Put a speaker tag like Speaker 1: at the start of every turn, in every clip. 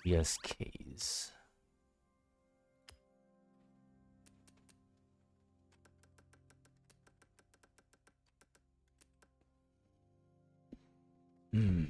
Speaker 1: ESKs. Hmm.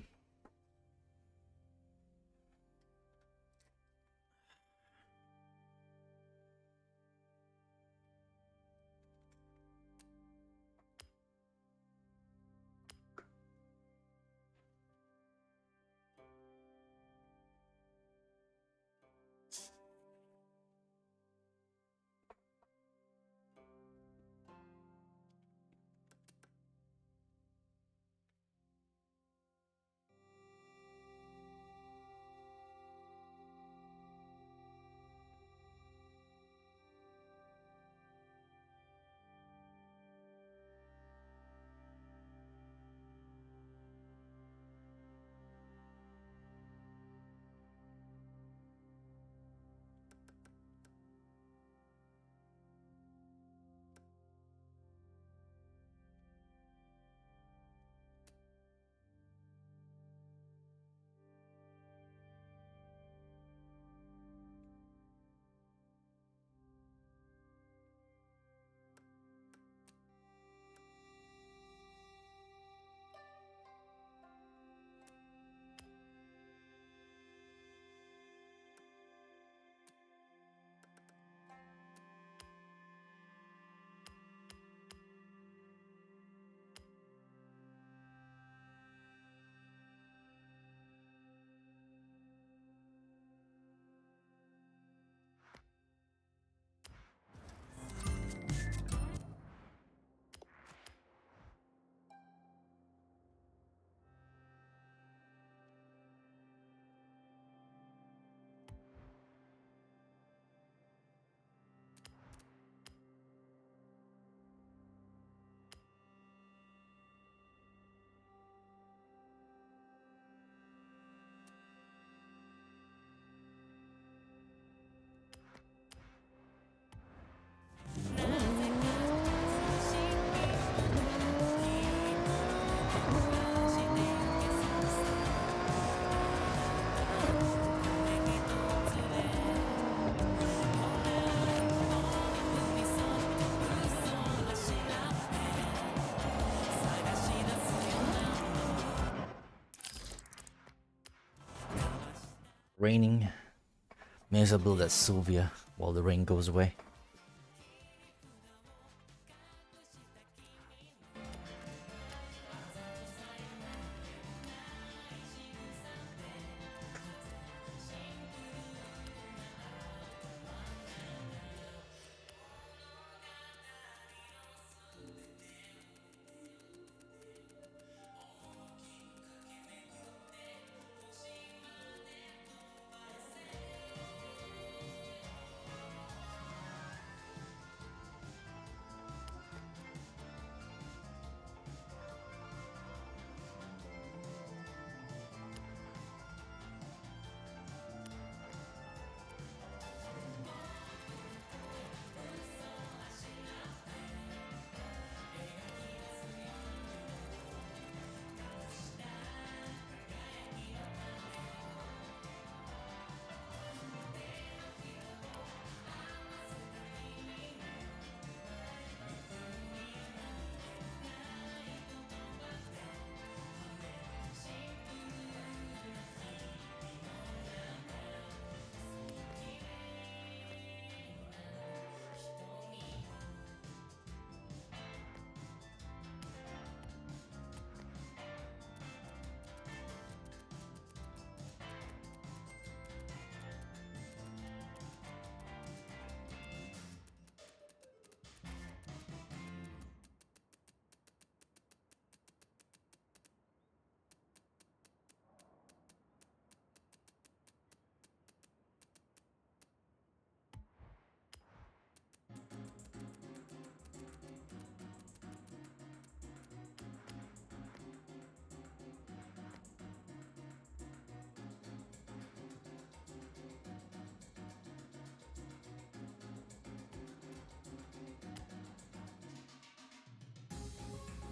Speaker 1: Raining. May as well build that Sylvia while the rain goes away.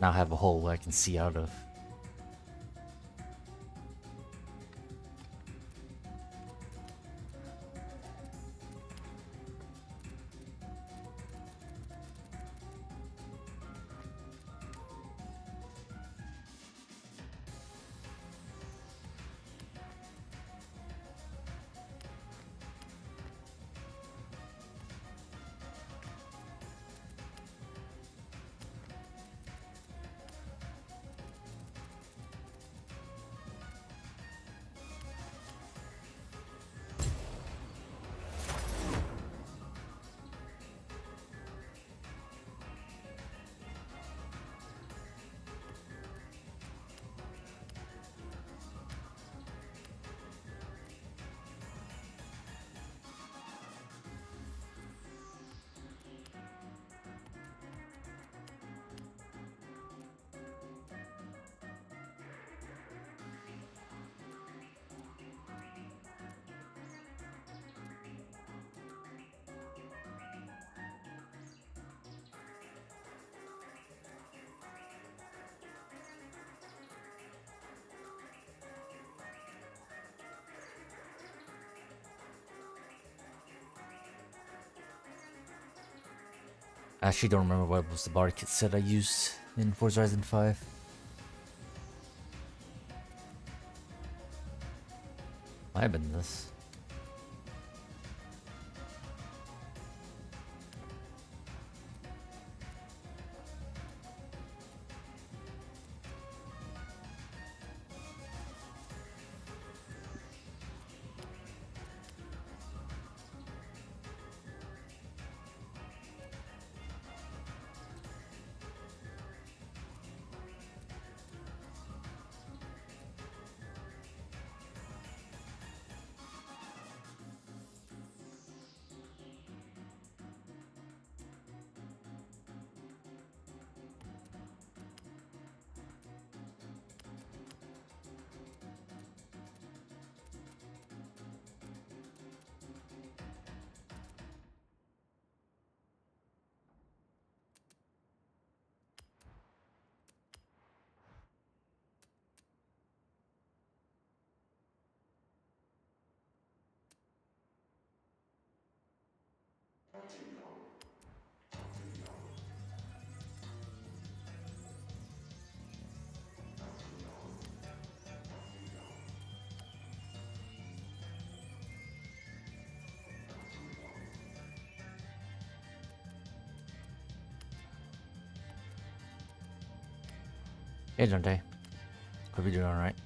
Speaker 1: Now I have a hole where I can see out of. I actually don't remember what was the bar kit set I used in Forza Horizon 5. Might have been this. Hey Dante. Hope you're doing alright.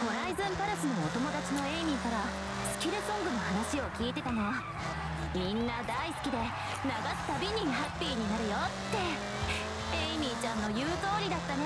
Speaker 2: ホライズンパラスのお友達のエイミーからスキルソングの話を聞いてたの。みんな大好きで流すたびにハッピーになるよって。エイミーちゃんの言う通りだったね。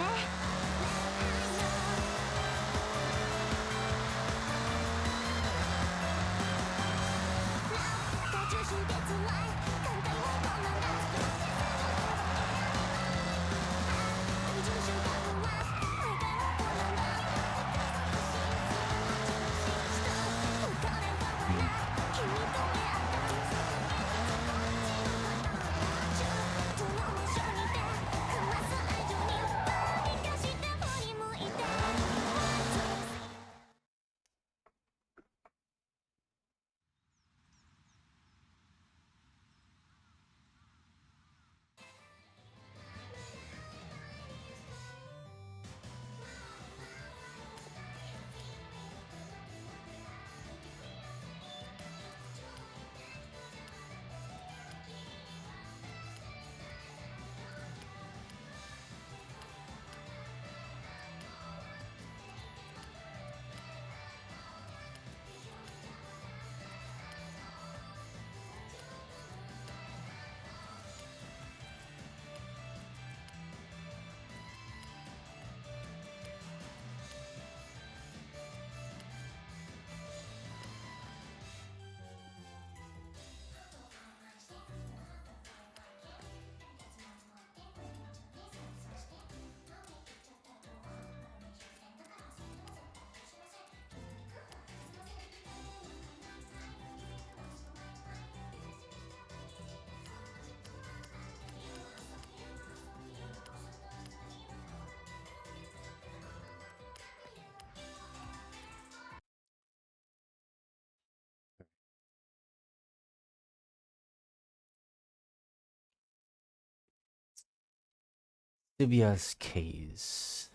Speaker 1: Sibia's case.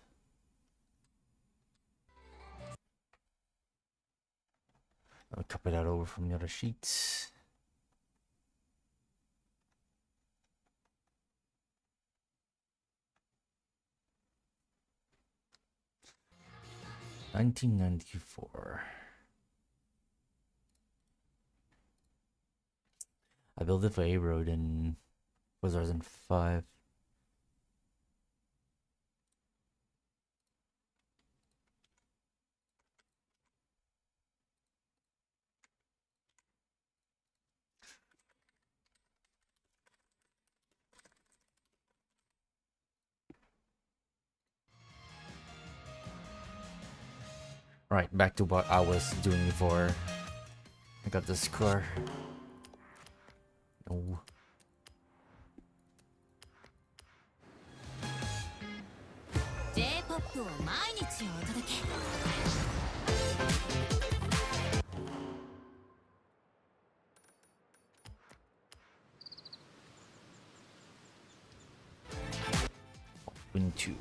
Speaker 1: I'll copy that over from the other sheets. $19.94. I built it for A-Road in Forza Horizon 5. Right, back to what I was doing before I got this car. No.
Speaker 2: J-POP を毎日お届け。
Speaker 1: Win 2.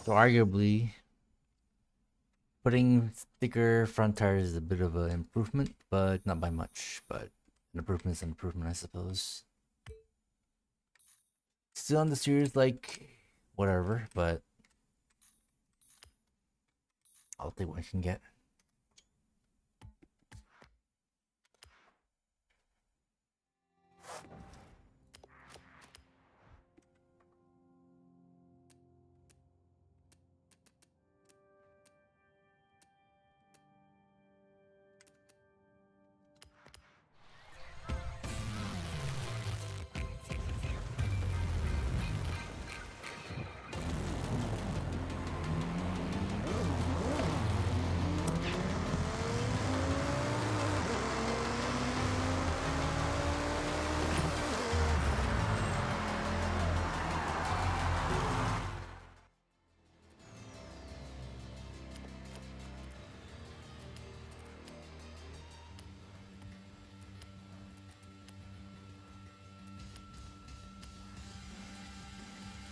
Speaker 1: So arguably, putting thicker front tires is a bit of an improvement, but not by much. But an improvement is an improvement, I suppose. Still on the series, like, whatever, but I'll take what I can get.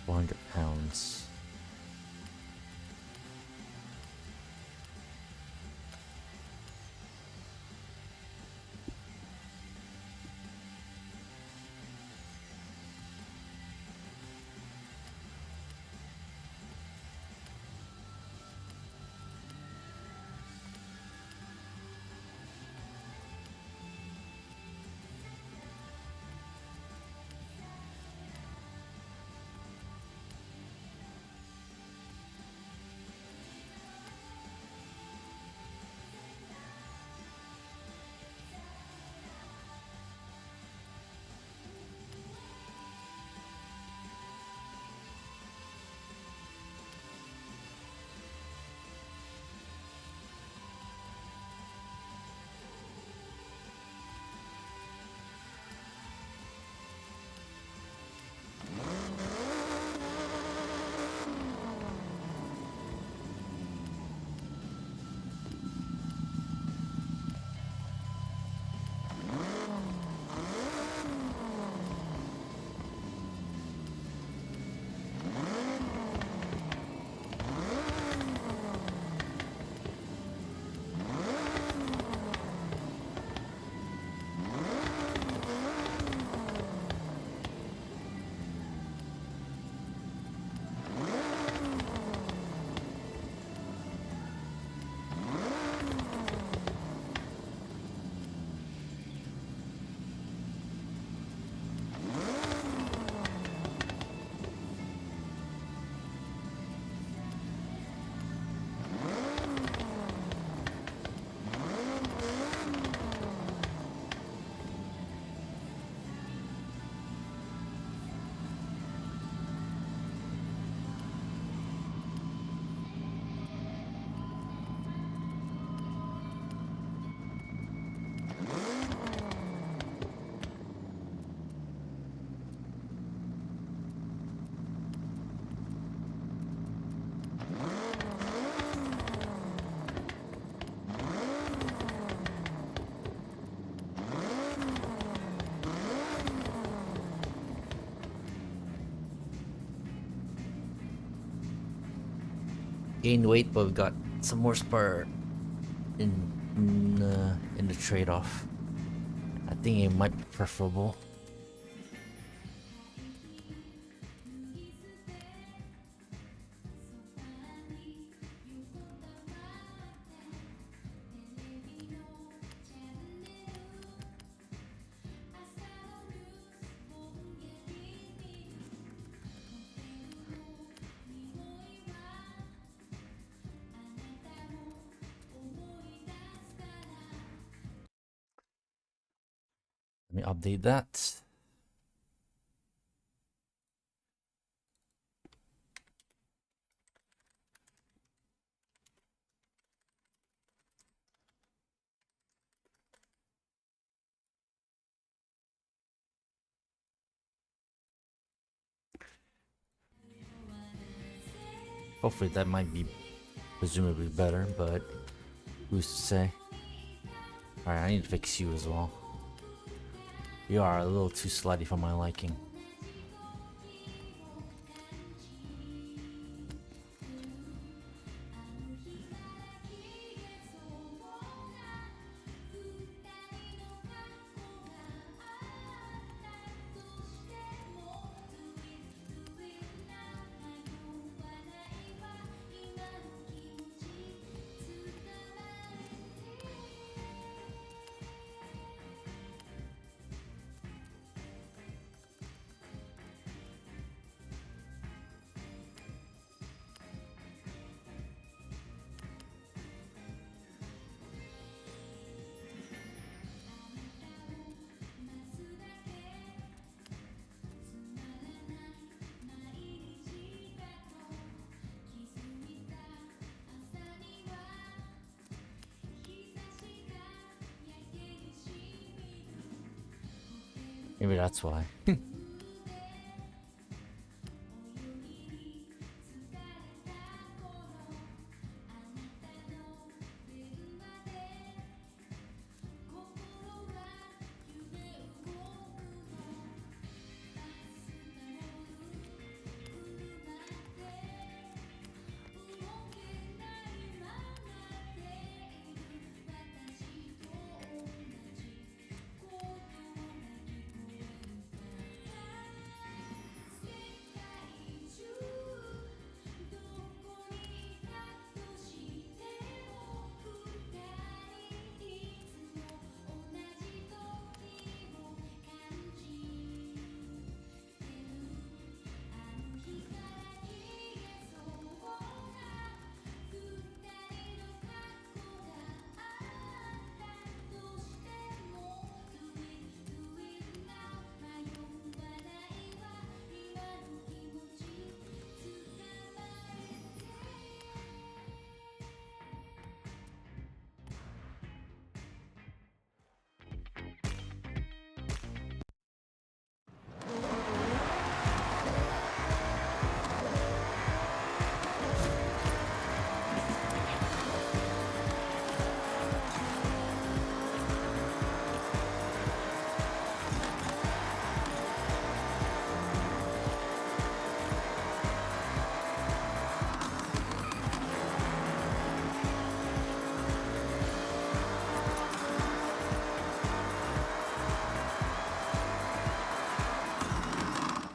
Speaker 1: £400. Gained weight, but we got some more spur in the trade-off. I think it might be preferable. Let me update that. Hopefully that might be presumably better, but who's to say? Alright, I need to fix you as well. You are a little too slutty for my liking. Maybe that's why.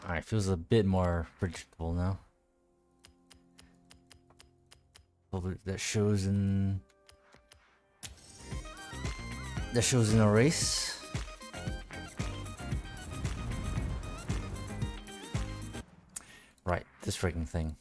Speaker 1: Alright, feels a bit more predictable now. Hopefully that shows in a race. Right, this freaking thing.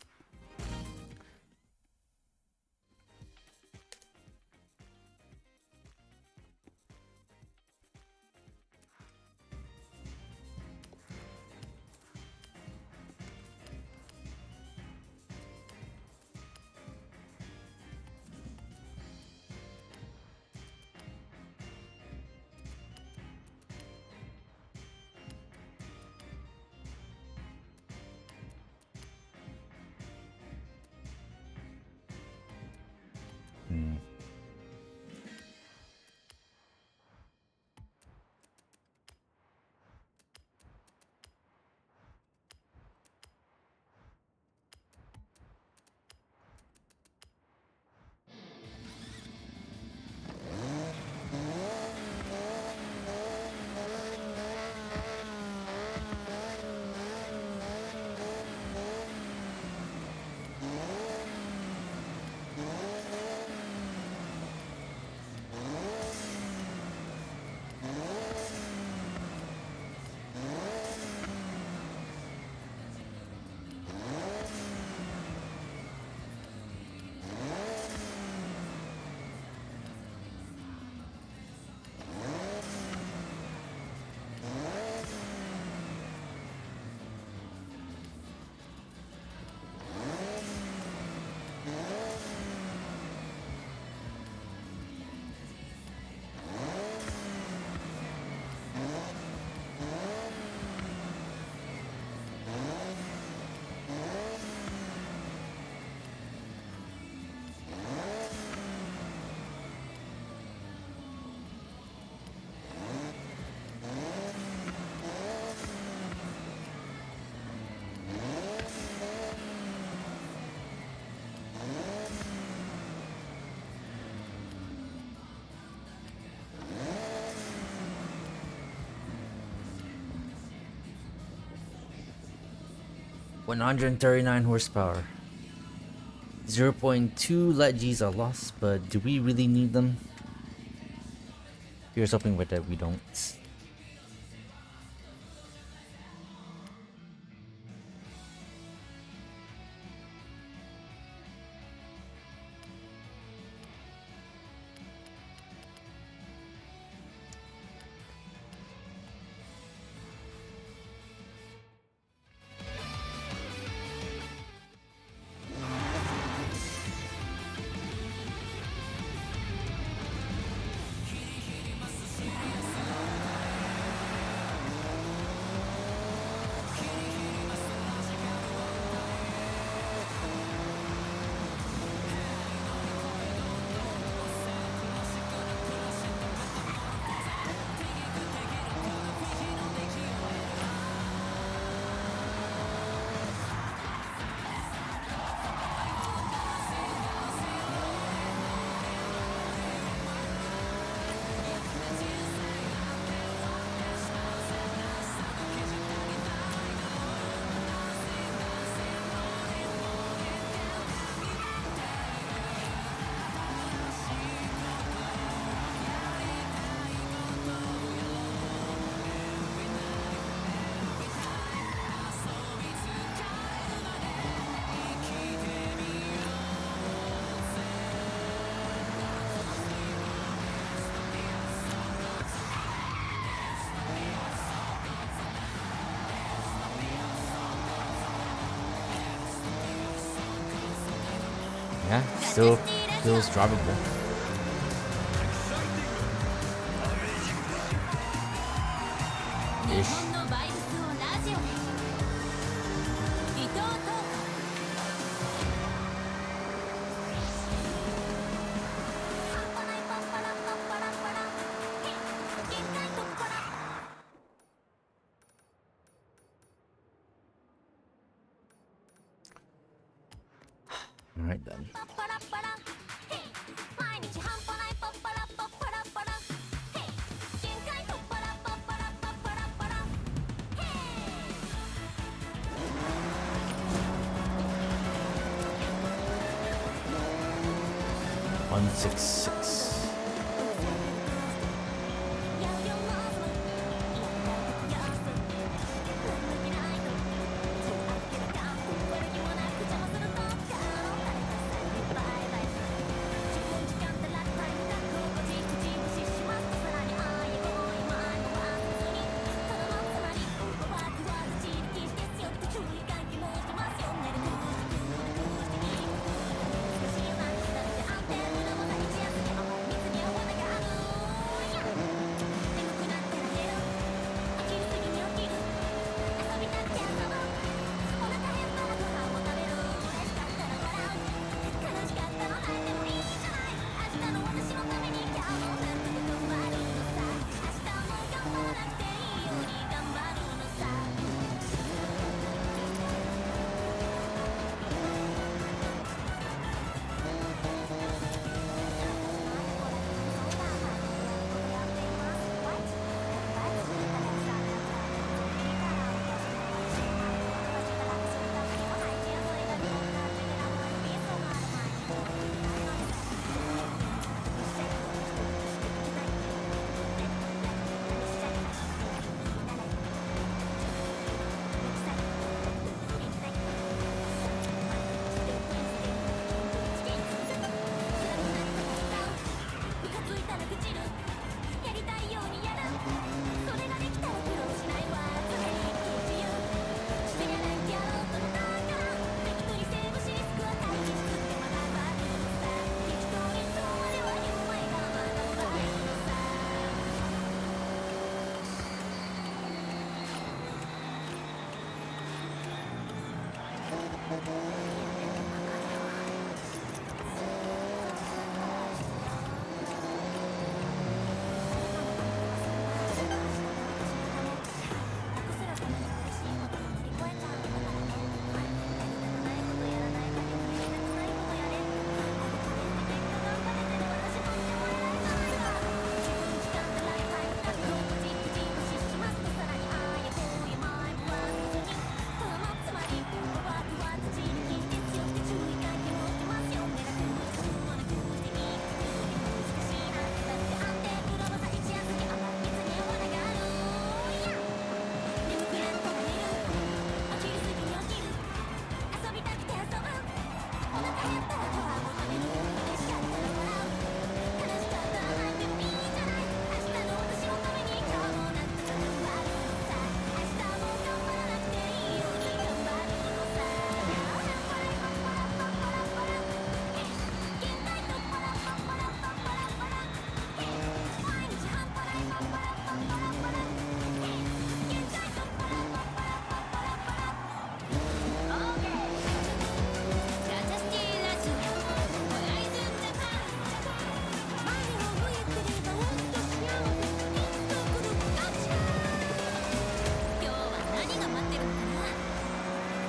Speaker 1: Hmm. 139 horsepower. 0.2 light G's are lost, but do we really need them? Here's hoping with that we don't. Yeah, still feels drivable. Ish. Alright then. One 6-6.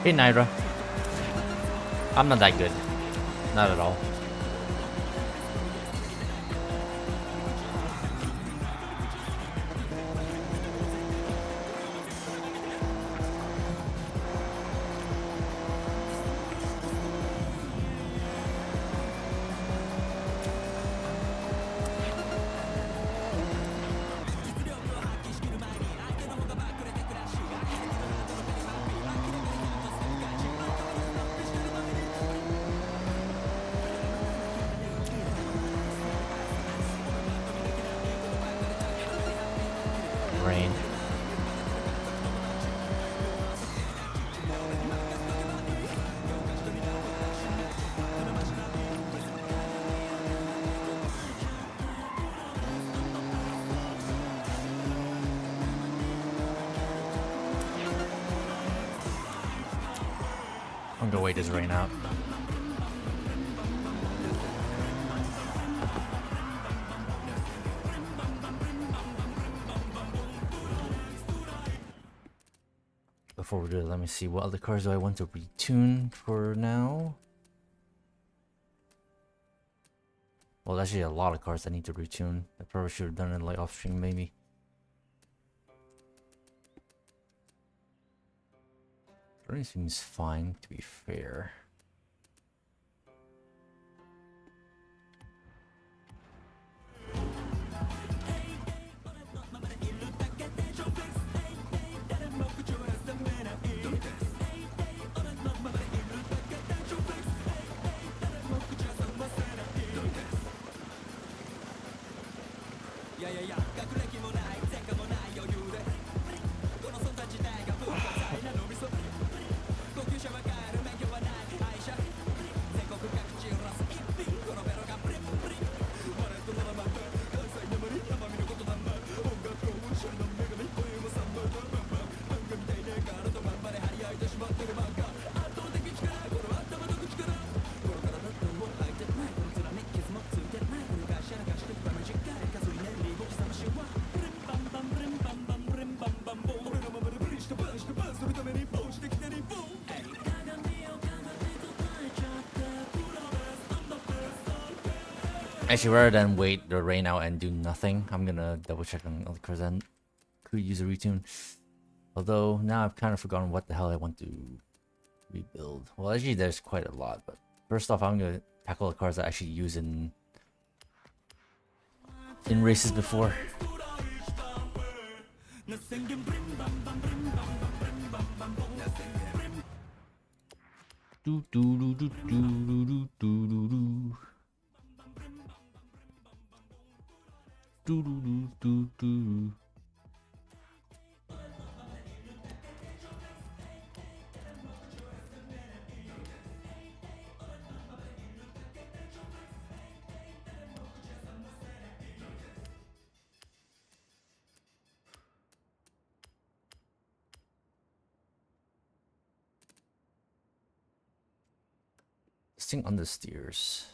Speaker 1: Hey Naira. I'm not that good. Not at all. I'm gonna wait this rain out. Before we do it, let me see what other cars do I want to retune for now. Well, actually a lot of cars I need to retune. I probably should have done it like off stream maybe. Everything seems fine, to be fair. Actually, rather than wait the rain out and do nothing, I'm gonna double check on other cars and could use a retune. Although now I've kind of forgotten what the hell I want to rebuild. Well, actually, there's quite a lot. But first off, I'm gonna tackle the cars I actually use in races before. Do do do do do do do do do. Do do do do do. This thing understeers.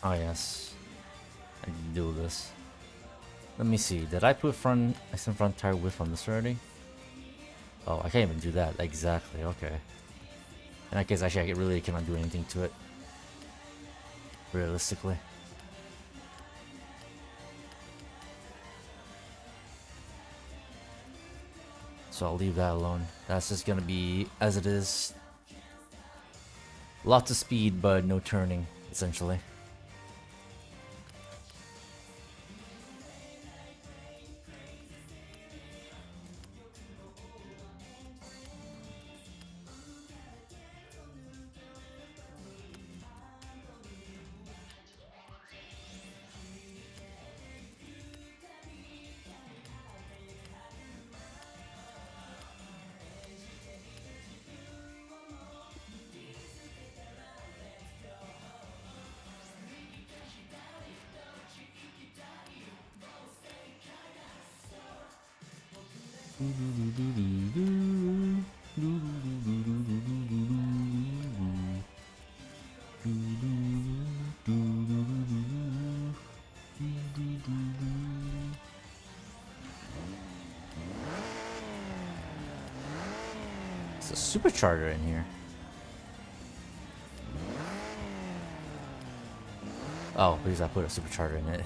Speaker 1: Oh yes, I need to do this. Let me see, did I put front tire width on this already? Oh, I can't even do that, exactly, okay. In that case, actually I really cannot do anything to it. Realistically. So I'll leave that alone. That's just gonna be as it is. Lots of speed, but no turning, essentially. There's a supercharger in here. Oh, because I put a supercharger in it.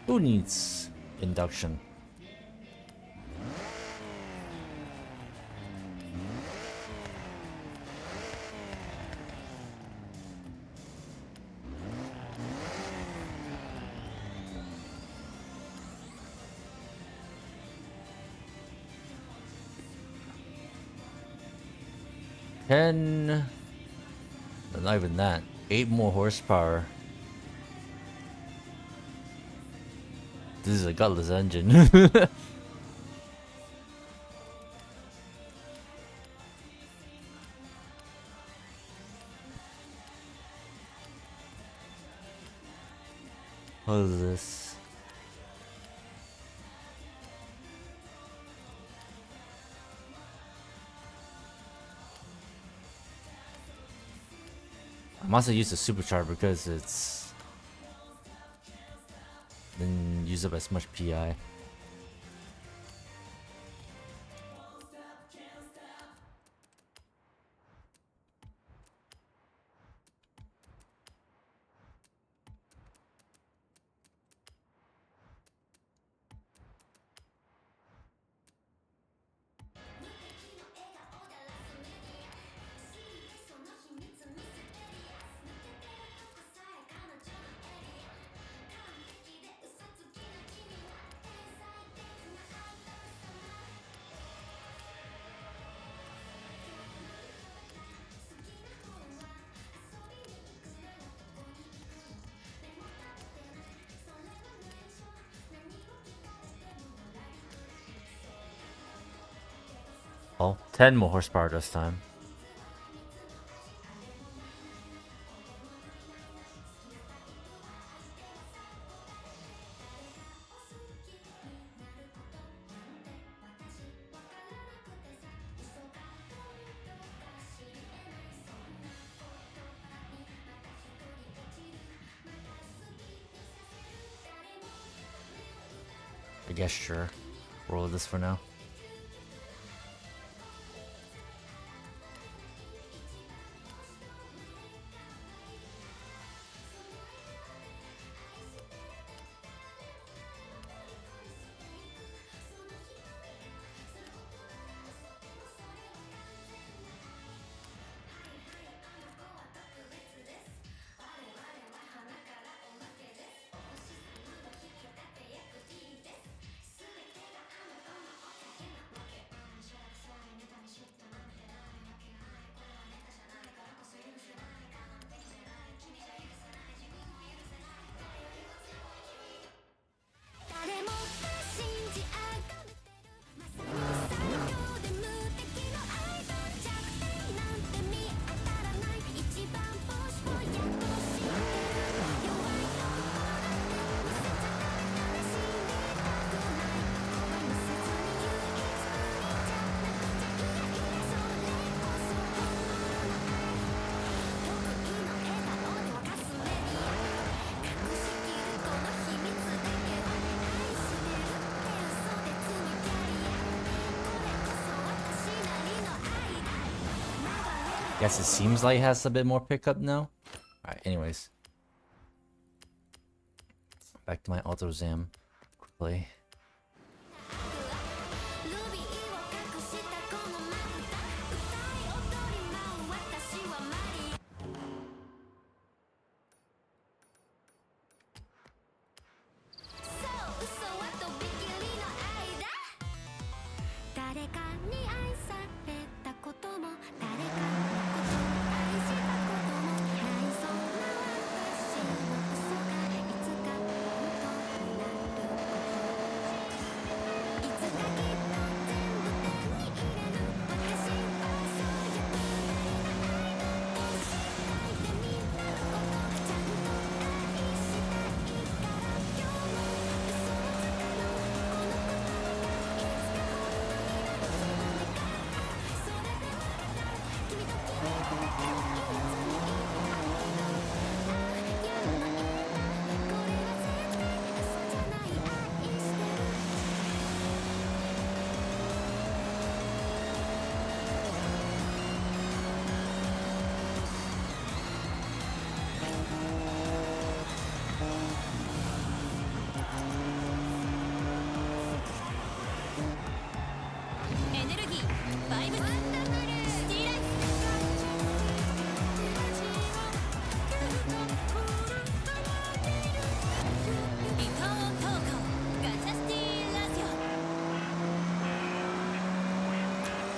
Speaker 1: Who needs induction? Not even that. 8 more horsepower. This is a gutless engine. What is this? I must have used a supercharger because it's didn't use up as much PI. Oh, 10 more horsepower this time. I guess sure. Roll this for now. Guess it seems like it has a bit more pickup now. Alright, anyways. Back to my auto zam quickly.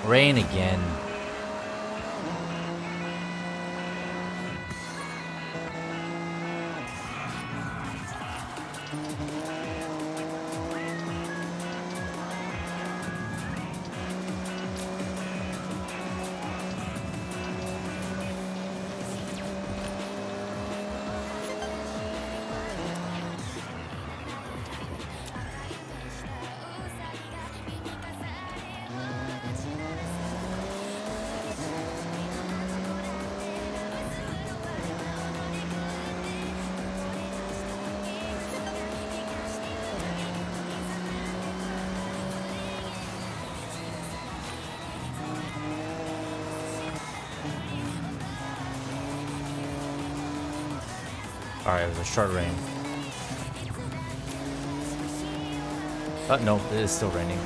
Speaker 1: Rain again. Alright, it was a short rain. Oh, no, it is still raining.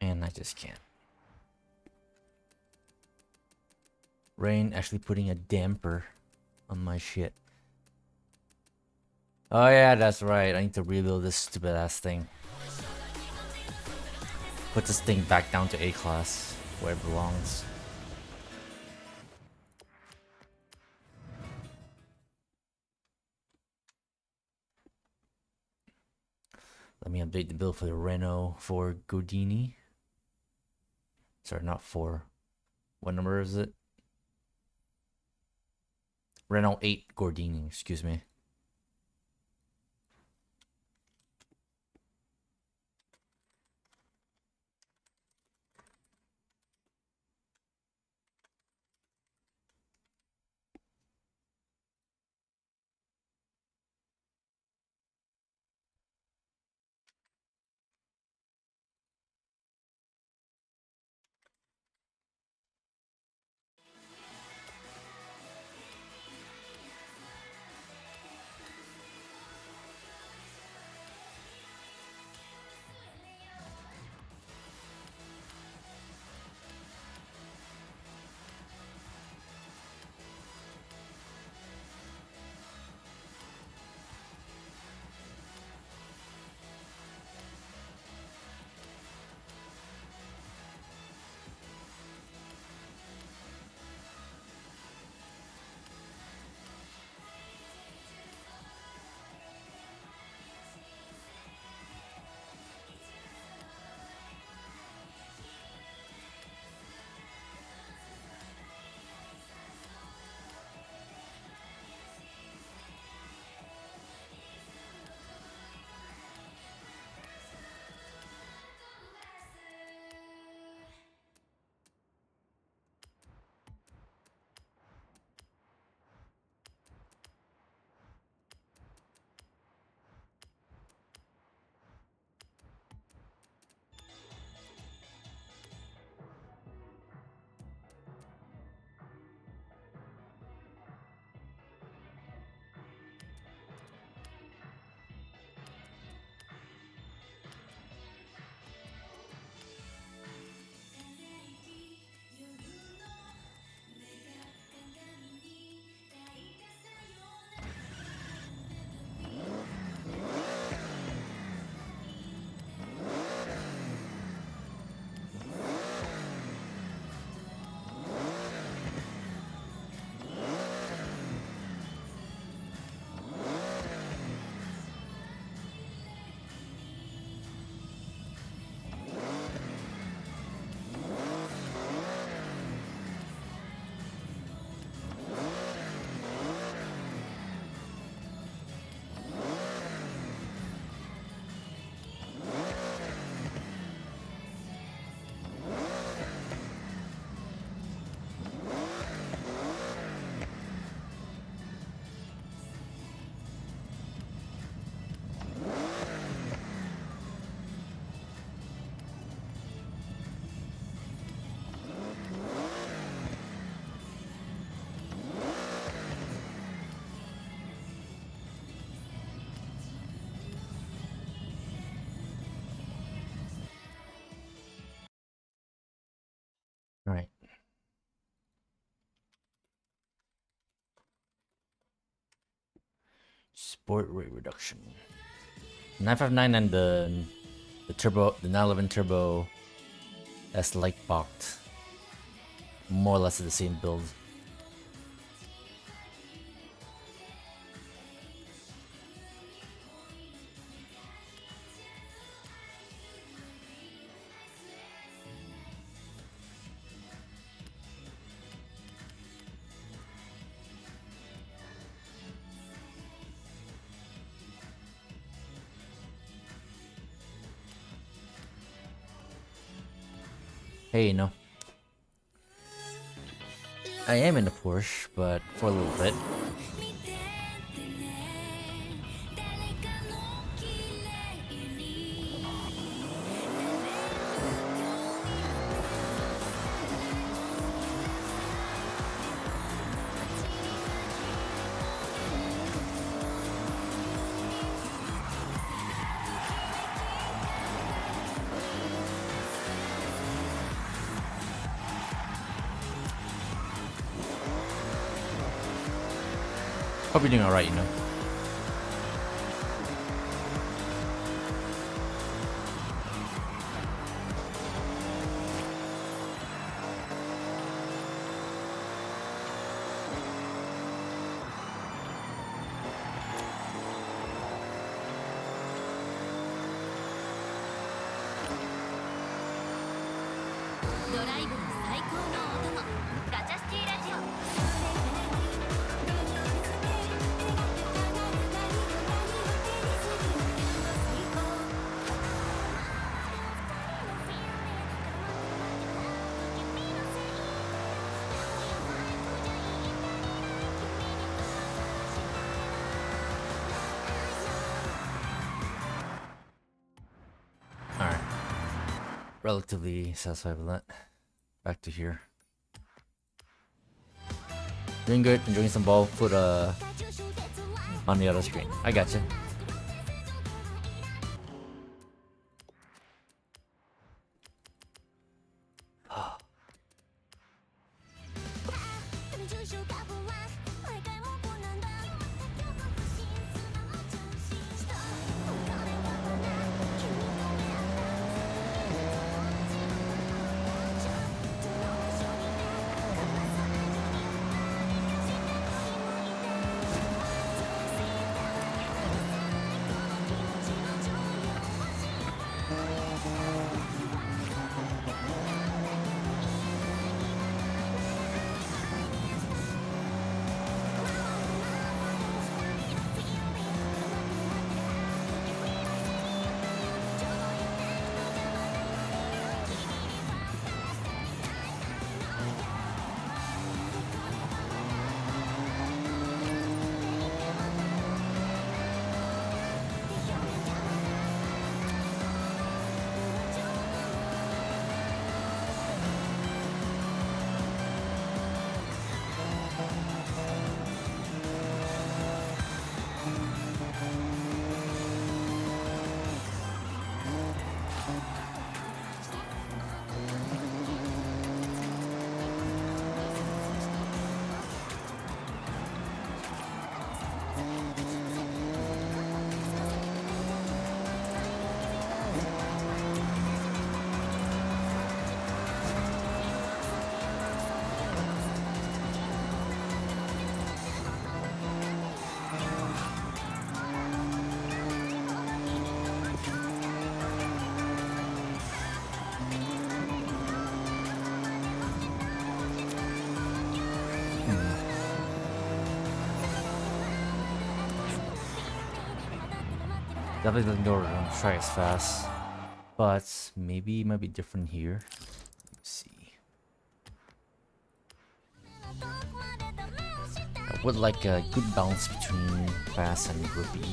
Speaker 1: And I just can't. Rain actually putting a damper on my shit. Oh yeah, that's right. I need to rebuild this stupid ass thing. Put this thing back down to A class, where it belongs. Let me update the build for the Renault 4 Gordini. Sorry, not 4. What number is it? Renault 8 Gordini, excuse me. All right. Sport rate reduction. 959 and the turbo, the 911 turbo. That's like boxed. More or less the same build. Hey, no. I am in a Porsche, but for a little bit. Hope you're doing alright, you know. Alright. Relatively satisfied with that. Back to here. Doing good, enjoying some ball. Put on the other screen. I gotcha. Definitely doesn't go try as fast, but maybe it might be different here. Let's see. I would like a good balance between fast and grippy.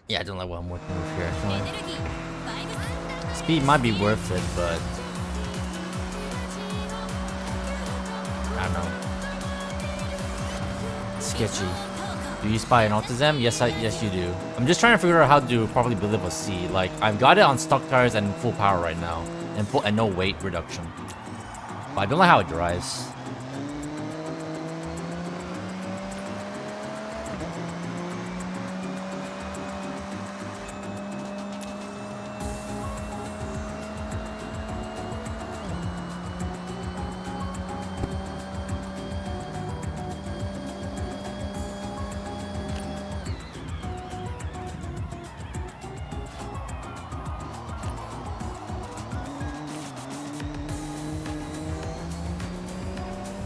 Speaker 1: Yeah, I don't like what I'm working with here. Speed might be worth it, but I don't know. Sketchy. Do you spy an Autism? Yes, yes you do. I'm just trying to figure out how to properly build up a C. Like, I've got it on stock tires and full power right now, and no weight reduction. But I don't like how it drives.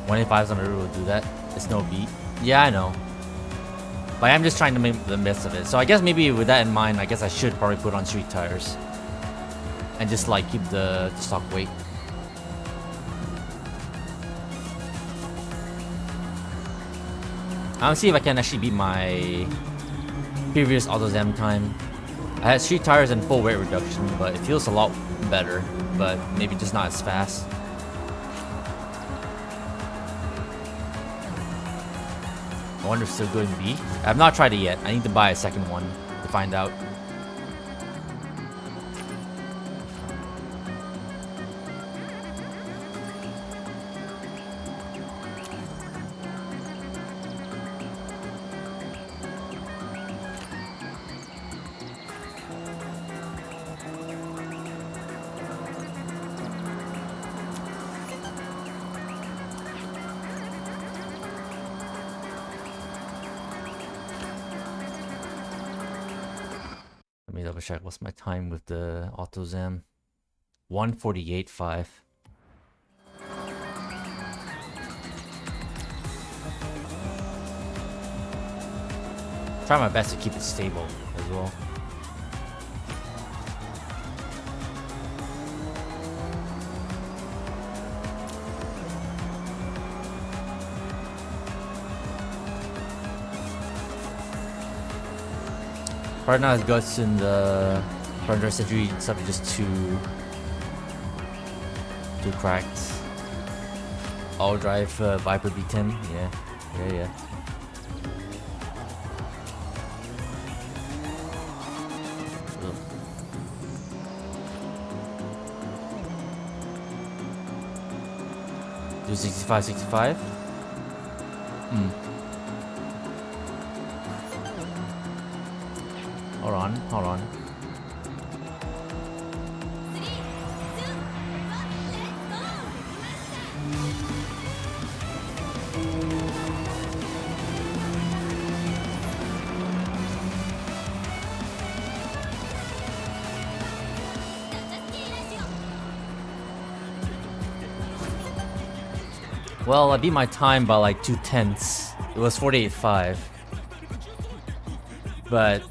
Speaker 1: $25 on the road will do that. It's no beat. Yeah, I know. But I'm just trying to make the best of it. So I guess maybe with that in mind, I guess I should probably put on street tires. And just like keep the stock weight. I'll see if I can actually beat my previous AutoZam time. I had street tires and full weight reduction, but it feels a lot better. But maybe just not as fast. I wonder if it's still good in B. I've not tried it yet. I need to buy a second one to find out. Let me double check. What's my time with the AutoZam? 1:48.5. Try my best to keep it stable as well. Right now, his guts in the 100th century stuff is just too cracked. All drive Viper B10, yeah. Ugh. Do 65. Hold on. Well, I beat my time by like 2/10. It was 48.5. But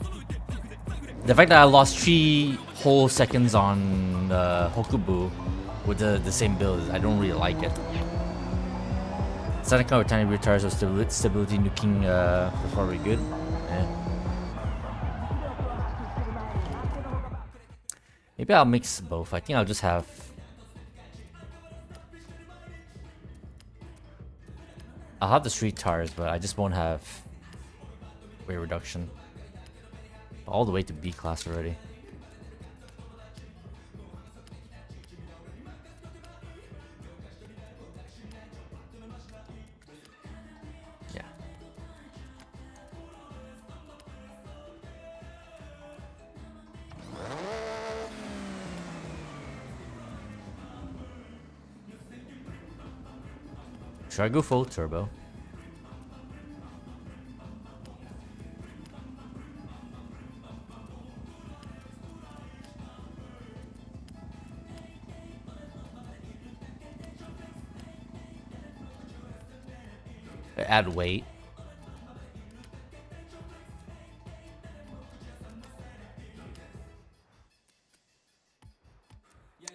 Speaker 1: the fact that I lost 3 whole seconds on Hokubu with the same build, I don't really like it. Second car with tiny rear tires with stability nuking before we're good. Maybe I'll mix both. I think I'll just have... I'll have the street tires, but I just won't have weight reduction. All the way to B class already. Yeah. Should I go full turbo? Add weight.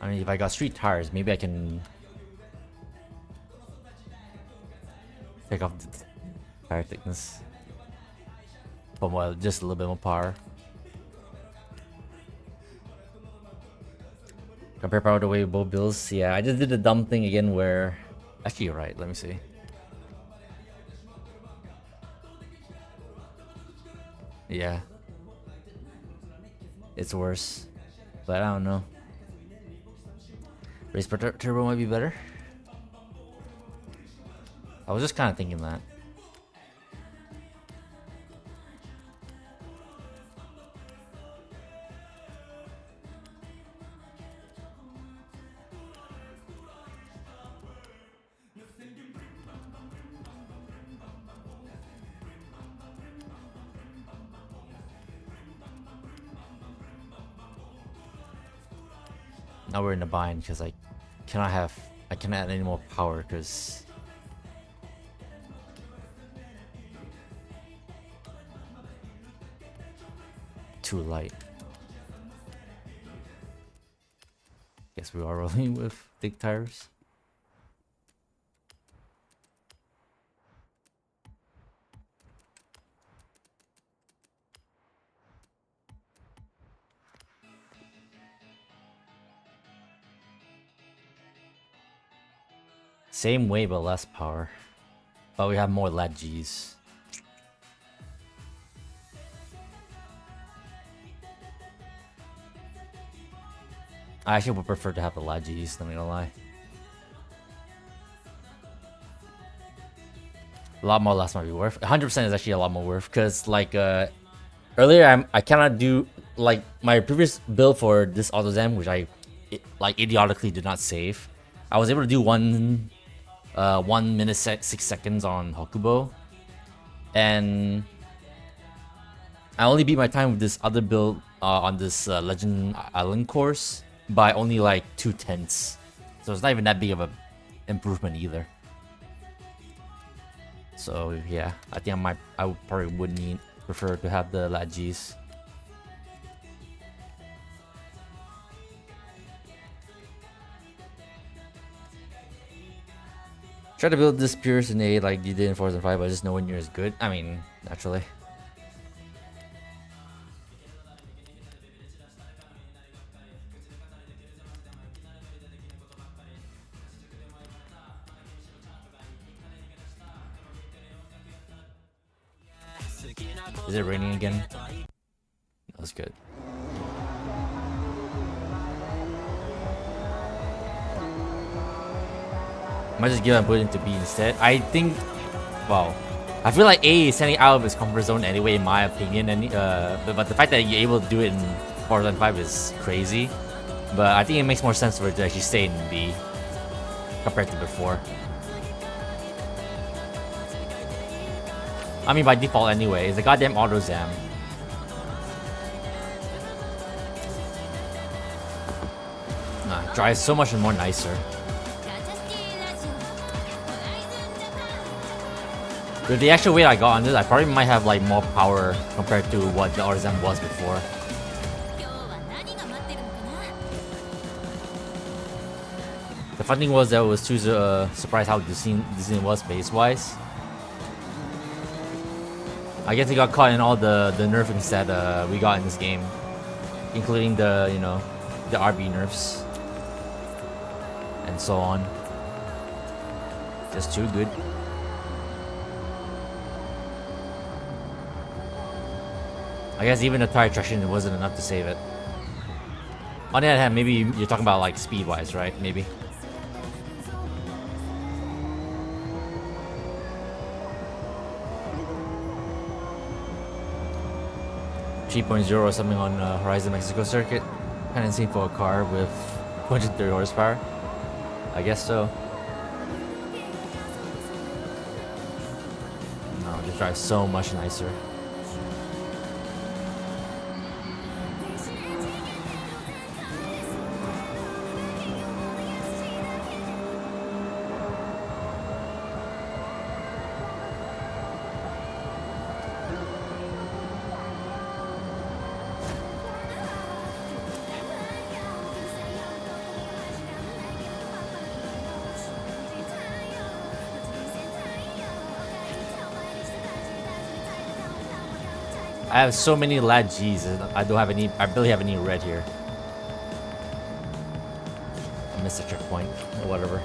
Speaker 1: I mean, if I got street tires, maybe I can take off the tire thickness. But well, just a little bit more power. Compare power the way both builds. Yeah, I just did the dumb thing again where... Actually, you're right. Let me see. Yeah. It's worse. But I don't know. Race per turbo might be better. I was just kind of thinking that. Now we're in a bind because I cannot add any more power because too light. Guess we are rolling with thick tires. Same way but less power. But we have more lat Gs. I actually would prefer to have the lat Gs, not gonna lie. A lot more less might be worth. 100% is actually a lot more worth because like earlier I cannot do like my previous build for this AutoZam, which I like idiotically did not save. I was able to do 1 minute 6 seconds on Hokubo, and I only beat my time with this other build on this Legend Island course by only like 2/10. So it's not even that big of a improvement either. So yeah, I think I probably would prefer to have the lat Gs. Try to build this Purist in A like you did in Forza 5, but just nowhere near as good. I mean, naturally. Is it raining again? That's good. Might just give a bullet into B instead. I think, well, I feel like A is sending out of his comfort zone anyway, in my opinion. And but the fact that you're able to do it in Forza 5 is crazy. But I think it makes more sense for it to actually stay in B compared to before. I mean, by default anyway, it's a goddamn AutoZam. Nah, drives so much more nicer. With the extra weight I got on this, I probably might have like more power compared to what the AutoZam was before. The fun thing was that I was too surprised how Disney was base-wise. I guess he got caught in all the nerfings that we got in this game, including the the RB nerfs and so on. Just too good. I guess even the tire traction wasn't enough to save it. On the other hand, maybe you're talking about like speed-wise, right? Maybe. .0 or something on Horizon Mexico circuit. Kind of insane for a car with 230 horsepower. I guess so. No, this drives so much nicer. I have so many lat Gs and I don't have any. I barely have any red here. missed a checkpoint or whatever.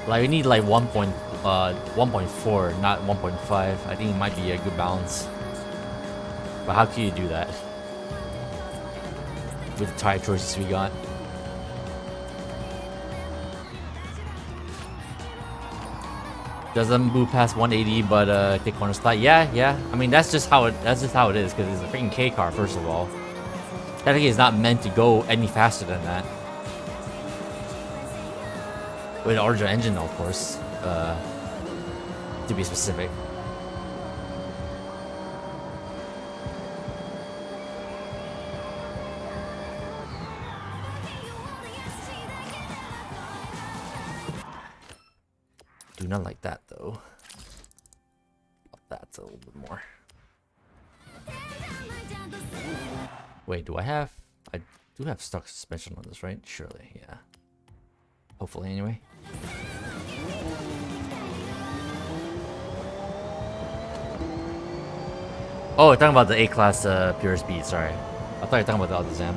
Speaker 1: Like we need like 1.4, not 1.5. I think it might be a good balance. But how can you do that with the tire choices we got? Doesn't move past 180, but take corner slide. Yeah. I mean that's just how it is because it's a freaking K car. First of all, technically it's not meant to go any faster than that. With the original engine, of course, to be specific. Do not like that though. That's a little bit more. Wait, do I have? I do have stock suspension on this, right? Surely, yeah. Hopefully, anyway. Oh, you're talking about the A-class pure speed. Sorry, I thought you were talking about the other Zam.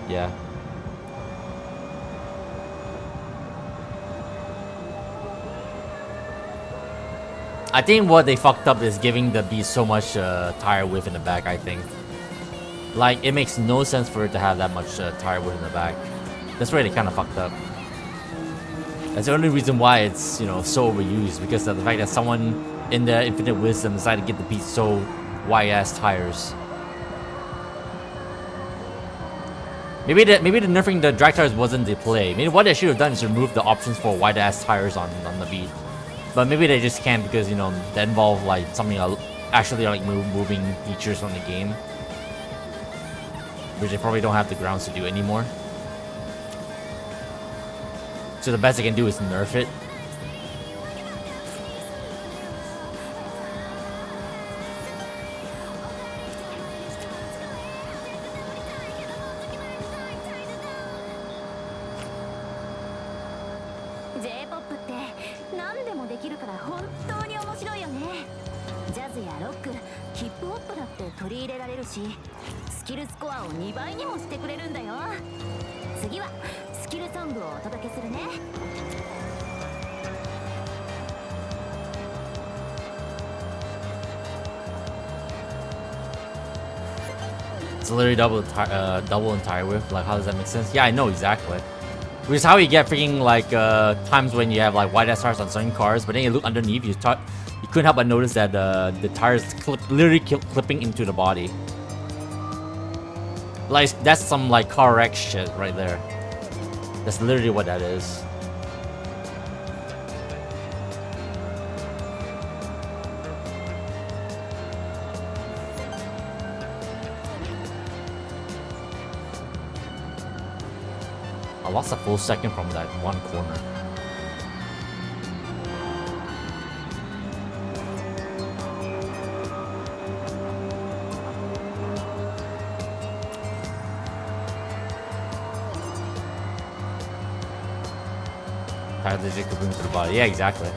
Speaker 1: Yeah. I think what they fucked up is giving the beast so much tire width in the back. I think, like, it makes no sense for it to have that much tire width in the back. That's where they kind of fucked up. That's the only reason why it's, you know, so overused, because of the fact that someone in their infinite wisdom decided to get the beast so wide-ass tires. Maybe the nerfing the drag tires wasn't the play. Maybe what they should have done is remove the options for wide-ass tires on the beat. But maybe they just can't because, you know, that involve like something actually like moving features from the game, which they probably don't have the grounds to do anymore. So the best they can do is nerf it.
Speaker 2: J-POP って何でもできるから本当に面白いよね。ジャズやロック、ヒップホップだって取り入れられるし、スキルスコアを2倍にもしてくれるんだよ。次はスキルソングをお届けするね。
Speaker 1: It's literally double in tire width. Like, how does that make sense? Yeah, I know exactly. Which is how you get freaking like times when you have like wide ass tires on certain cars, but then you look underneath, you couldn't help but notice that the tires literally clipping into the body. Like, that's some like car wreck shit right there. That's literally what that is. I lost a full second from that one corner. Tire digit could bring to the body. Yeah, exactly.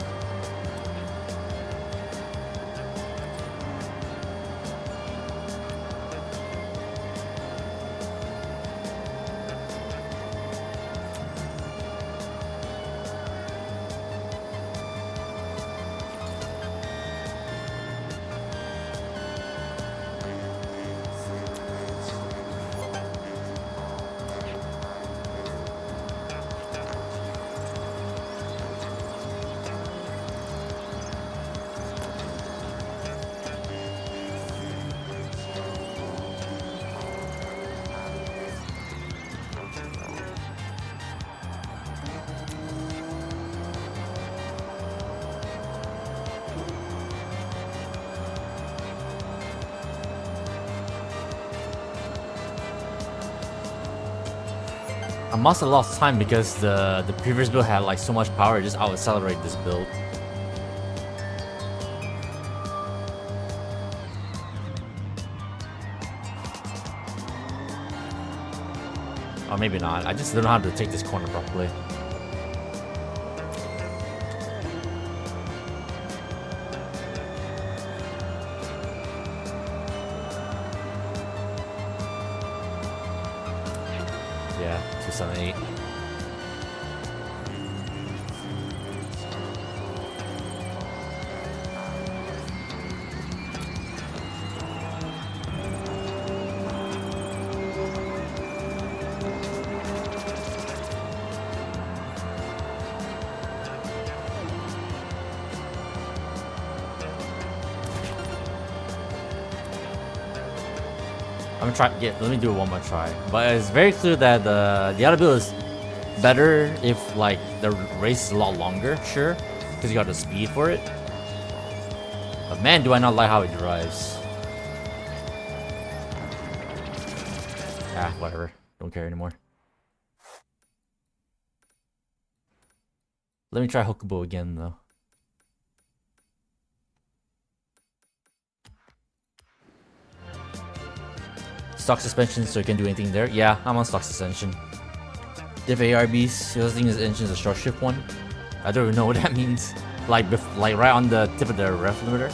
Speaker 1: I must have lost time because the previous build had like so much power, it just out accelerate this build. Or maybe not. I just don't know how to take this corner properly. Yeah, 278. I'm gonna try. Yeah, let me do it one more try. But it's very clear that the other build is better if like the race is a lot longer. Sure, because you got the speed for it. But man, do I not like how it drives. Ah, whatever. Don't care anymore. Let me try Hokubo again though. Stock suspension, so you can do anything there. Yeah, I'm on stock suspension. Diff ARBs, the other thing is engine is a short shift one. I don't even know what that means. Like right on the tip of the rev limiter,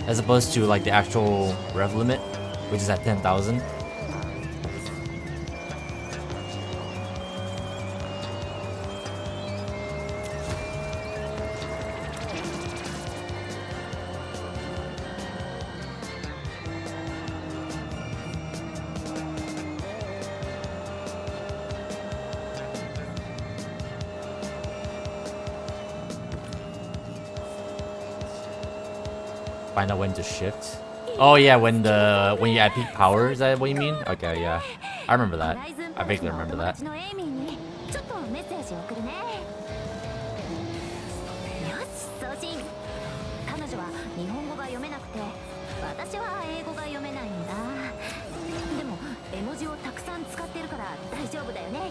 Speaker 1: as opposed to like the actual rev limit, which is at 10,000. Find out when to shift. Oh yeah, when you add peak power, is that what you mean? Okay, yeah. I remember that. I vaguely remember that.
Speaker 2: ちのエイミーにちょっとメッセージ送るね。よし、送信。彼女は日本語が読めなくて、私は英語が読めないんだ。でも絵文字をたくさん使ってるから大丈夫だよね。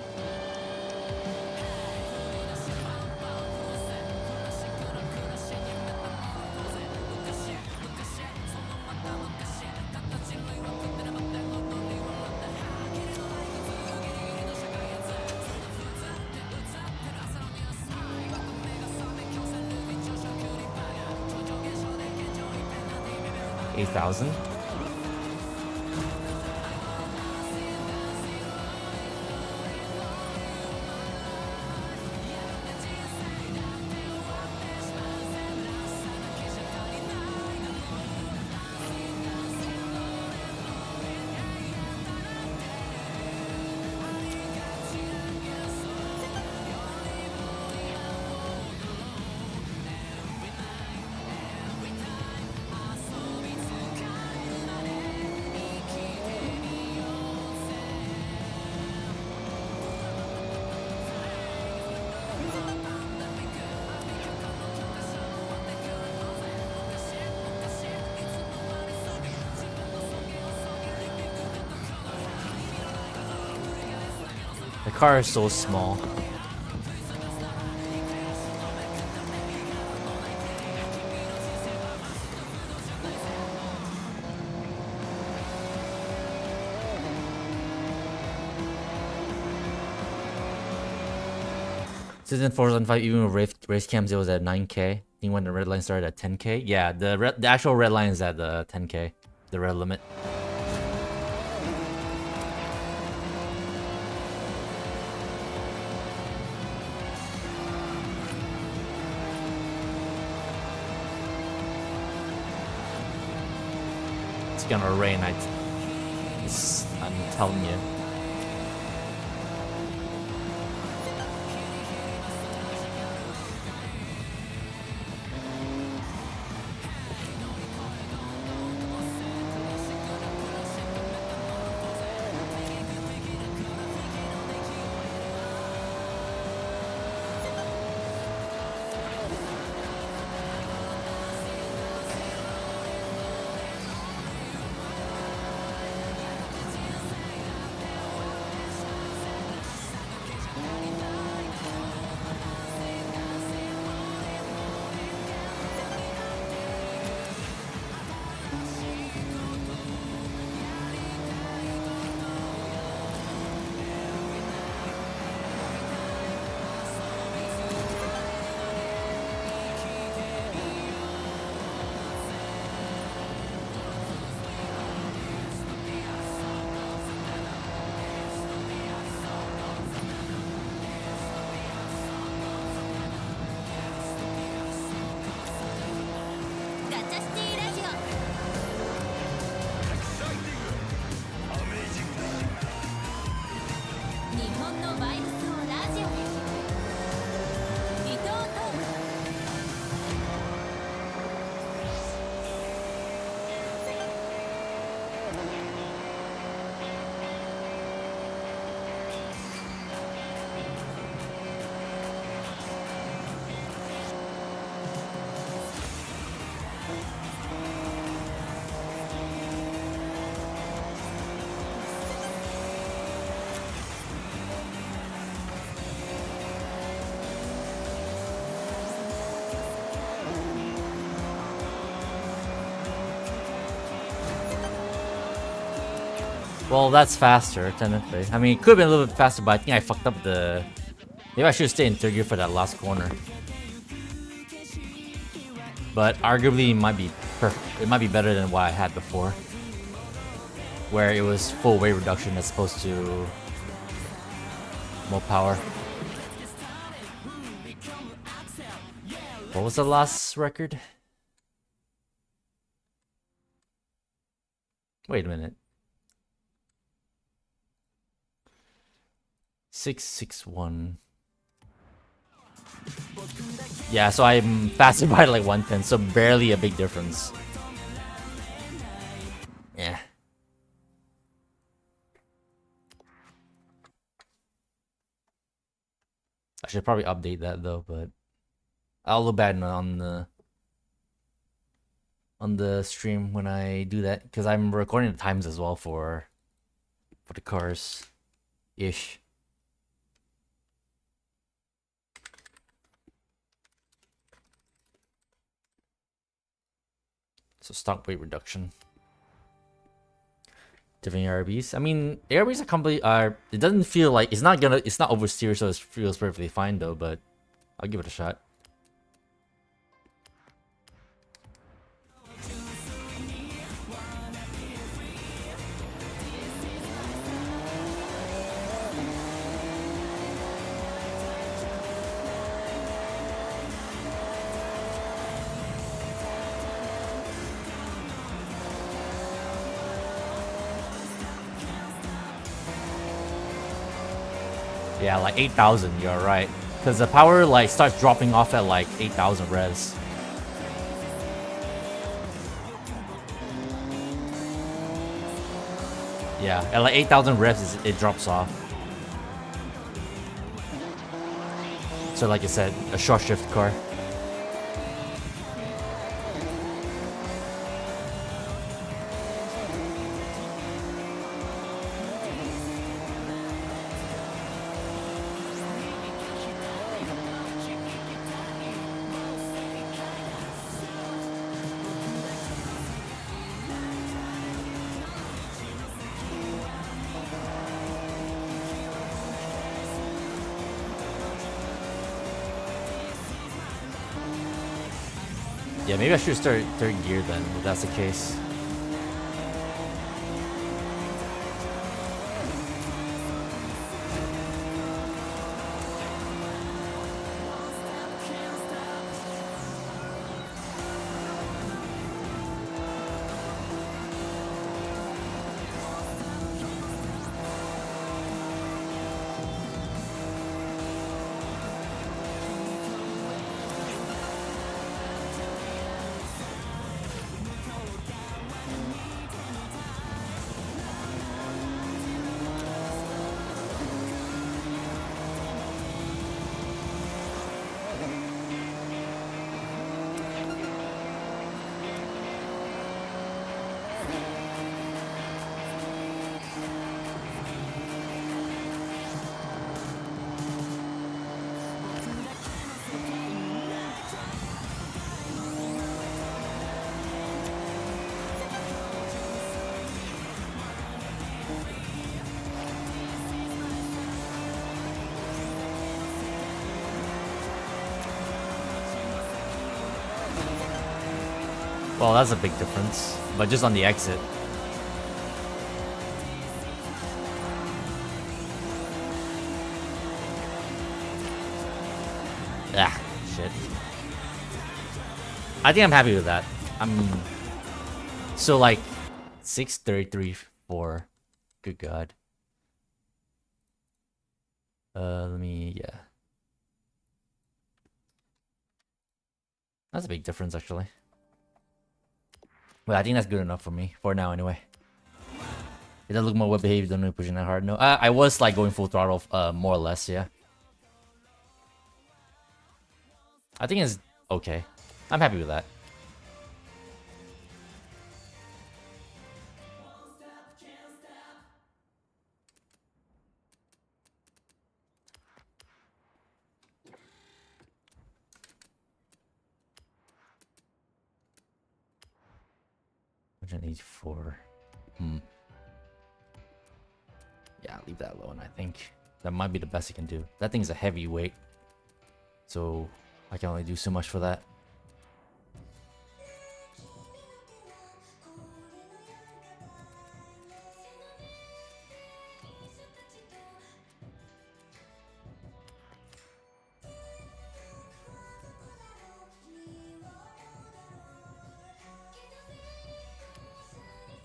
Speaker 1: 8,000. The car is so small. Since in Forza 5, even with race cams, it was at 9K. I think when the red line started at 10K. Yeah, the actual red line is at 10K, the red limit. It's gonna rain. I'm telling you. Well, that's faster, technically. I mean, it could have been a little bit faster, but I think I fucked up the... Maybe I should stay in third gear for that last corner. But arguably, it might be perfect. It might be better than what I had before, where it was full weight reduction as opposed to more power. What was the last record? Wait a minute. 661. Yeah, so I'm faster by like 1/10, so barely a big difference. Yeah. I should probably update that though, but I'll look bad on the stream when I do that, because I'm recording the times as well for the cars ish. So stock weight reduction. Different ARBs. I mean, ARBs are completely are. It doesn't feel like it's not oversteer, so it feels perfectly fine though. But I'll give it a shot. Yeah, like 8,000. You're right, because the power like starts dropping off at like 8,000 res. Yeah, at like 8,000 revs, it drops off. So like I said, a short shift car. Yeah, maybe I should start third gear then, if that's the case. Well, that's a big difference, but just on the exit. Ah, shit. I think I'm happy with that. I'm so like 6:33.4. Good God. Let me, yeah. That's a big difference actually. Well, I think that's good enough for me for now anyway. It does look more well behaved, don't really pushing that hard. No, I was like going full throttle, more or less, yeah. I think it's okay. I'm happy with that. $184. leave that alone. I think that might be the best you can do. That thing's a heavy weight, so I can only do so much for that.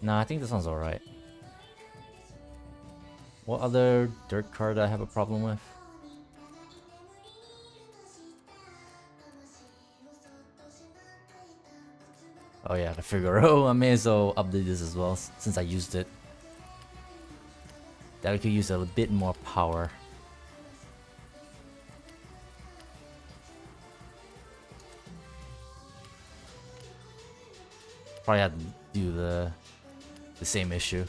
Speaker 1: Nah, I think this one's alright. What other dirt car do I have a problem with? Oh yeah, the Figaro. I may as well update this as well since I used it. That could use a bit more power. Probably have to do the same issue.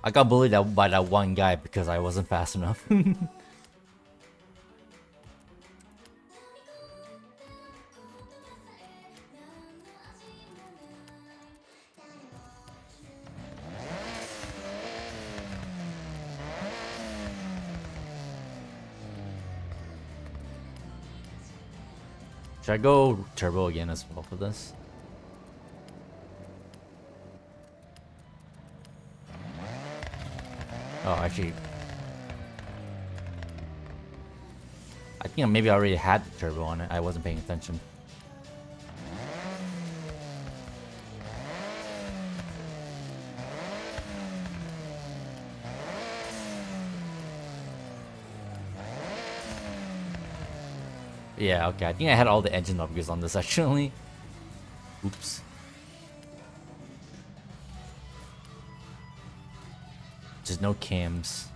Speaker 1: I got bullied by that one guy because I wasn't fast enough. Should I go turbo again as well for this? Oh, actually, I think maybe I already had the turbo on it. I wasn't paying attention. Yeah, okay. I think I had all the engine upgrades on this actually. Oops. Just no cams.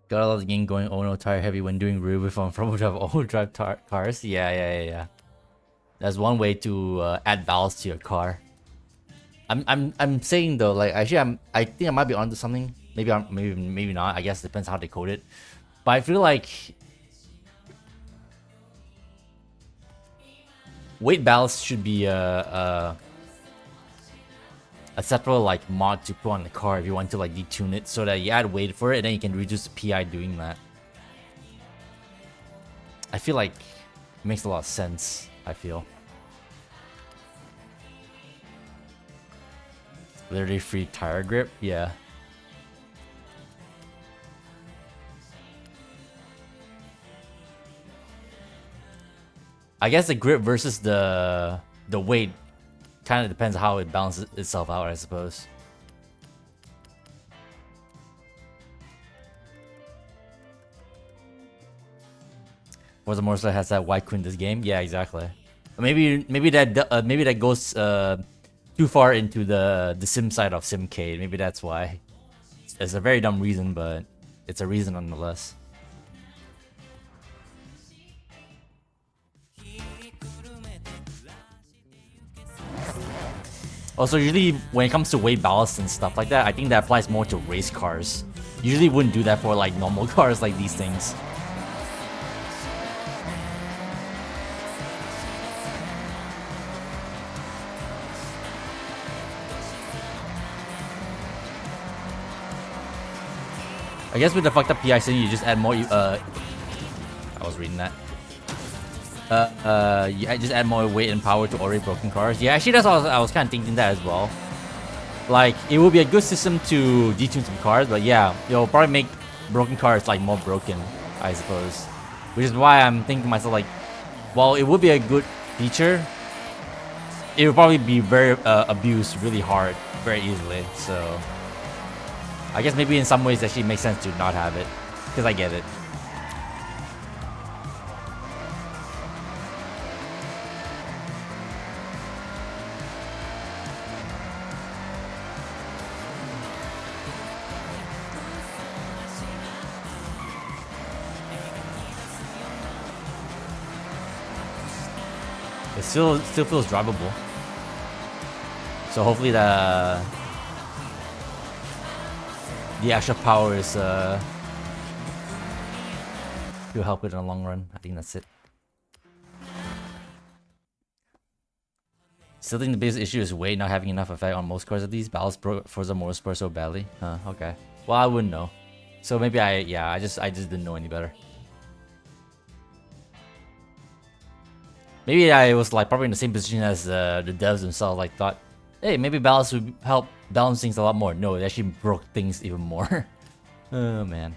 Speaker 1: Gotta love the game going oh no tire heavy when doing rear with on front drive all drive cars. Yeah. That's one way to add balance to your car. I'm saying though, like actually I think I might be onto something. Maybe not. I guess it depends how they code it. But I feel like weight balance should be a separate like mod to put on the car if you want to like detune it so that you add weight for it and then you can reduce the PI doing that. I feel like it makes a lot of sense, I feel. Literally free tire grip, yeah. I guess the grip versus the weight kind of depends how it balances itself out, I suppose. Forza Motorsport has that why couldn't this game? Yeah, exactly. Maybe that goes too far into the sim side of Simcade. Maybe that's why. It's a very dumb reason, but it's a reason nonetheless. Also, usually when it comes to weight ballast and stuff like that, I think that applies more to race cars. Usually wouldn't do that for like normal cars like these things. I guess with the fucked up PI system, you just add more. I was reading that. You just add more weight and power to already broken cars. Yeah, actually, that's what I was kind of thinking that as well. Like, it would be a good system to detune some cars, but yeah, it'll probably make broken cars like more broken, I suppose. Which is why I'm thinking to myself like, while it would be a good feature, it would probably be very abused really hard, very easily. So, I guess maybe in some ways it actually makes sense to not have it, because I get it. It still feels drivable. So hopefully the extra power is will help it in the long run. I think that's it. Still think the biggest issue is weight not having enough effect on most cars of these. Ballast broke Forza Motorsport so badly. Huh, okay. Well, I wouldn't know. So maybe I just didn't know any better. Maybe I was like probably in the same position as the devs themselves, like thought, hey, maybe ballast would help balance things a lot more. No, it actually broke things even more. Oh man.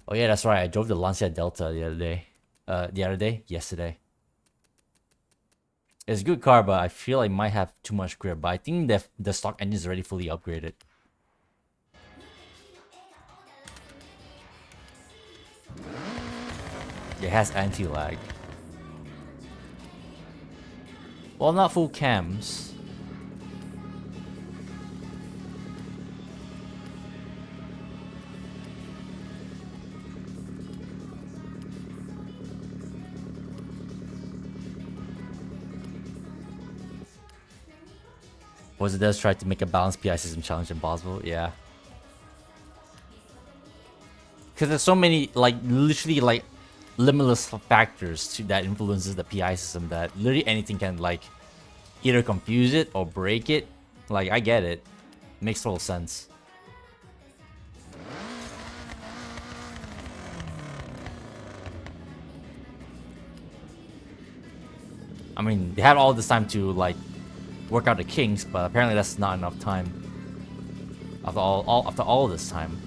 Speaker 1: Oh yeah, that's right. I drove the Lancia Delta the other day. Yesterday. It's a good car, but I feel like it might have too much grip. But I think the stock engine is already fully upgraded. It has anti-lag. Well, not full cams. Was it does try to make a balanced PI system challenge impossible? Yeah. Because there's so many, like, literally, like, limitless factors to that influences the PI system that literally anything can, like, either confuse it or break it. Like, I get it. Makes total sense. I mean, they had all this time to, like, work out the kinks, but apparently that's not enough time. After all this time.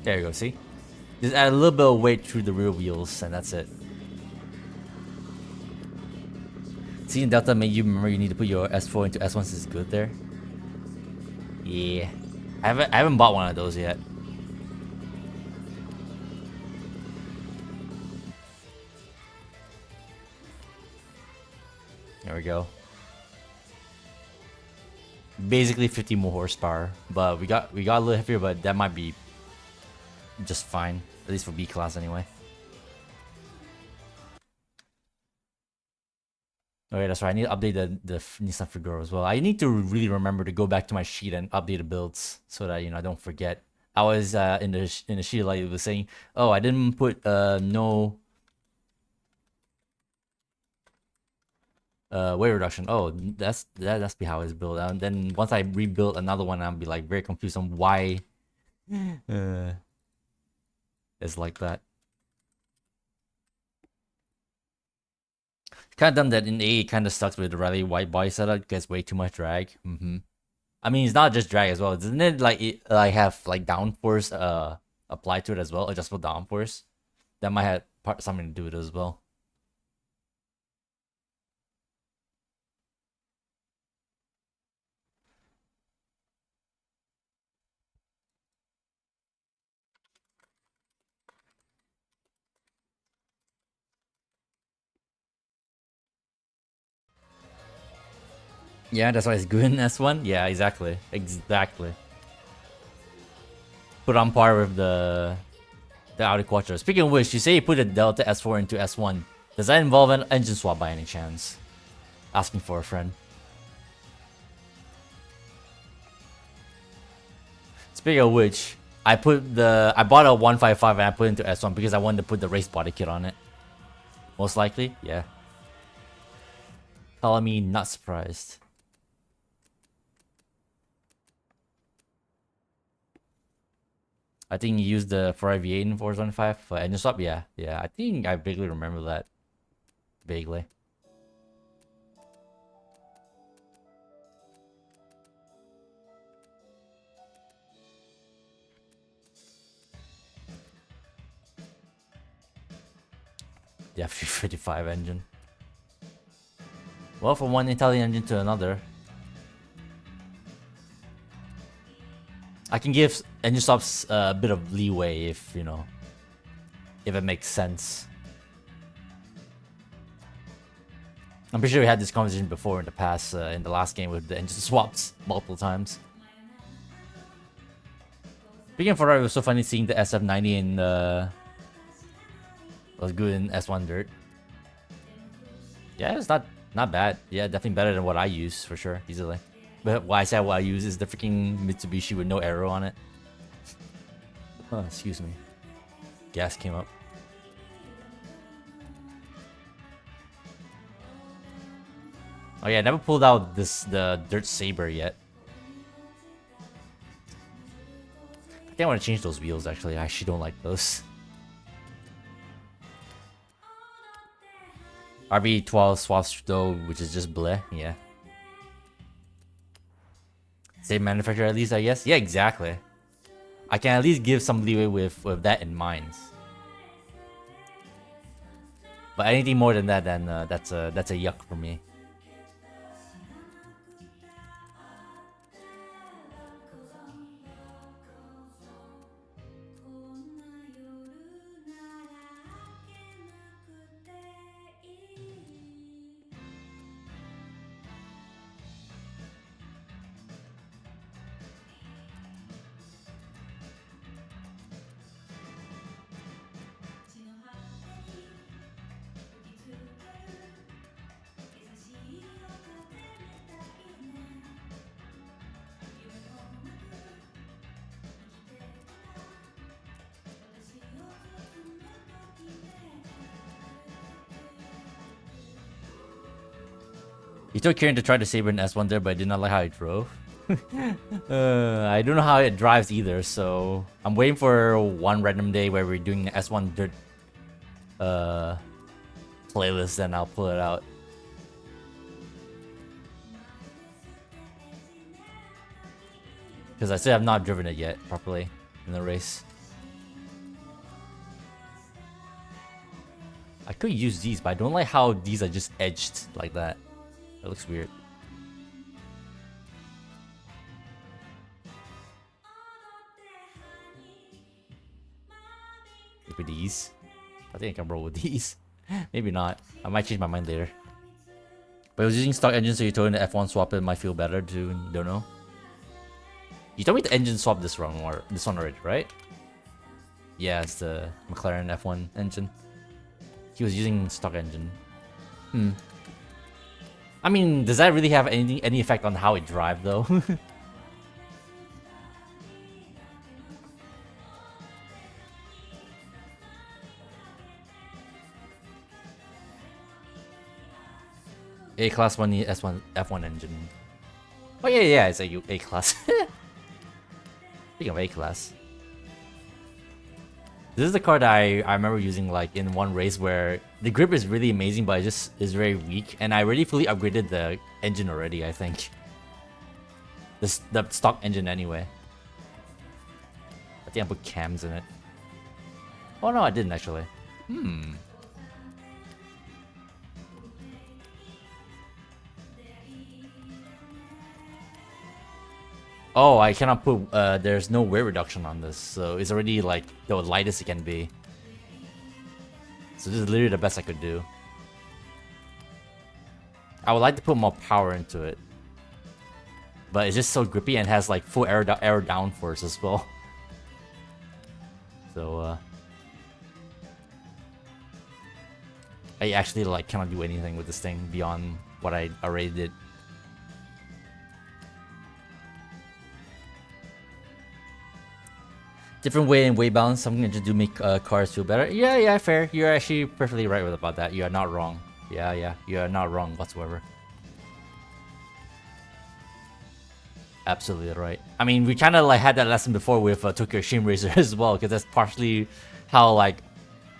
Speaker 1: There you go, see? Just add a little bit of weight through the rear wheels, and that's it. Seeing Delta made you remember you need to put your S4 into S1 since it's good there? Yeah. I haven't bought one of those yet. There we go. Basically 50 more horsepower, but we got a little heavier, but that might be just fine, at least for B class anyway. Okay, that's right. I need to update the Nissan Figaro as well. I need to really remember to go back to my sheet and update the builds so that I don't forget. I was in the sheet like it was saying, oh, I didn't put no weight reduction. Oh, that's be how it's built. And then once I rebuild another one, I'll be like very confused on why it's like that. Kind of done that in A. It kind of sucks with the rally white body setup. Gets way too much drag. I mean, it's not just drag as well. Doesn't it like have like downforce applied to it as well? Adjustable downforce. That might have something to do with it as well. Yeah, that's why it's good in S1. Yeah, exactly. Exactly. Put on par with the Audi Quattro. Speaking of which, you say you put a Delta S4 into S1. Does that involve an engine swap by any chance? Asking for a friend. Speaking of which, I bought a 155 and I put it into S1 because I wanted to put the race body kit on it. Most likely, yeah. Telling me not surprised. I think you used the 4IV8 in Forza 5 for engine swap. Yeah, yeah. I think I vaguely remember that. Vaguely. The F355 engine. Well, from one Italian engine to another, I can give engine swaps a bit of leeway if, you know, if it makes sense. I'm pretty sure we had this conversation before in the past, in the last game with the engine swaps multiple times. Speaking of Ferrari, it was so funny seeing the SF90 in was good in S1 Dirt. Yeah, it's not bad. Yeah, definitely better than what I use for sure, easily. But why I said what I use is the freaking Mitsubishi with no arrow on it. Oh, excuse me. Gas came up. Oh yeah, I never pulled out the Dirt Saber yet. I think I want to change those wheels actually. I actually don't like those. RB12 swaps though, which is just bleh, yeah. Same manufacturer at least, I guess? Yeah, exactly. I can at least give some leeway with that in mind. But anything more than that, then that's a yuck for me. He took Kieran to try the Saber in S1 there, but I did not like how it drove. I don't know how it drives either, so I'm waiting for one random day where we're doing the S1 Dirt playlist, and I'll pull it out. Because I still have not driven it yet properly in the race. I could use these, but I don't like how these are just edged like that. That looks weird. With these. I think I can roll with these. Maybe not. I might change my mind later. But I was using stock engine, so you told me the F1 swap it might feel better too. Don't know. You told me the engine swap this one already, right? Yeah, it's the McLaren F1 engine. He was using stock engine. I mean, does that really have any effect on how it drives though? A class 1 S1 F1 engine. Oh yeah, it's A class. Speaking of A class. This is the car that I remember using like in one race where the grip is really amazing, but it just is very weak. And I already fully upgraded the engine already, I think. The stock engine anyway. I think I put cams in it. Oh no, I didn't actually. Oh, I cannot put, there's no weight reduction on this, so it's already like the lightest it can be. So this is literally the best I could do. I would like to put more power into it. but it's just so grippy and has like full air down force as well. So I actually like cannot do anything with this thing beyond what I already did. Different weight and weight balance, something to do make cars feel better. Yeah, fair. You're actually perfectly right about that. You are not wrong. Yeah, you are not wrong whatsoever. Absolutely right. I mean, we kind of like had that lesson before with Tokyo Extreme Racer as well, because that's partially how like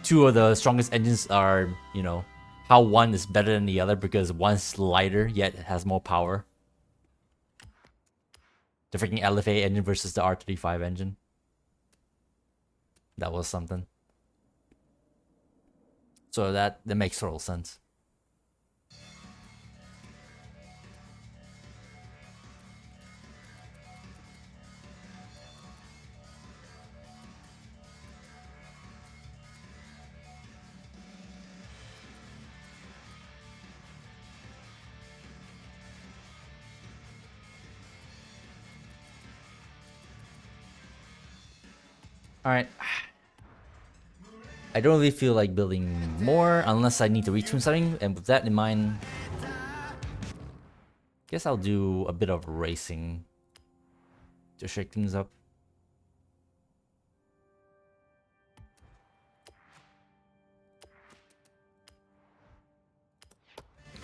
Speaker 1: two of the strongest engines are, you know, how one is better than the other because one's lighter yet has more power. The freaking LFA engine versus the R35 engine. That was something. So that makes total sense. Alright. I don't really feel like building more unless I need to retune something, and with that in mind, guess I'll do a bit of racing to shake things up.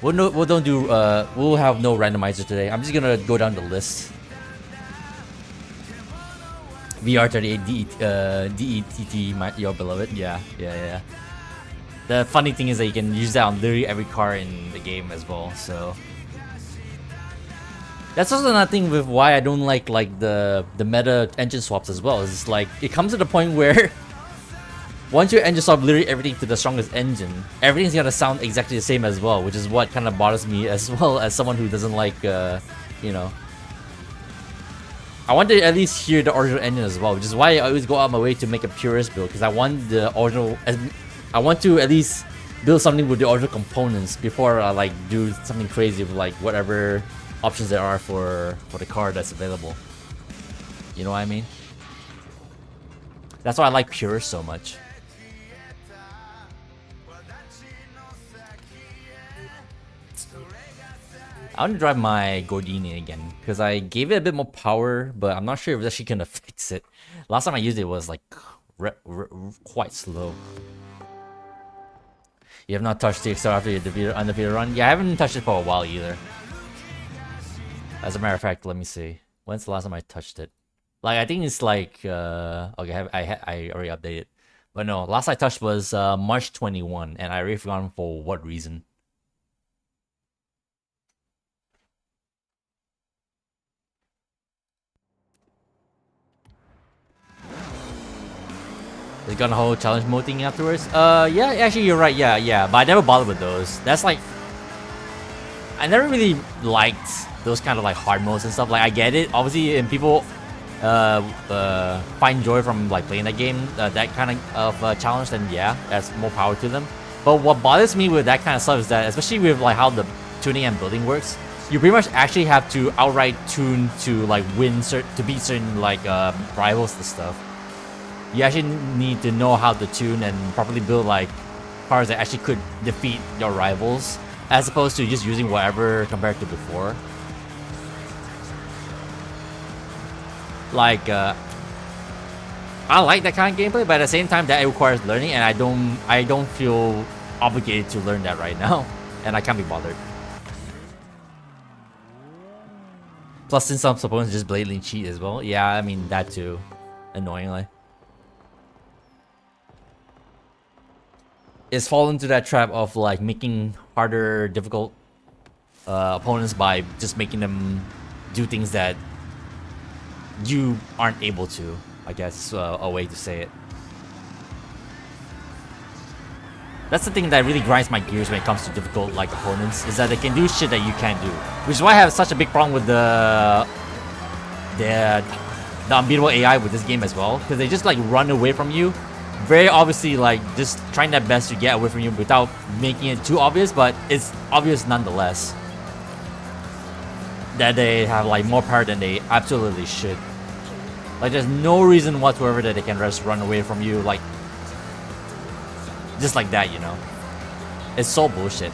Speaker 1: We'll have no randomizer today. I'm just gonna go down the list. VR38 DETT, your beloved. Yeah. The funny thing is that you can use that on literally every car in the game as well, so that's also another thing with why I don't like the meta engine swaps as well. It's like it comes to the point where once you engine swap literally everything to the strongest engine, everything's gonna sound exactly the same as well, which is what kind of bothers me as well as someone who doesn't like you know, I want to at least hear the original engine as well, which is why I always go out of my way to make a purist build, because I want the original. I want to at least build something with the original components before I like do something crazy with like whatever options there are for the car that's available. You know what I mean? That's why I like purists so much. I want to drive my Gordini again, because I gave it a bit more power, but I'm not sure if it's actually gonna fix it. Last time I used it was like quite slow. You have not touched the Excel after your undefeated run? Yeah, I haven't touched it for a while either. As a matter of fact, let me see. When's the last time I touched it? Like, I think it's like, okay, I already updated. But no, last I touched was March 21, and I already forgotten for what reason. They got a whole challenge mode thing afterwards. Yeah, actually you're right. Yeah. But I never bothered with those. That's like, I never really liked those kind of like hard modes and stuff. Like I get it, obviously, and people find joy from like playing that game, that kind of challenge. Then yeah, that's more power to them. But what bothers me with that kind of stuff is that, especially with like how the tuning and building works, you pretty much actually have to outright tune to like to beat certain like rivals and stuff. You actually need to know how to tune and properly build like cars that actually could defeat your rivals, as opposed to just using whatever compared to before. Like I like that kind of gameplay, but at the same time that it requires learning, and I don't feel obligated to learn that right now, and I can't be bothered. Plus, since some opponents just blatantly cheat as well, yeah, I mean that too, annoyingly. Is fall into that trap of like making harder, difficult opponents by just making them do things that you aren't able to. I guess a way to say it. That's the thing that really grinds my gears when it comes to difficult like opponents, is that they can do shit that you can't do. Which is why I have such a big problem with the unbeatable AI with this game as well, because they just like run away from you. Very obviously, like, just trying their best to get away from you without making it too obvious, but it's obvious nonetheless. that they have like more power than they absolutely should. Like there's no reason whatsoever that they can just run away from you like just like that, you know. It's so bullshit.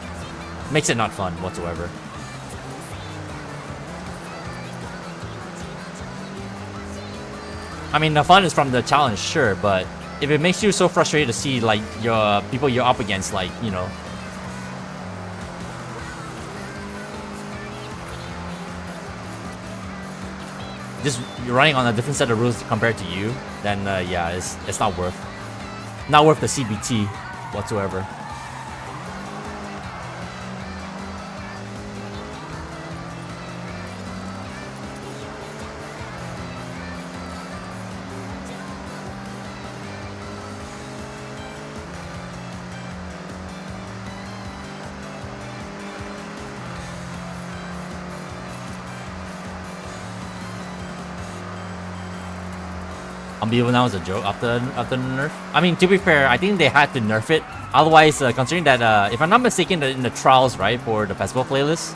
Speaker 1: Makes it not fun whatsoever. I mean, the fun is from the challenge, sure, but if it makes you so frustrated to see like your people you're up against, like, you know, just you're running on a different set of rules compared to you, then yeah, it's not worth the CBT whatsoever. Unbeatable now is a joke after the nerf. I mean, to be fair, I think they had to nerf it. Otherwise, considering that, if I'm not mistaken, in the trials, right, for the festival playlist,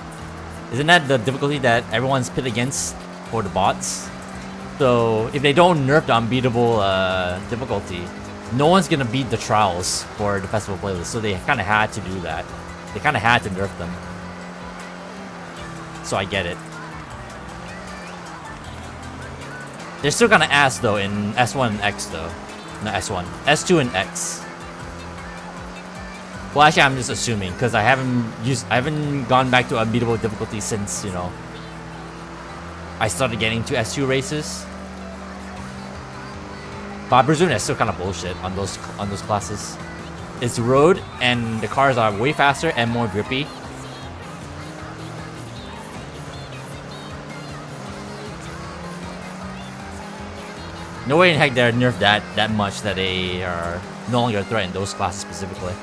Speaker 1: isn't that the difficulty that everyone's pit against for the bots? So if they don't nerf the unbeatable difficulty, no one's gonna beat the trials for the festival playlist. So they kind of had to do that. They kind of had to nerf them. So I get it. They're still kind of ass though in S1 and X though. No, S1. S2 and X. Well, actually, I'm just assuming because I haven't gone back to unbeatable difficulty since, you know, I started getting to S2 races. But I presume that's still kind of bullshit on those classes. It's road and the cars are way faster and more grippy. No way in heck they're nerfed that much that they are no longer a threat in those classes specifically.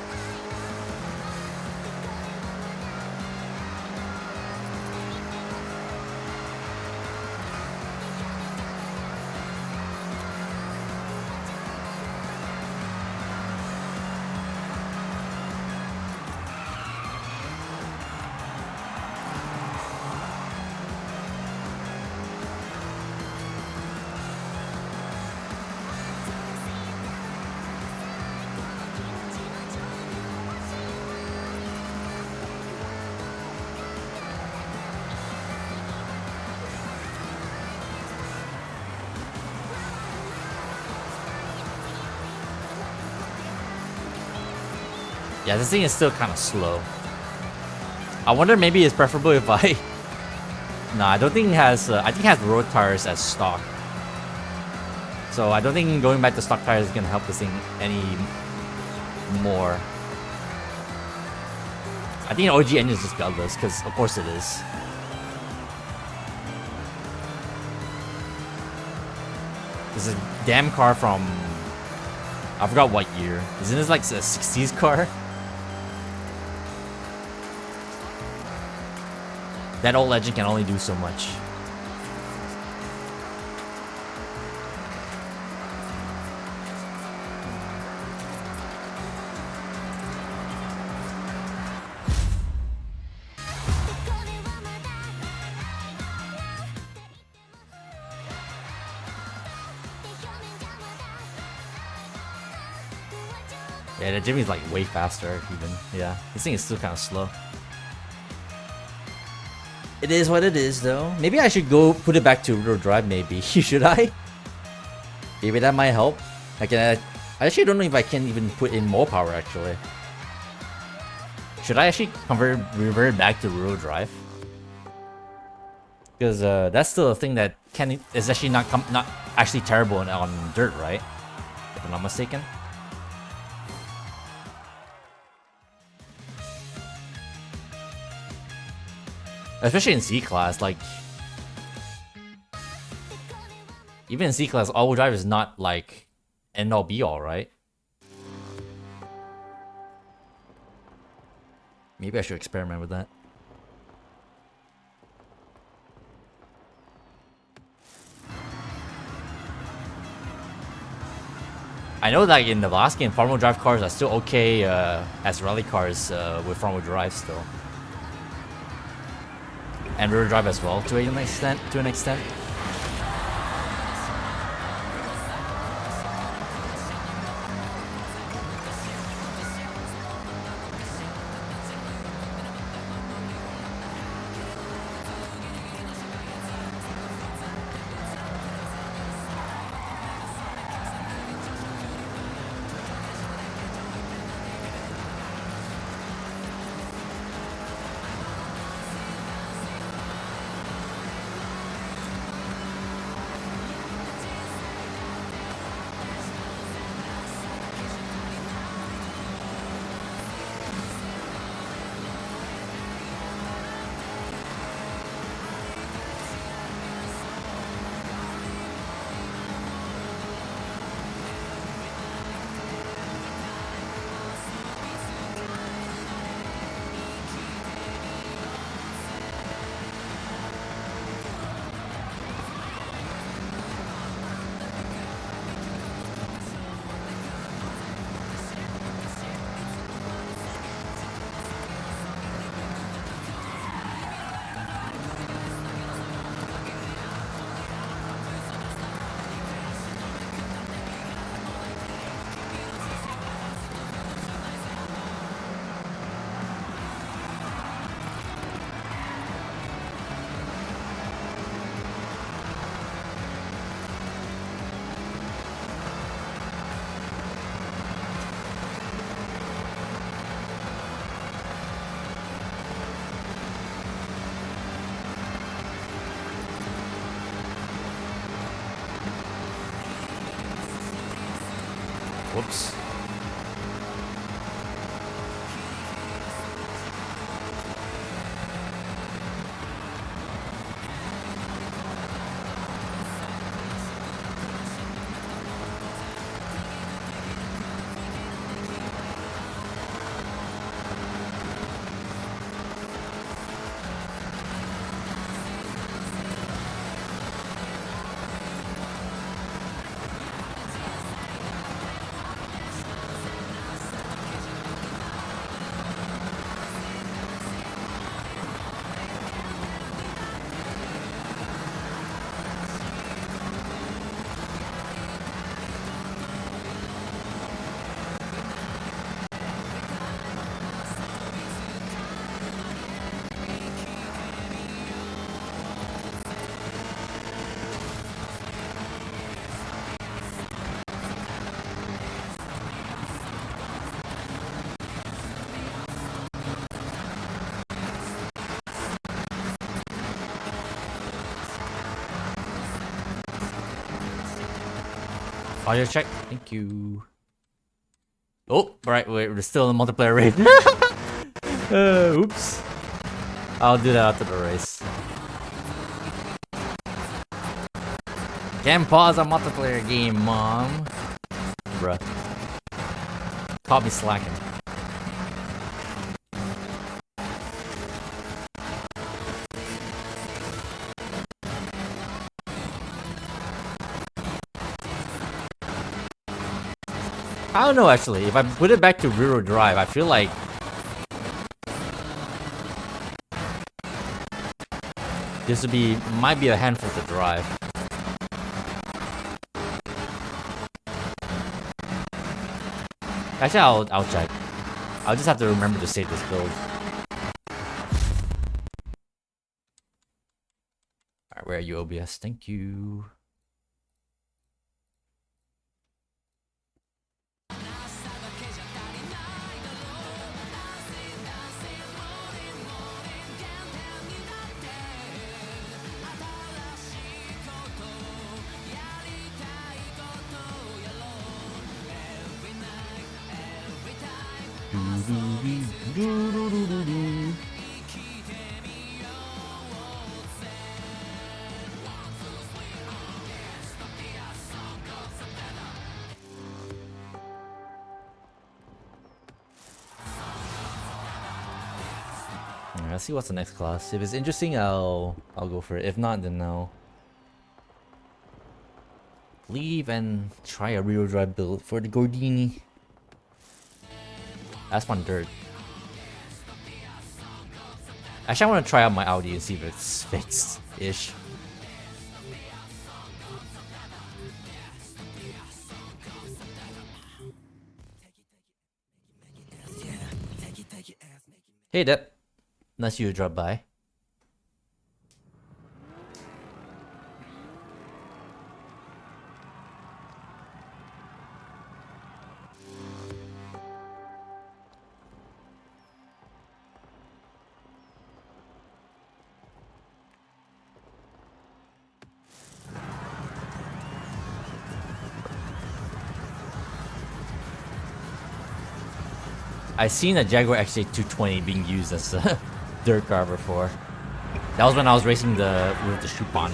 Speaker 1: Yeah, this thing is still kind of slow. I wonder maybe it's preferable if I... Nah, I don't think it has... I think it has road tires as stock. So I don't think going back to stock tires is going to help this thing any more. I think an OG engine is just gutless, because of course it is. This is a damn car from... I forgot what year. Isn't this like a 60s car? That old legend can only do so much. Yeah, the Jimmy's like way faster even. Yeah, this thing is still kind of slow. It is what it is, though. Maybe I should go put it back to rear drive, maybe. Should I? Maybe that might help. I actually don't know if I can even put in more power, actually. Should I actually revert back to rear drive? Because that's still a thing that is actually not actually terrible on dirt, right? If I'm not mistaken. Especially in C-Class, like... Even in C-Class, all-wheel drive is not, like, end-all be-all, right? Maybe I should experiment with that. I know that in the last game, front-wheel drive cars are still okay as rally cars with front-wheel drive still. And rear drive as well to an extent. Whoops. Audio check. Thank you. Oh, right. We're still in multiplayer raid. Oops. I'll do that after the race. Can't pause a multiplayer game, mom. Bruh. Caught me slacking. I don't know actually. If I put it back to rear drive, I feel like this might be a handful to drive. Actually, I'll check. I'll just have to remember to save this build. Alright, where are you, OBS? Thank you. Let's see what's the next class. If it's interesting, I'll go for it. If not, then no. Leave and try a rear drive build for the Gordini. That's one dirt. Actually, I want to try out my Audi and see if it's fixed-ish. Hey, Dep. Nice you to drop by. I've seen a Jaguar XJ220 being used as a dirt car before. That was when I was racing with the Chupon.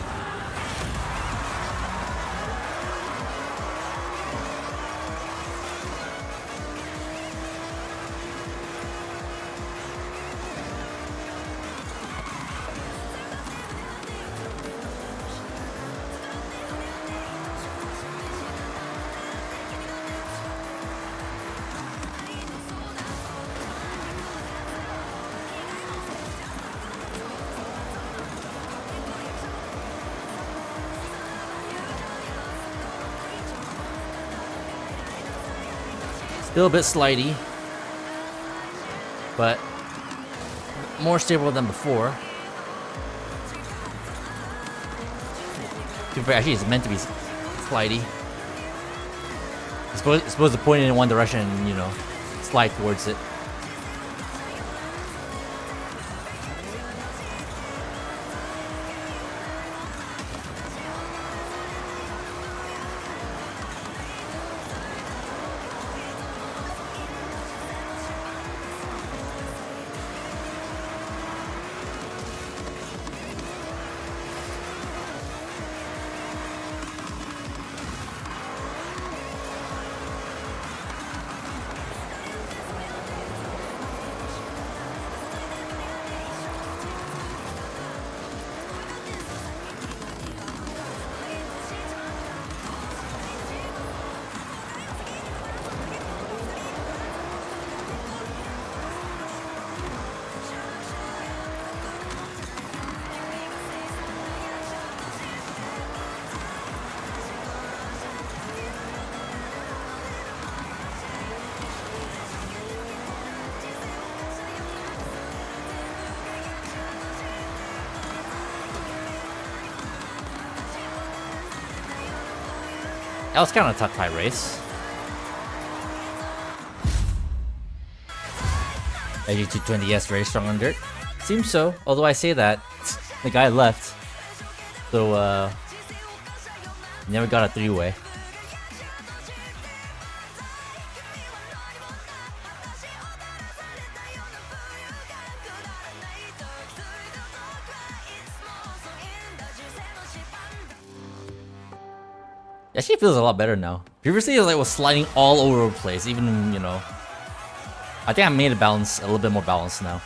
Speaker 1: Still a bit slidey, but more stable than before. Actually, it's meant to be slidey. It's supposed to point in one direction and, you know, slide towards it. That was kind of a tough tie race. AG220S very strong on dirt. Seems so, although I say that, the guy left. So, never got a three-way. Actually feels a lot better now. Previously it was sliding all over the place, even, you know. I think I made it balance, a little bit more balanced now.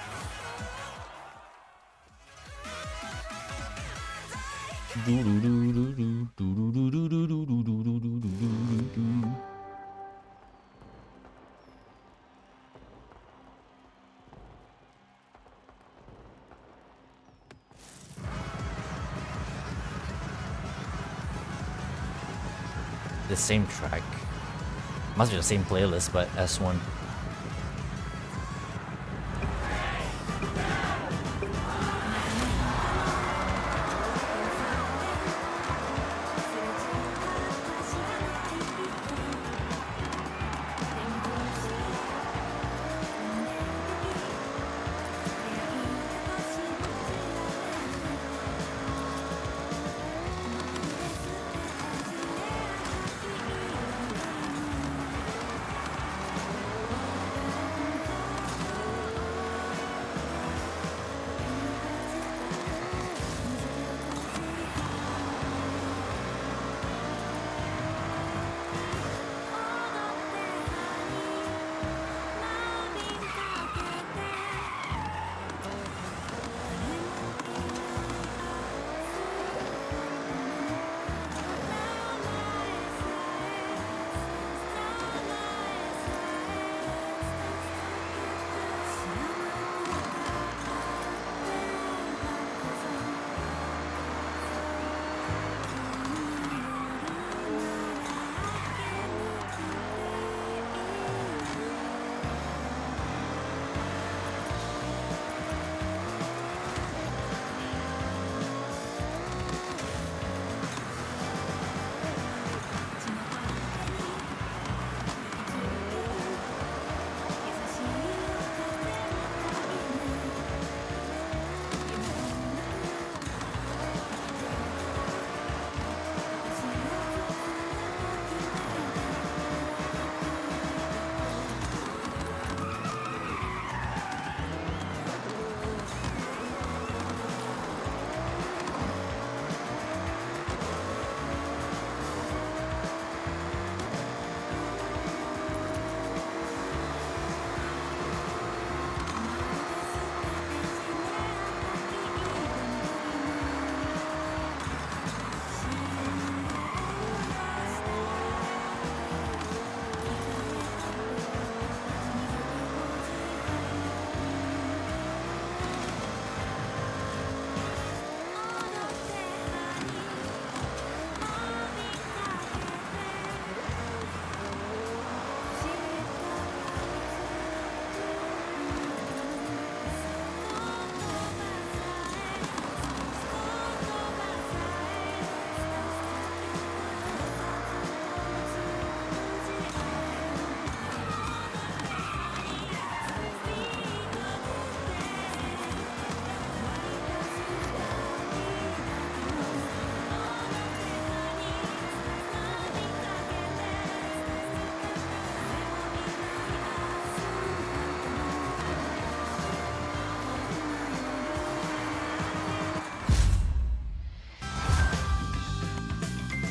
Speaker 1: The same track. Must be the same playlist, but S1.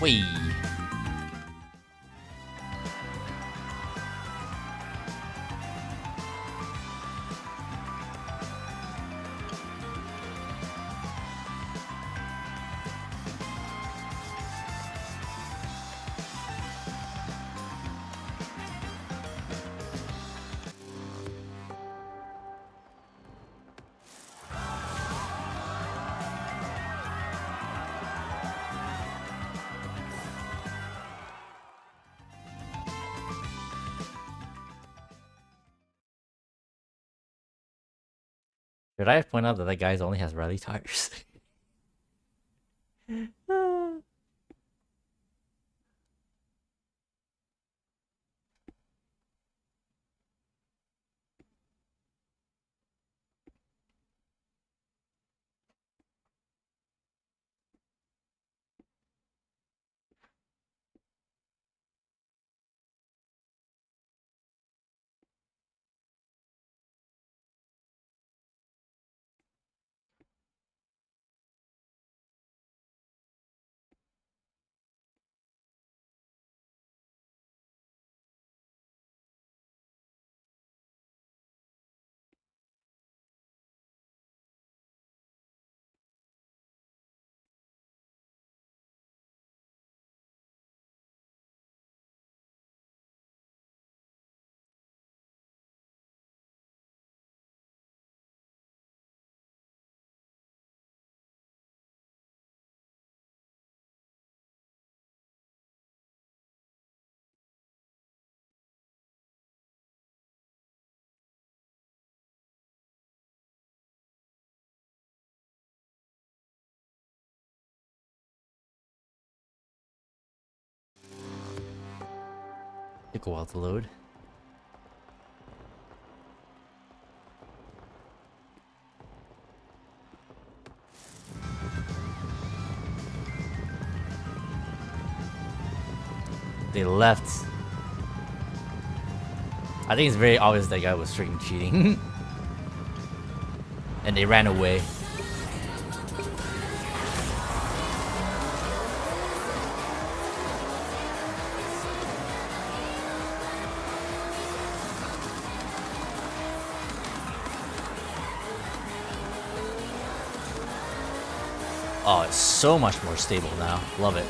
Speaker 1: Whee! Should I point out that that guy only has rally tires? Took a while to load. They left. I think it's very obvious that guy was freaking cheating. And they ran away. Oh, it's so much more stable now. Love it.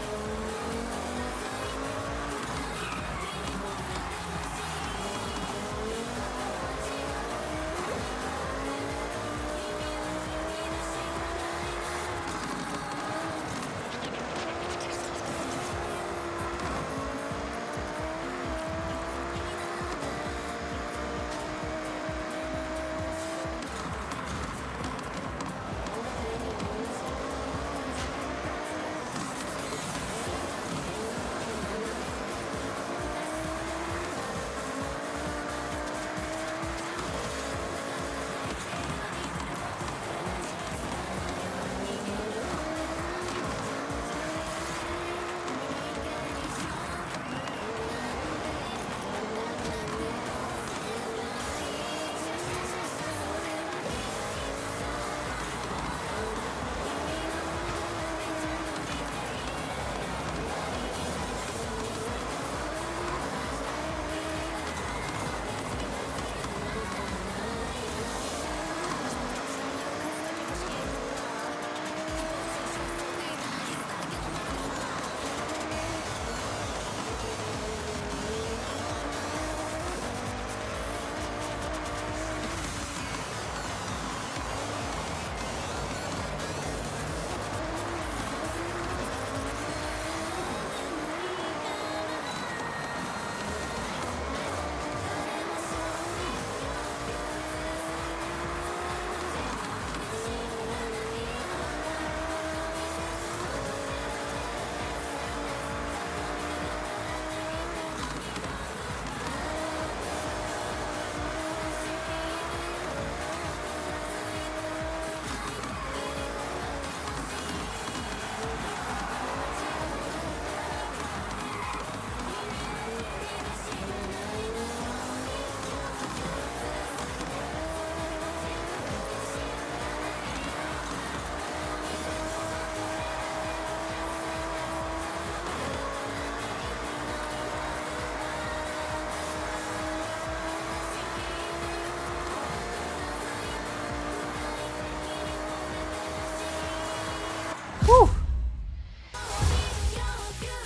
Speaker 1: Whew.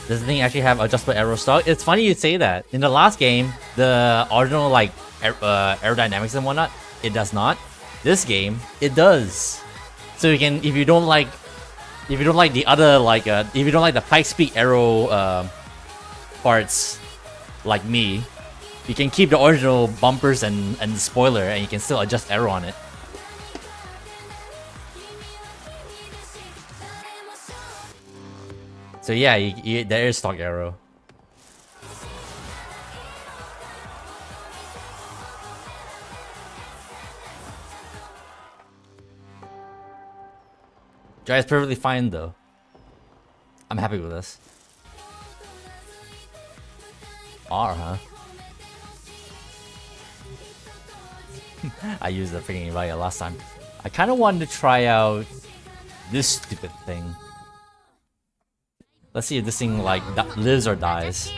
Speaker 1: Does the thing actually have adjustable arrow stock? It's funny you say that. In the last game, the original like aerodynamics and whatnot, it does not. This game, it does. So you can, if you don't like the other like, if you don't like the Pikes Peak arrow parts, like me, you can keep the original bumpers and the spoiler, and you can still adjust arrow on it. So yeah, there is stock arrow. Dry is perfectly fine though. I'm happy with this. R, huh? I used the freaking Raya last time. I kind of wanted to try out this stupid thing. Let's see if this thing like lives or dies.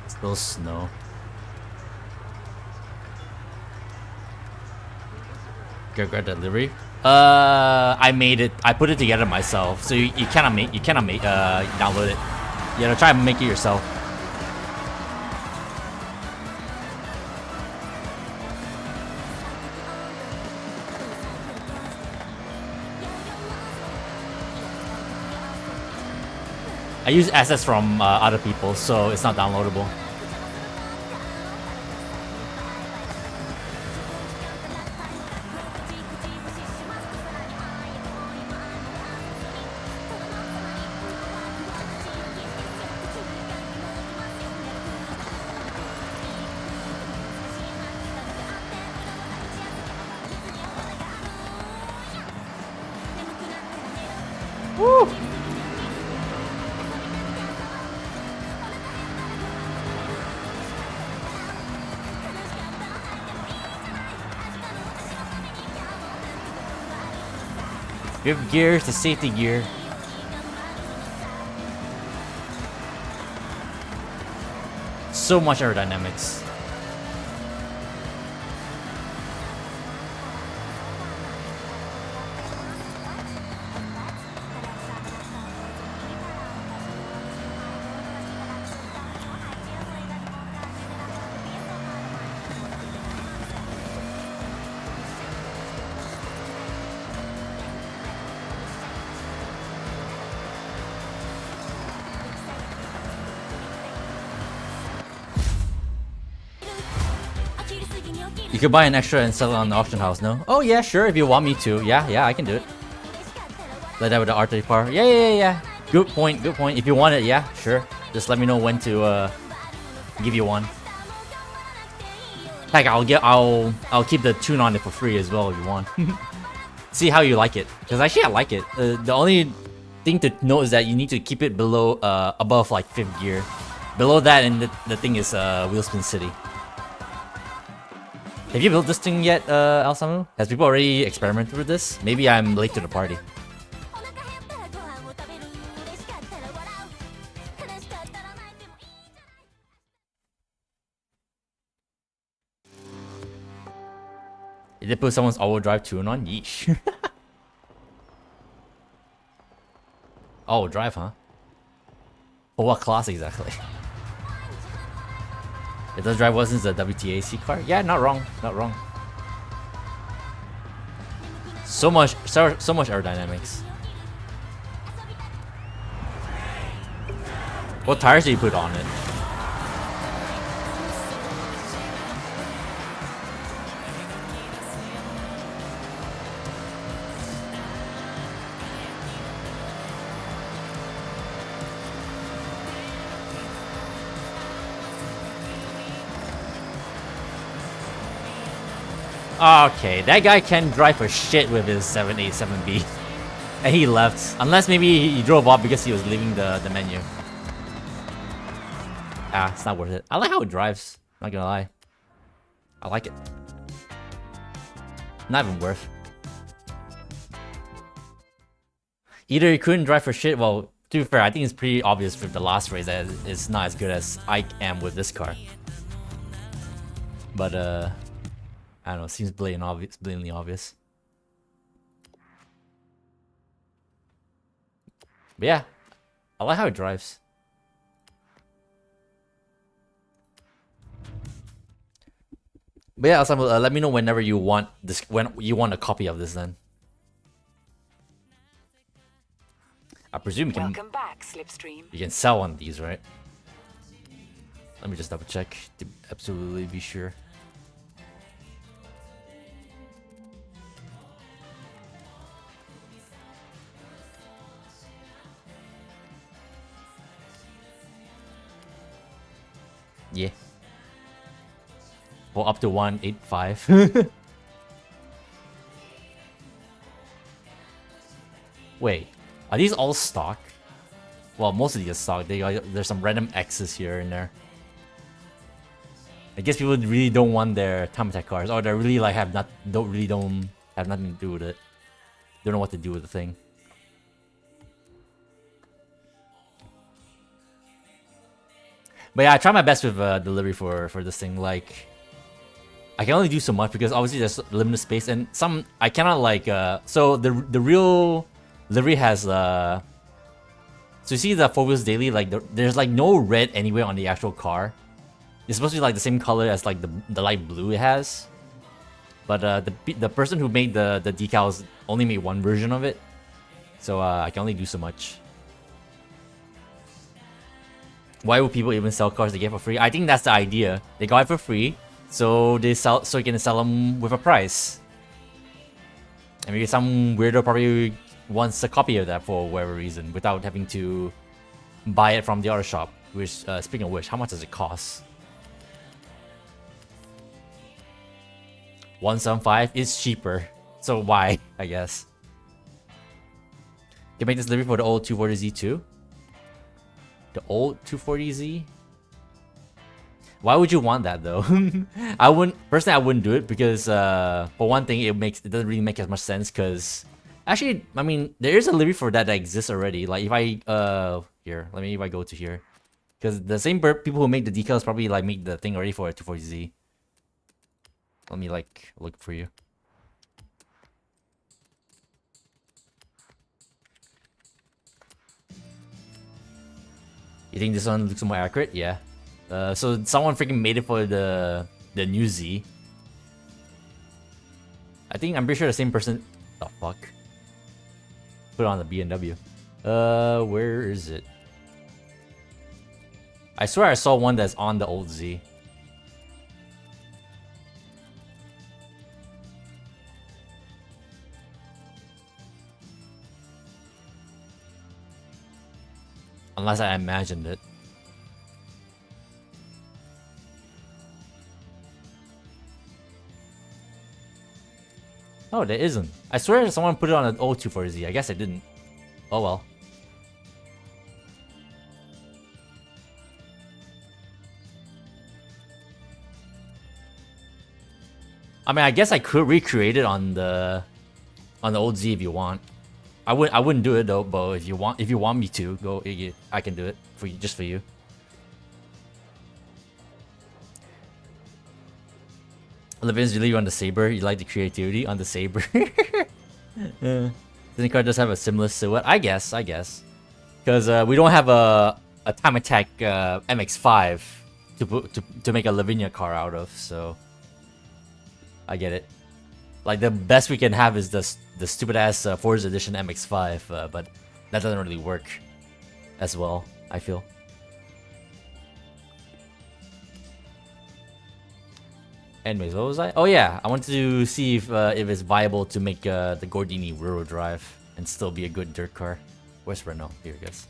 Speaker 1: Still snow. Grab delivery. I made it. I put it together myself. So you cannot download it. You gotta try and make it yourself. I use assets from other people, so it's not downloadable. Woo! Give gear to safety gear. So much aerodynamics. You could buy an extra and sell it on the auction house, no? Oh yeah, sure, if you want me to. Yeah, I can do it. Like that with the R30 power. Yeah. Good point. If you want it, yeah, sure. Just let me know when to give you one. Heck, I'll keep the tune on it for free as well if you want. See how you like it. Because actually I like it. The only thing to note is that you need to keep it below above like 5th gear. Below that, and the thing is Wheelspin City. Have you built this thing yet, Alsamu? Has people already experimented with this? Maybe I'm late to the party. You did put someone's all-wheel drive tune on? Yeesh. All-wheel drive, huh? For what class exactly? It does drive wasn't a WTAC car? Yeah, not wrong. So much aerodynamics. What tires do you put on it? Okay, that guy can drive for shit with his 787B. And he left. Unless maybe he drove off because he was leaving the menu. Ah, it's not worth it. I like how it drives. Not gonna lie. I like it. Not even worth. Either you couldn't drive for shit. Well, to be fair, I think it's pretty obvious with the last race that it's not as good as I am with this car. But I don't know. Seems blatantly obvious. But yeah, I like how it drives. But yeah, Osamu, let me know whenever you want this. When you want a copy of this, then. I presume you can.
Speaker 3: Welcome back, Slipstream.
Speaker 1: You can sell one of these, right? Let me just double check to absolutely be sure. Yeah. For up to 185. Wait, are these all stock? Well, most of these are stock. There's some random X's here and there. I guess people really don't want their time attack cars, or they really like don't have nothing to do with it. Don't know what to do with the thing. But yeah, I try my best with delivery for this thing. Like, I can only do so much because obviously there's limited space, and some I cannot like. So the real livery has so you see the 4 Wheels Daily, like there's like no red anywhere on the actual car. It's supposed to be like the same color as like the light blue it has. But the person who made the decals only made one version of it, so I can only do so much. Why would people even sell cars they get for free? I think that's the idea. They got it for free, so you can sell them with a price. And maybe some weirdo probably wants a copy of that for whatever reason without having to buy it from the auto shop. Which, speaking of which, how much does it cost? 175 is cheaper, so why? I guess. Can make this delivery for the old 240Z too. The old 240Z? Why would you want that though? I wouldn't do it because for one thing it doesn't really make as much sense because actually I mean there is a livery for that exists already. Like if I if I go to here, because the same people who make the decals probably like make the thing already for a 240Z. Let me like look for you. You think this one looks more accurate? Yeah. So someone freaking made it for the new Z. I'm pretty sure the same person. The fuck. Put it on the BMW. Where is it? I swear I saw one that's on the old Z. Unless I imagined it. Oh, there isn't. I swear someone put it on an old 240Z. I guess I didn't. Oh well. I mean, I guess I could recreate it on the old Z if you want. I wouldn't do it though, but if you want me to, go. I can do it for you, just for you. Levin's really on the Saber. You like the creativity on the Saber. This car does have a similar silhouette, I guess, because we don't have a Time Attack MX-5 to make a Lavinia car out of, so I get it. Like the best we can have is the stupid ass Forza Edition MX-5, but that doesn't really work as well, I feel. Anyways, what was I? Oh yeah, I wanted to see if it's viable to make the Gordini rear-wheel drive and still be a good dirt car. Where's Renault? Here it goes.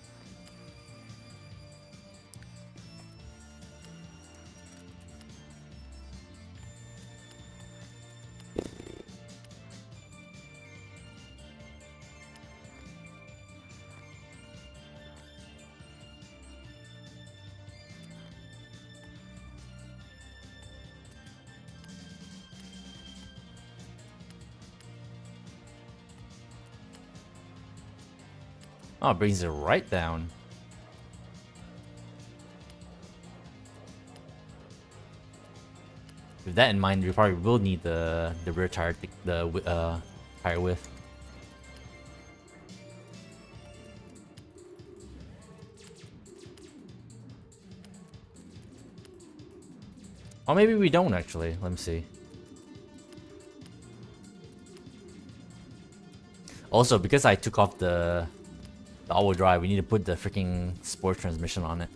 Speaker 1: Oh, it brings it right down. With that in mind, we probably will need the rear tire, tire width. Or maybe we don't actually. Let me see. Also, because I took off the all-wheel drive, we need to put the freaking sport transmission on it.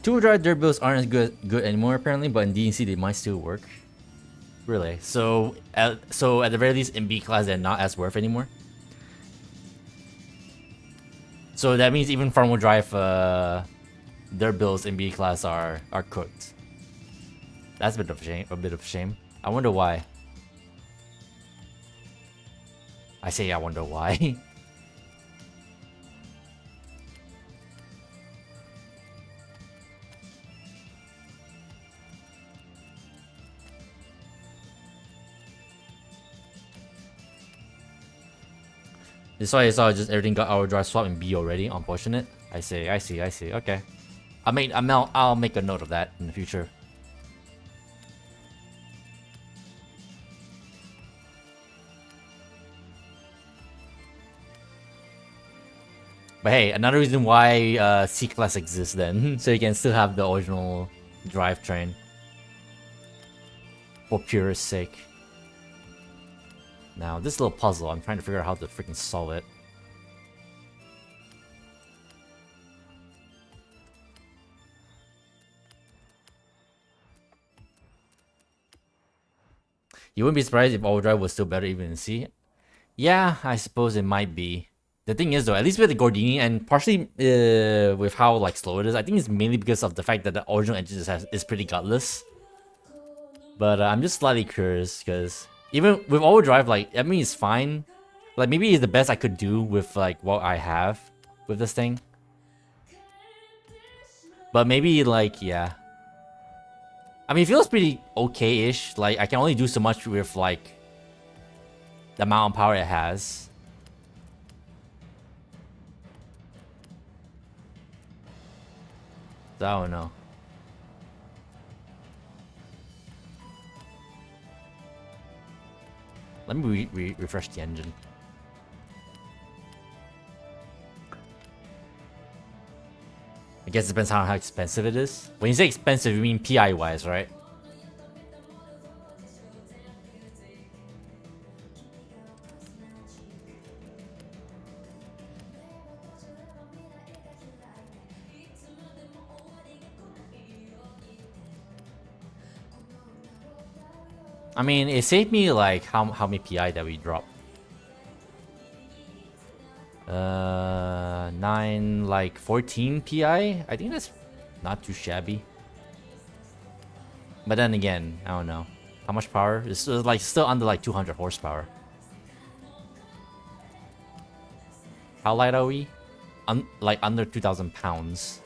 Speaker 1: Two-wheel drive dirt builds aren't as good anymore apparently, but in DNC they might still work. Really? So at the very least in B class they're not as worth anymore. So that means even front-wheel drive dirt builds in B class are cooked. That's a bit of a shame. I wonder why. I say I wonder why. This why I saw just everything got our drive swap in B already. Unfortunate. I see. Okay. I'll make a note of that in the future. But hey, another reason why C-Class exists then, so you can still have the original drivetrain. For purist sake. Now, this little puzzle, I'm trying to figure out how to freaking solve it. You wouldn't be surprised if overdrive was still better even in C. Yeah, I suppose it might be. The thing is though, at least with the Gordini and partially with how like slow it is, I think it's mainly because of the fact that the original engine is pretty gutless. But I'm just slightly curious because even with overdrive, like I mean it's fine. Like maybe it's the best I could do with like what I have with this thing. But maybe like yeah. I mean it feels pretty okay-ish. Like I can only do so much with like the amount of power it has. So I don't know. Let me refresh the engine. I guess it depends on how expensive it is. When you say expensive, you mean PI wise, right? I mean, it saved me like how many PI that we dropped. 9 like 14 PI. I think that's not too shabby. But then again, I don't know how much power. It's like still under like 200 horsepower. How light are we? Like under 2,000 pounds.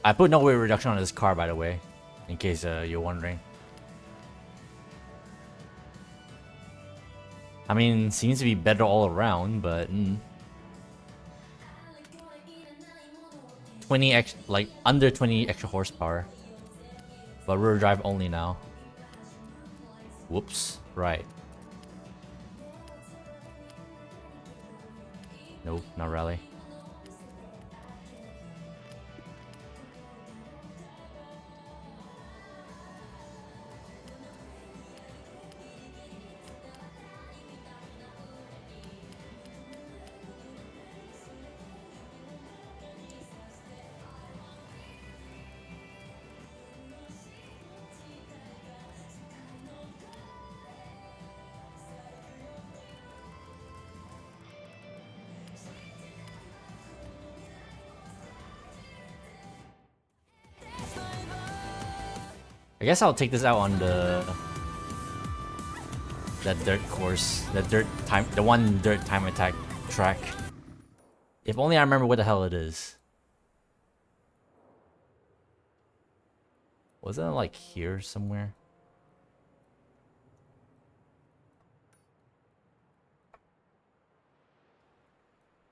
Speaker 1: I put no weight reduction on this car, by the way, in case you're wondering. I mean, seems to be better all around, but 20 like under 20 extra horsepower, but rear drive only now. Whoops! Right. Nope, not really. I guess I'll take this out on that dirt course, the one dirt time attack track. If only I remember what the hell it is. Wasn't it like here somewhere?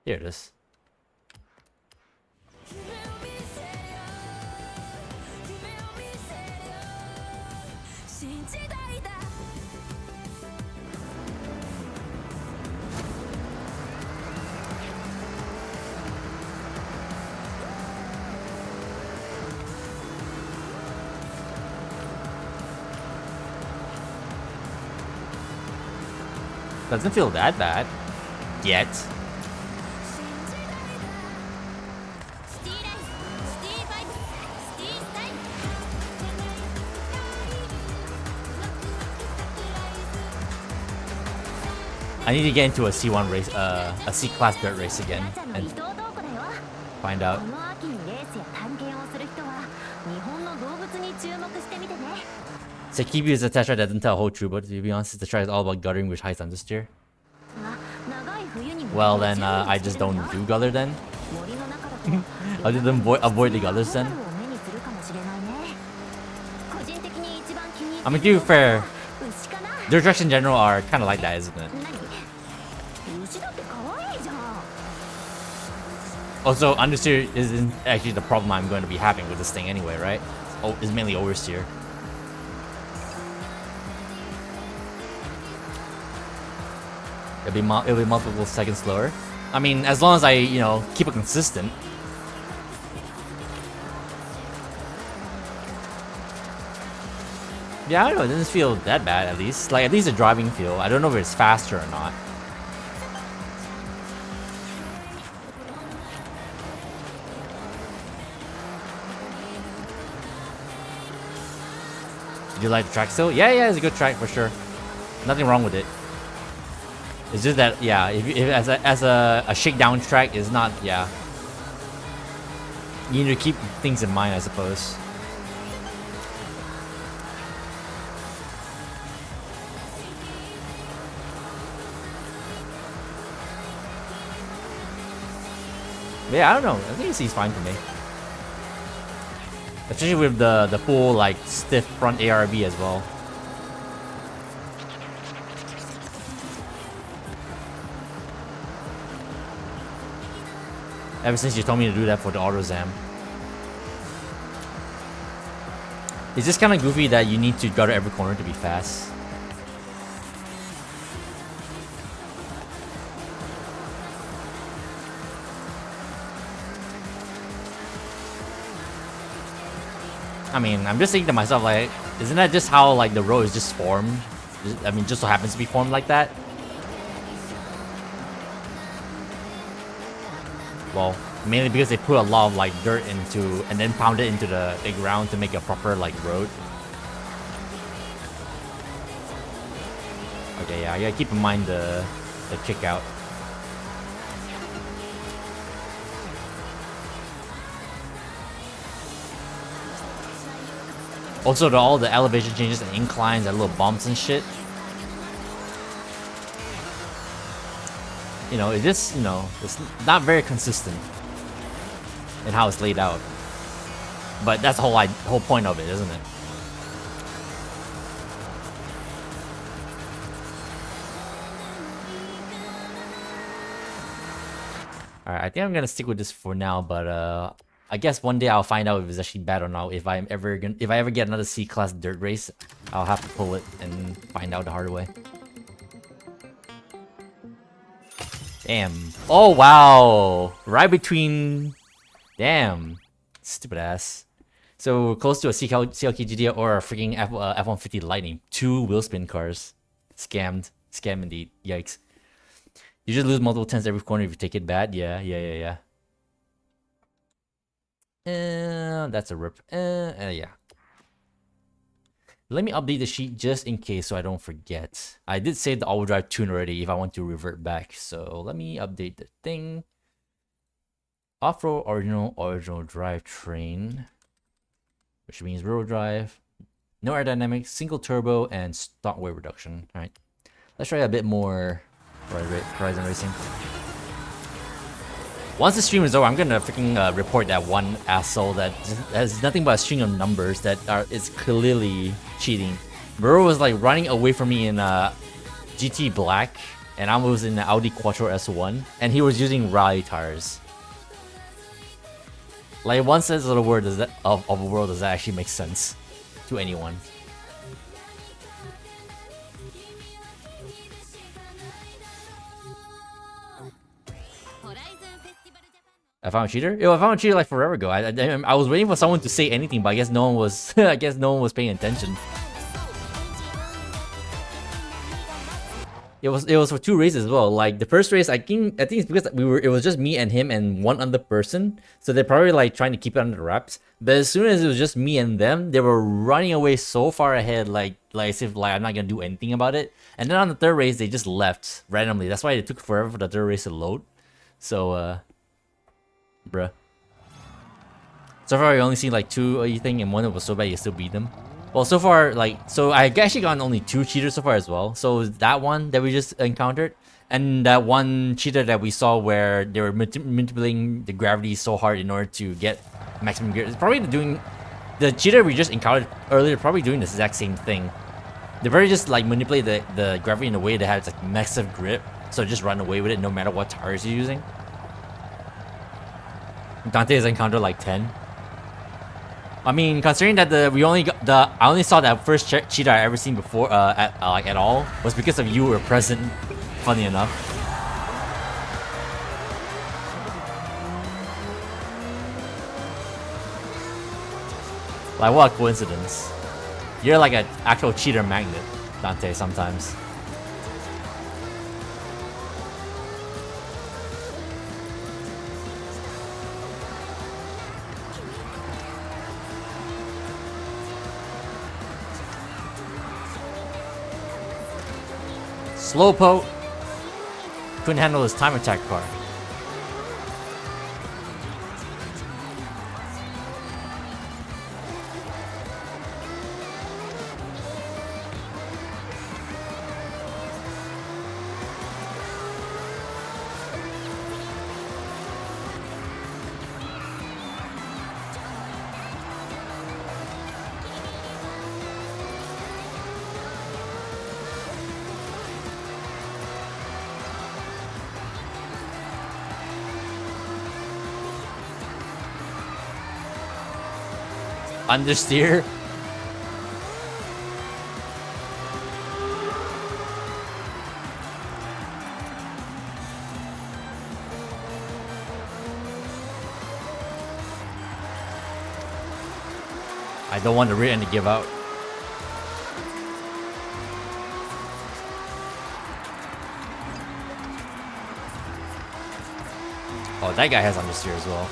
Speaker 1: Here it is. Doesn't feel that bad. Yet. I need to get into a C1 race, a C-class dirt race again, and find out. Sekibu is a test track that doesn't tell a whole truth, but to be honest, the track is all about guttering which heights understeer. Well then, I just don't do gutter then. I'll just avoid the gutters then. I mean, to be fair, dirt tracks in general are kind of like that, isn't it? Also, understeer isn't actually the problem I'm going to be having with this thing anyway, right? Oh, it's mainly oversteer. It'll be multiple seconds slower. I mean, as long as I, you know, keep it consistent. Yeah, I don't know, it doesn't feel that bad at least. Like, at least the driving feel. I don't know if it's faster or not. Did you like the track still? Yeah, it's a good track for sure. Nothing wrong with it. It's just that, yeah, if as a shakedown track is not, yeah. You need to keep things in mind, I suppose. But yeah, I don't know. I think it seems fine for me. Especially with the full like stiff front ARB as well. Ever since you told me to do that for the AutoZam. It's just kind of goofy that you need to gutter every corner to be fast. I mean, I'm just thinking to myself, like, isn't that just how like the road is just formed? I mean, just so happens to be formed like that. Well, mainly because they put a lot of like dirt into and then pound it into the ground to make a proper like road. Okay, yeah, I gotta keep in mind the kick out. Also, all the elevation changes and inclines and little bumps and shit. You know, it just, you know, it's not very consistent in how it's laid out. But that's the whole point of it, isn't it? Alright, I think I'm gonna stick with this for now, but I guess one day I'll find out if it's actually bad or not. If I ever get another C-class dirt race, I'll have to pull it and find out the hard way. Damn. Oh, wow. Right between... Damn. Stupid ass. So, we're close to a CLK GTR or a freaking F-150 Lightning. 2 wheel spin cars. Scammed. Scam indeed. Yikes. You just lose multiple tenths every corner if you take it bad. Yeah. That's a rip. Yeah. Let me update the sheet just in case so I don't forget. I did save the overdrive tune already if I want to revert back. So let me update the thing. Off-road original drivetrain. Which means rear drive. No aerodynamics, single turbo, and stock weight reduction. All right, let's try a bit more Horizon Racing. Once the stream is over, I'm gonna freaking report that one asshole that has nothing but a string of numbers that is clearly cheating. Bro was like running away from me in GT Black, and I was in the Audi Quattro S1, and he was using rally tires. Like, one sense of the word does that of a world does that actually make sense to anyone? I found a cheater? Yo, I found a cheater like forever ago. I was waiting for someone to say anything, but I guess no one was. I guess no one was paying attention. It was for 2 races as well. Like the first race, I think it's because it was just me and him and one other person, so they're probably like trying to keep it under wraps. But as soon as it was just me and them, they were running away so far ahead, like as if like I'm not gonna do anything about it. And then on the third race, they just left randomly. That's why it took forever for the third race to load. So bruh. So far, I only seen like 2 you think, and one that was so bad you still beat them. Well, so far, like, so I actually gotten only 2 cheaters so far as well. So that one that we just encountered, and that one cheater that we saw where they were manipulating the gravity so hard in order to get maximum gear. It's probably doing the cheater we just encountered earlier. Probably doing the exact same thing. They probably just like manipulate the gravity in a way that has like massive grip, so just run away with it no matter what tires you're using. Dante has encountered like 10. I mean, considering that I only saw that first cheater I ever seen before at all was because of you were present. Funny enough. Like, what a coincidence. You're like an actual cheater magnet, Dante, sometimes. Slowpoke couldn't handle his time attack car. Understeer. I don't want the rear end to give out. Oh, that guy has understeer as well.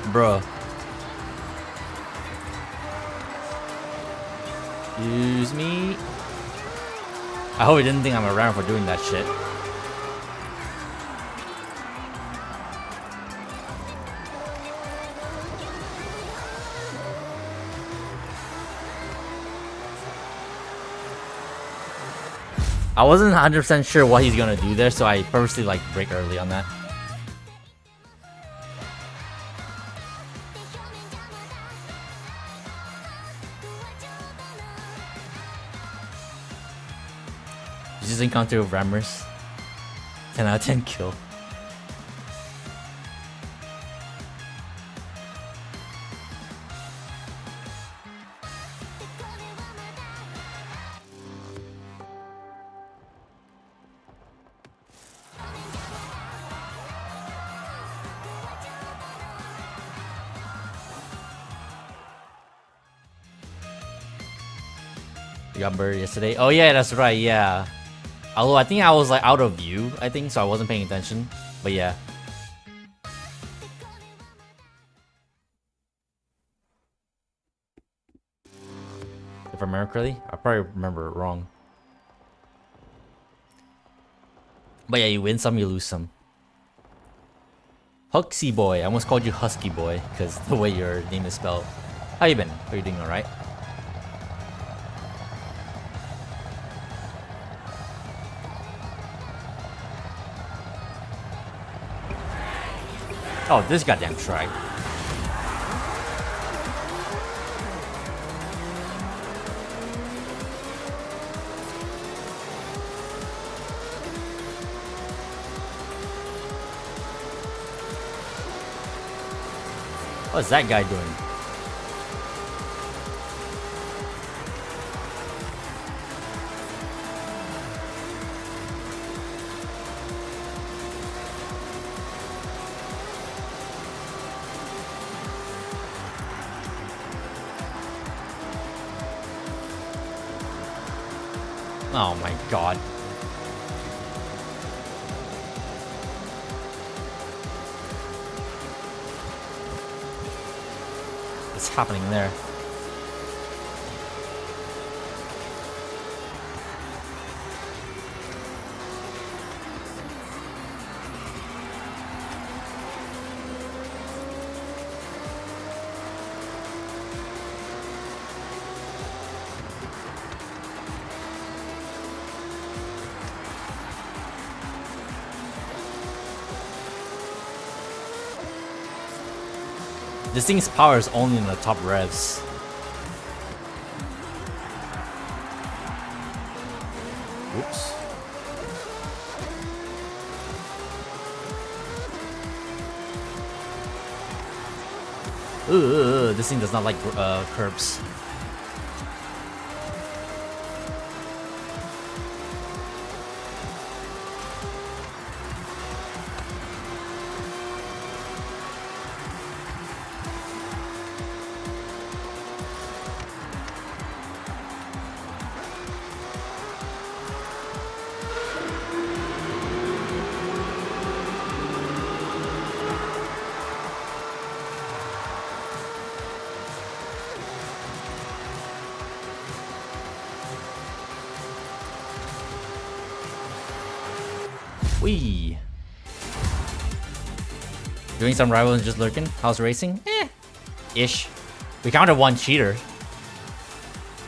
Speaker 1: Bruh. Excuse me. I hope he didn't think I'm around for doing that shit. I wasn't 100% sure what he's gonna do there, so I purposely like brake early on that. Just encounter with rammers. 10 out of 10 kill. You got buried yesterday? Oh yeah, that's right, yeah. Although I think I was like out of view, I think, so I wasn't paying attention. But yeah. If I remember correctly, I probably remember it wrong. But yeah, you win some, you lose some. Huxy Boy. I almost called you Husky Boy because the way your name is spelled. How you been? Are you doing alright? Oh, this goddamn strike. What's that guy doing? Oh my god. What's happening there? This thing's power is only in the top revs. Oops. Ooh, this thing does not like curbs. Wee. Doing some rivals and just lurking. How's racing? Ish. We counted one cheater.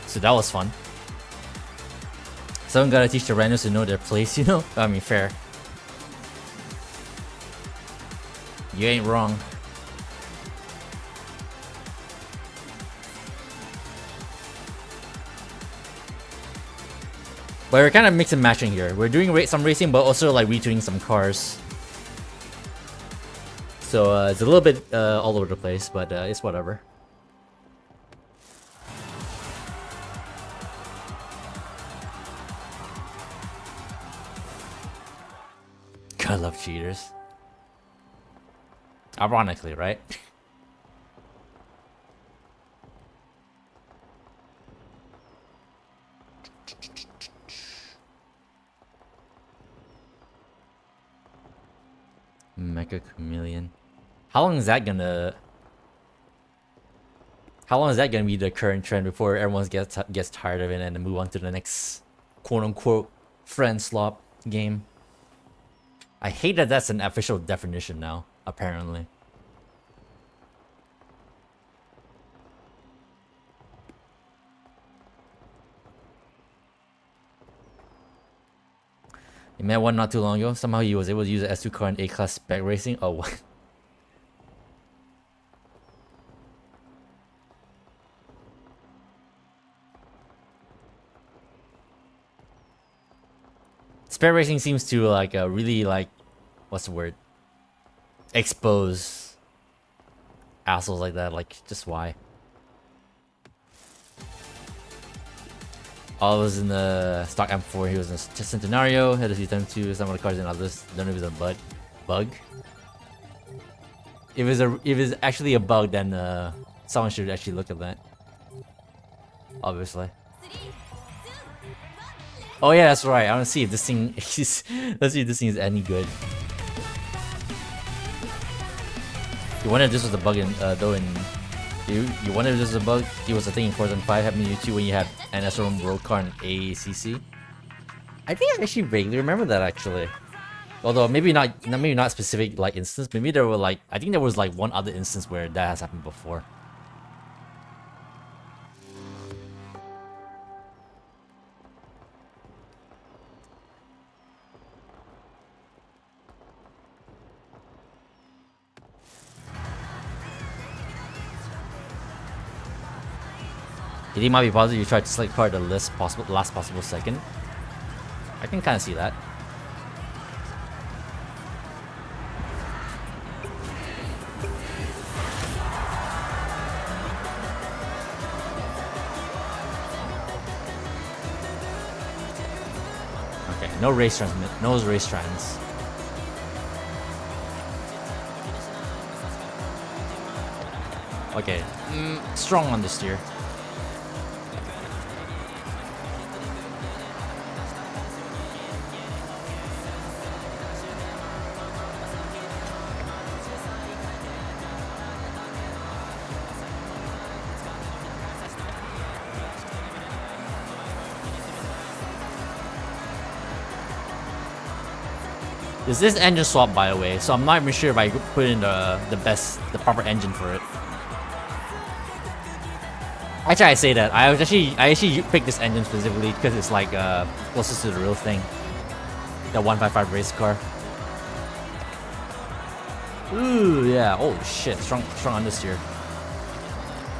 Speaker 1: So that was fun. Someone gotta teach the randos to know their place, you know? I mean, fair. You ain't wrong. But we're kind of mix and matching here. We're doing some racing, but also like retuning some cars. So it's a little bit all over the place, but it's whatever. I love cheaters. Ironically, right? Mecha Chameleon. How long is that gonna be the current trend before everyone gets tired of it and then move on to the next quote unquote friend slop game? I hate that that's an official definition now, apparently. He met one not too long ago. Somehow he was able to use an S2 car in A-class spec racing. Oh, what? Spec racing seems to like really like, what's the word? Expose assholes like that. Like, just why? I was in the stock M4. He was in Centenario. Had a few times too. Some of the cars in others. Don't know if it was a bug. If it's actually a bug, then someone should actually look at that. Obviously. Oh yeah, that's right. I want to see if this thing is. Let's see if this thing is any good. You wonder if this was a bug in though in. You wonder if this was a bug? It was a thing in Forza 5 happening to you too when you had an SRM road car in AACC. I think I actually vaguely remember that actually. Although maybe not specific like instance. Maybe there were like I think there was like one other instance where that has happened before. It might be possible you tried to select card the last possible second. I can kind of see that. Okay, no race trans. Okay, strong on the steer. This engine swap, by the way, so I'm not even sure if I put in the proper engine for it. Actually, I say that I actually picked this engine specifically because it's like closest to the real thing, the 155 race car. Ooh, yeah. Oh shit, strong understeer.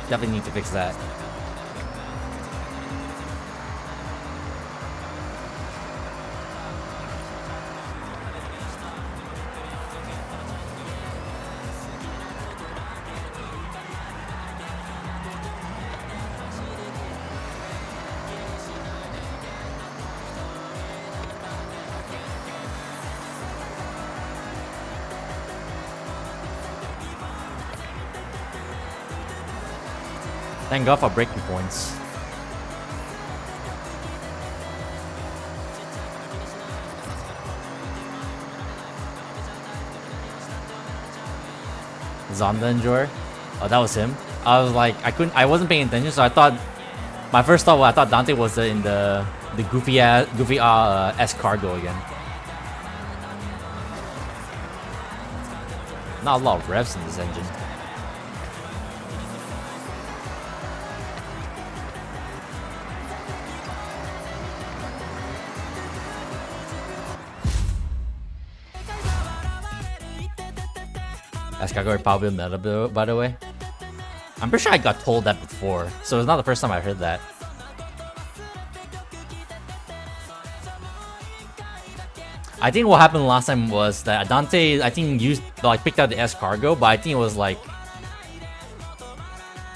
Speaker 1: Definitely need to fix that. Thank God for breaking points. Zonda Enjoyer? Oh, that was him. I was like, I wasn't paying attention, so I thought, my first thought was I thought Dante was in the goofy S cargo again. Not a lot of revs in this engine. Escargot probably meta build, by the way. I'm pretty sure I got told that before, so it's not the first time I heard that. I think what happened last time was that Dante, I think, picked out the S cargo, but I think it was like,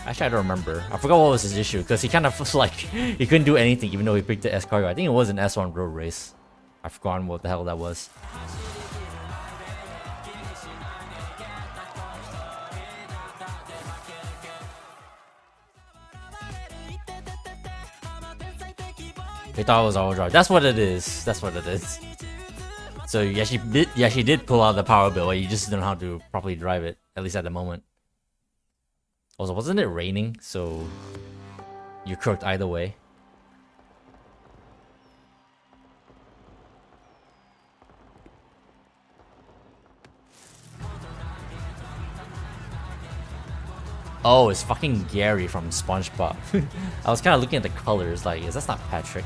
Speaker 1: actually I don't remember. I forgot what was his issue because he kind of was like he couldn't do anything even though he picked the S cargo. I think it was an S1 road race. I've forgotten what the hell that was. He thought it was overdrive. That's what it is. That's what it is. So you actually did pull out the power bill. You just don't know how to properly drive it, at least at the moment. Also, wasn't it raining? So you're cooked either way. Oh, it's fucking Gary from SpongeBob. I was kind of looking at the colors, like, that's not Patrick.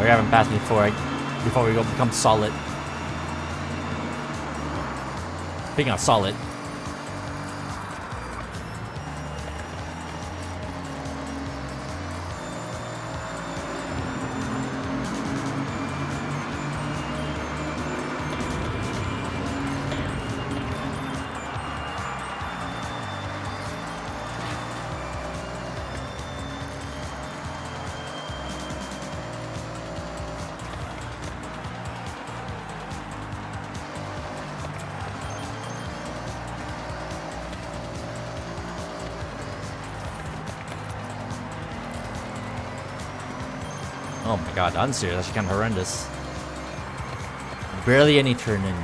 Speaker 1: We haven't passed me before we go become solid. Speaking of solid. Oh my god, the understeer is actually kind of horrendous. Barely any turn in.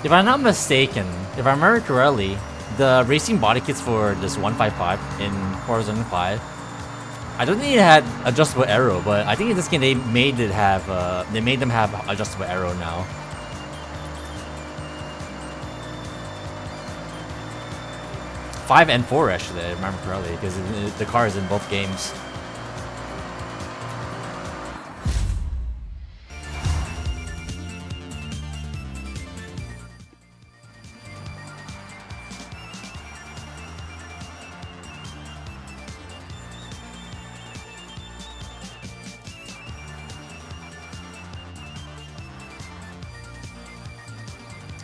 Speaker 1: If I'm not mistaken, if I remember correctly, the racing body kits for this 155 in Forza Horizon 5, I don't think it had adjustable aero, but I think in this game they made them have adjustable aero now. Five and 4 actually, I remember correctly, because the car is in both games.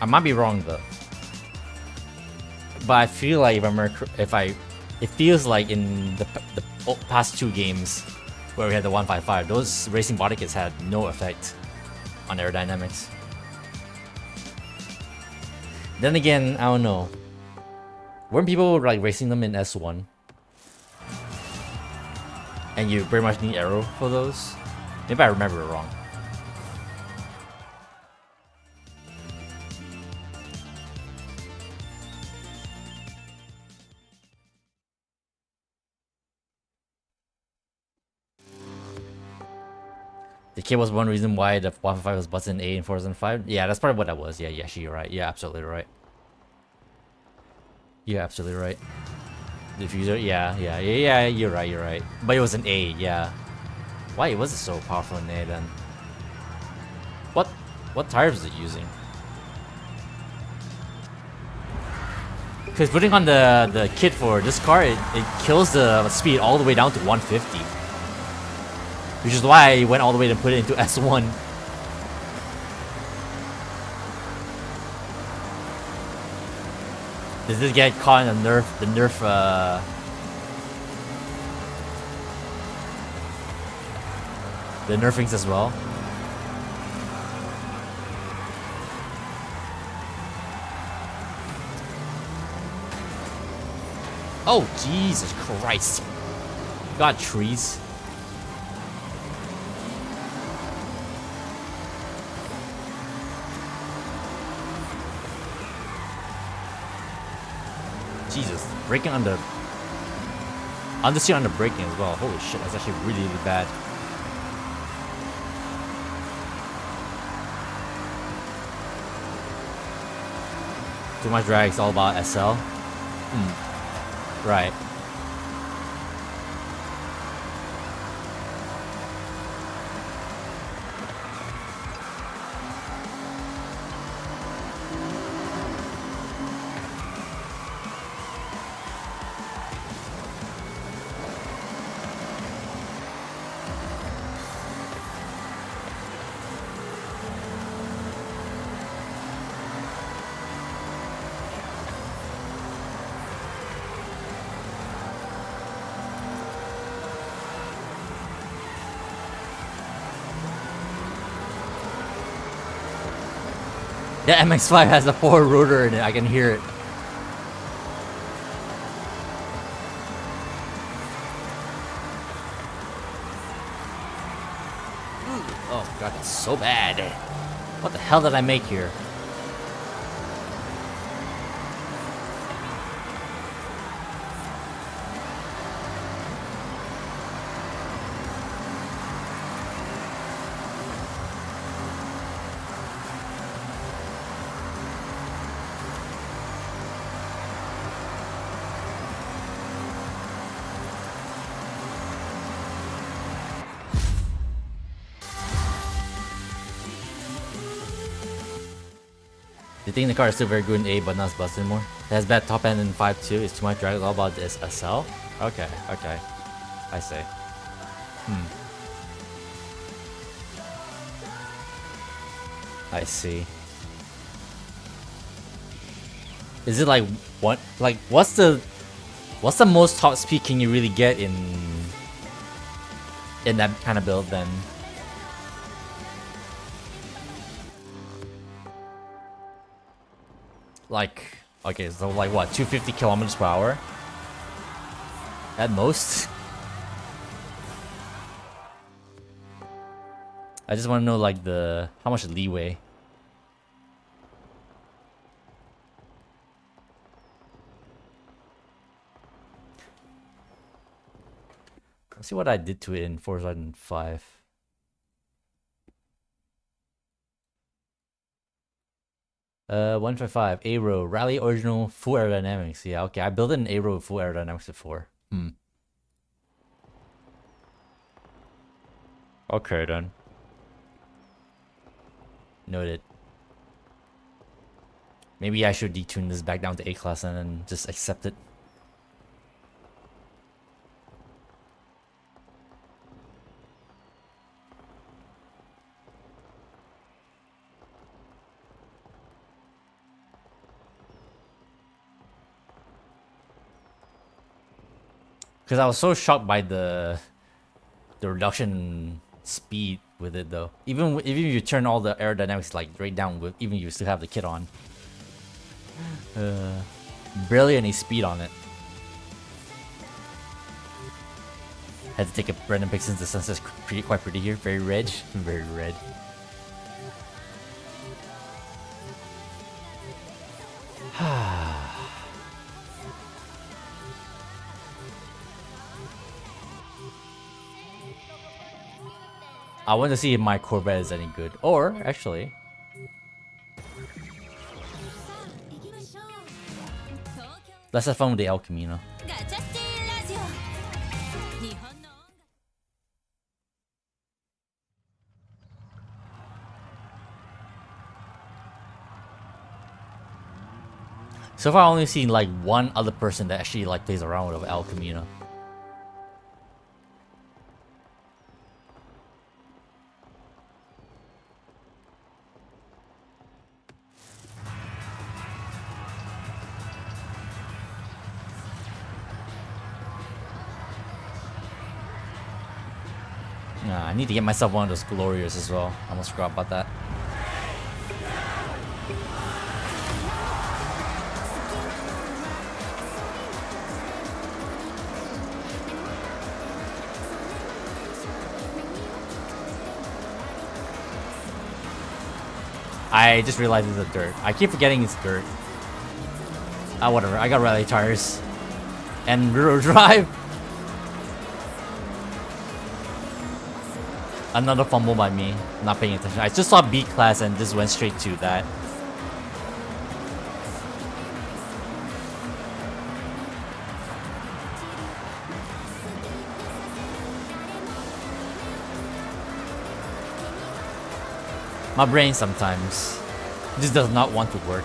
Speaker 1: I might be wrong though, but I feel like it feels like in the past 2 games where we had the 155, those racing body kits had no effect on aerodynamics. Then again, I don't know. Weren't people like racing them in S1? And you pretty much need aero for those? Maybe I remember it wrong. The kit was one reason why the 155 was button A in Forza 5. Yeah, that's probably what that was. Yeah, actually, you're right. Yeah, absolutely right. You're absolutely right. Diffuser, yeah, you're right. But it was an A, yeah. Why was it so powerful in A then? What tires is it using? Because putting on the kit for this car, it kills the speed all the way down to 150. Which is why I went all the way to put it into S1. Does this get caught in the nerfings as well? Oh, Jesus Christ. God, trees. Jesus, braking on the understeer on the braking as well. Holy shit, that's actually really, really bad. Too much drag, it's all about SL. Right. The MX-5 has a 4 rotor in it, I can hear it. Oh god, it's so bad. What the hell did I make here? Do you think the car is still very good in A but not as busted anymore? It has bad top end in 5 too. It's too much drag. All about this SL? Okay. I see. I see. Is it like what? Like what's the most top speed can you really get in that kind of build then? Like okay, so like what? 250 kilometers per hour at most. I just want to know like the how much leeway. Let's see what I did to it in Forza Horizon 5. Uh, 155 Aero Rally Original Full Aerodynamics. Yeah, okay. I built an Aero with full aerodynamics before. Okay then. Noted. Maybe I should detune this back down to A class and then just accept it. Because I was so shocked by the reduction in speed with it though. Even if you turn all the aerodynamics like right down, with even if you still have the kit on. Barely any speed on it. Had to take a random pic since the sunset's quite pretty here. Very red. Very red. I want to see if my Corvette is any good. Or, actually... let's have fun with the El Camino. So far, I've only seen like one other person that actually like plays around with El Camino. Nah, I need to get myself one of those Glorious as well. I almost forgot about that. I just realized it's a dirt. I keep forgetting it's dirt. Ah, whatever. I got rally tires. And rear drive. Another fumble by me. Not paying attention. I just saw B class and just went straight to that. My brain sometimes just does not want to work.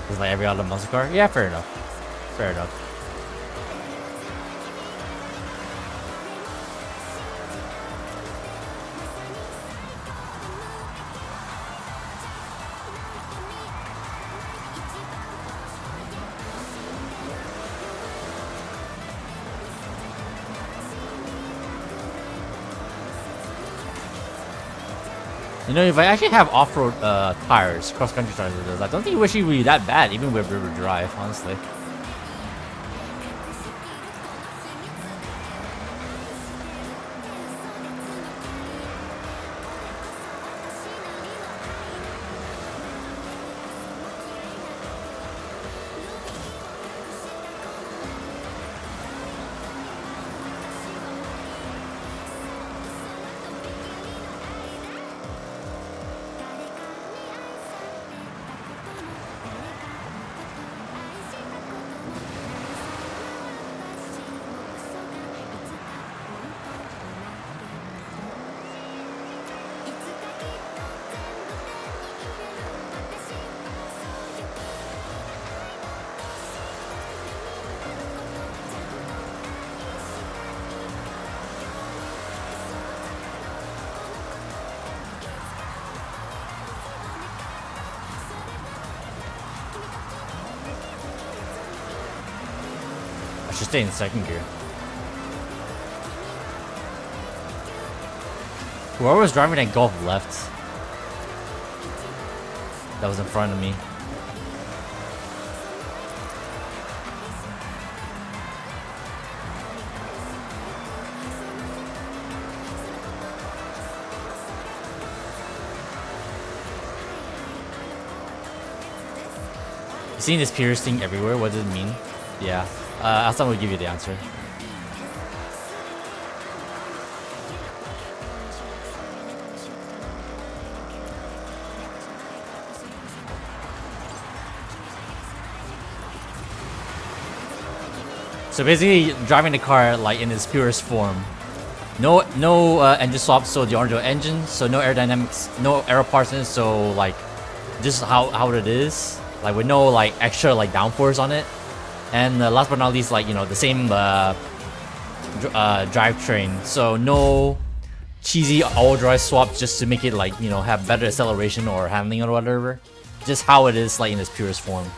Speaker 1: It's like every other muscle car? Yeah, fair enough. Fair enough. You know, if I actually have off-road tires, cross-country tires with this, I don't think it would actually be that bad, even with river drive, honestly. should stay in second gear. Whoever was driving that Golf left. That was in front of me. You seeing this Pierce thing everywhere? What does it mean? Yeah. Asam will give you the answer. So basically, driving the car like in its purest form. No engine swaps, so the original engine, so no aerodynamics, no aero parts in it, so like just how it is, like with no like extra like downforce on it. And last but not least, like, you know, the same drivetrain, so no cheesy all drive swaps just to make it like, you know, have better acceleration or handling or whatever. Just how it is like in its purest form.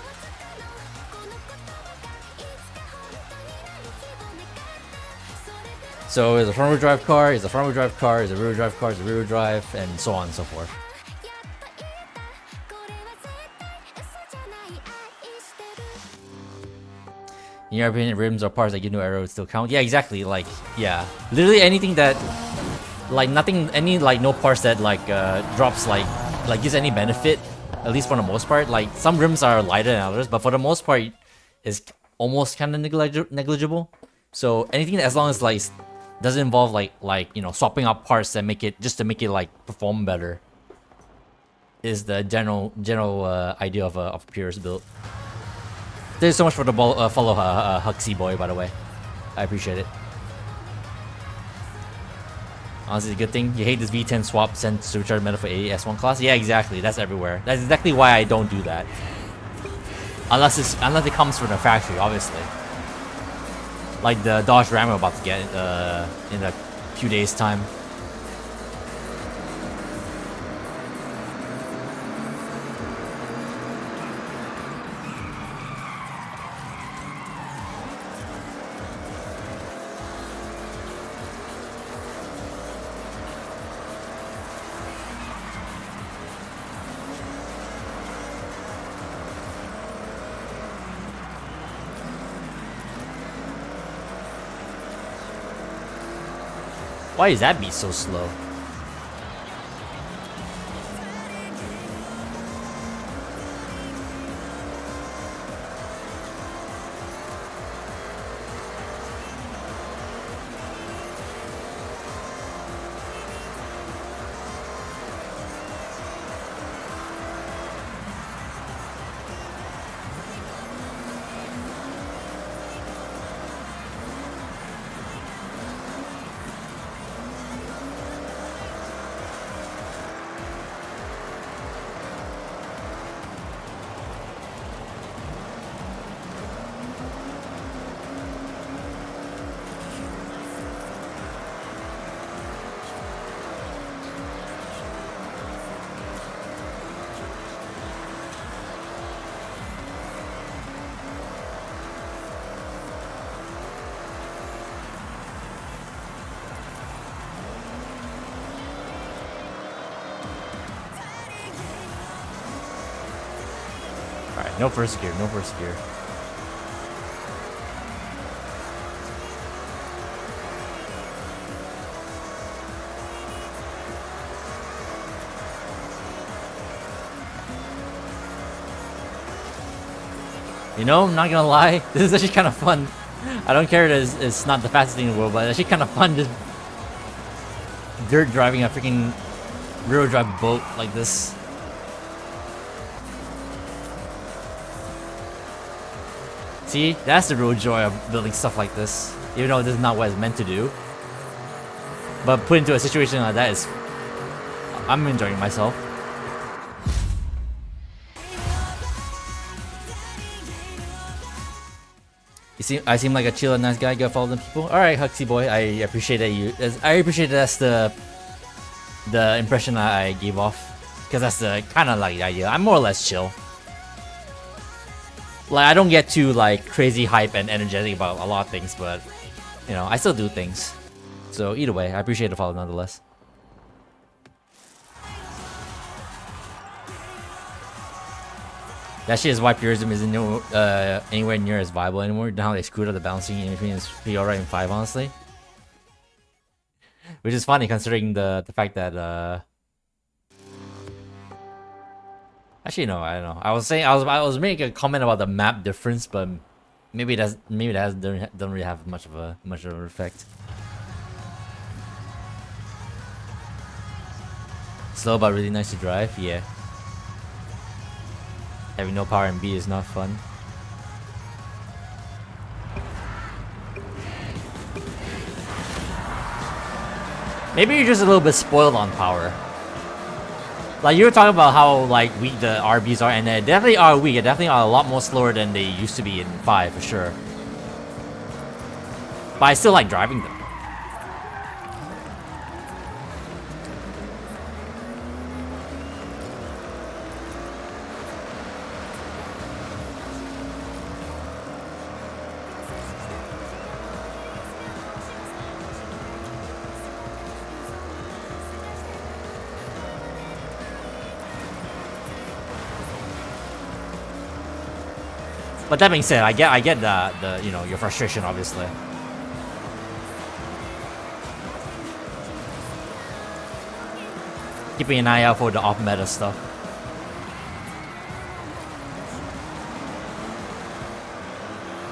Speaker 1: So is a front wheel drive car, is a front wheel drive car, is a rear wheel drive car, is a rear wheel drive, and so on and so forth. In your opinion, rims or parts that give no aero would still count? Yeah, exactly. Like, yeah, literally anything that, like, nothing, any like no parts that like drops like gives any benefit, at least for the most part. Like some rims are lighter than others, but for the most part, is almost kind of negligible. So anything that, as long as like doesn't involve like you know, swapping out parts that make it just to make it like perform better, is the general idea of a purist build. Thank you so much for the follow, Huxy boy, by the way. I appreciate it. Honestly, it's a good thing. You hate this V10 swap sent supercharged meta for AS1 class? Yeah, exactly. That's everywhere. That's exactly why I don't do that. Unless it comes from the factory, obviously. Like the Dodge Ram we're about to get in a few days' time. Why is that beat so slow? Alright, no first gear, no first gear. You know, I'm not gonna lie, this is actually kind of fun. I don't care that it's not the fastest thing in the world, but it's actually kind of fun to dirt driving a freaking rear drive boat like this. See, that's the real joy of building stuff like this. Even though this is not what it's meant to do. But put into a situation like that is... I'm enjoying myself. I seem like a chill and nice guy. Go follow them people. Alright, Huxy boy. I appreciate that you... I appreciate that's the impression I gave off. Because that's the kind of like the idea. I'm more or less chill. Like, I don't get too like crazy hype and energetic about a lot of things, but you know, I still do things. So either way, I appreciate the follow nonetheless. That shit is why purism isn't anywhere near as viable anymore. Now they screwed up the balancing in between. It's pretty alright in 5, honestly. Which is funny considering the fact that actually no, I don't know. I was making a comment about the map difference, but maybe that doesn't really have much of an effect. Slow but really nice to drive, yeah. Having no power in B is not fun. Maybe you're just a little bit spoiled on power. Like, you were talking about how like weak the RBs are, and they definitely are weak. They definitely are a lot more slower than they used to be in 5 for sure. But I still like driving them. But that being said, I get the you know, your frustration, obviously. Keeping an eye out for the off-meta stuff.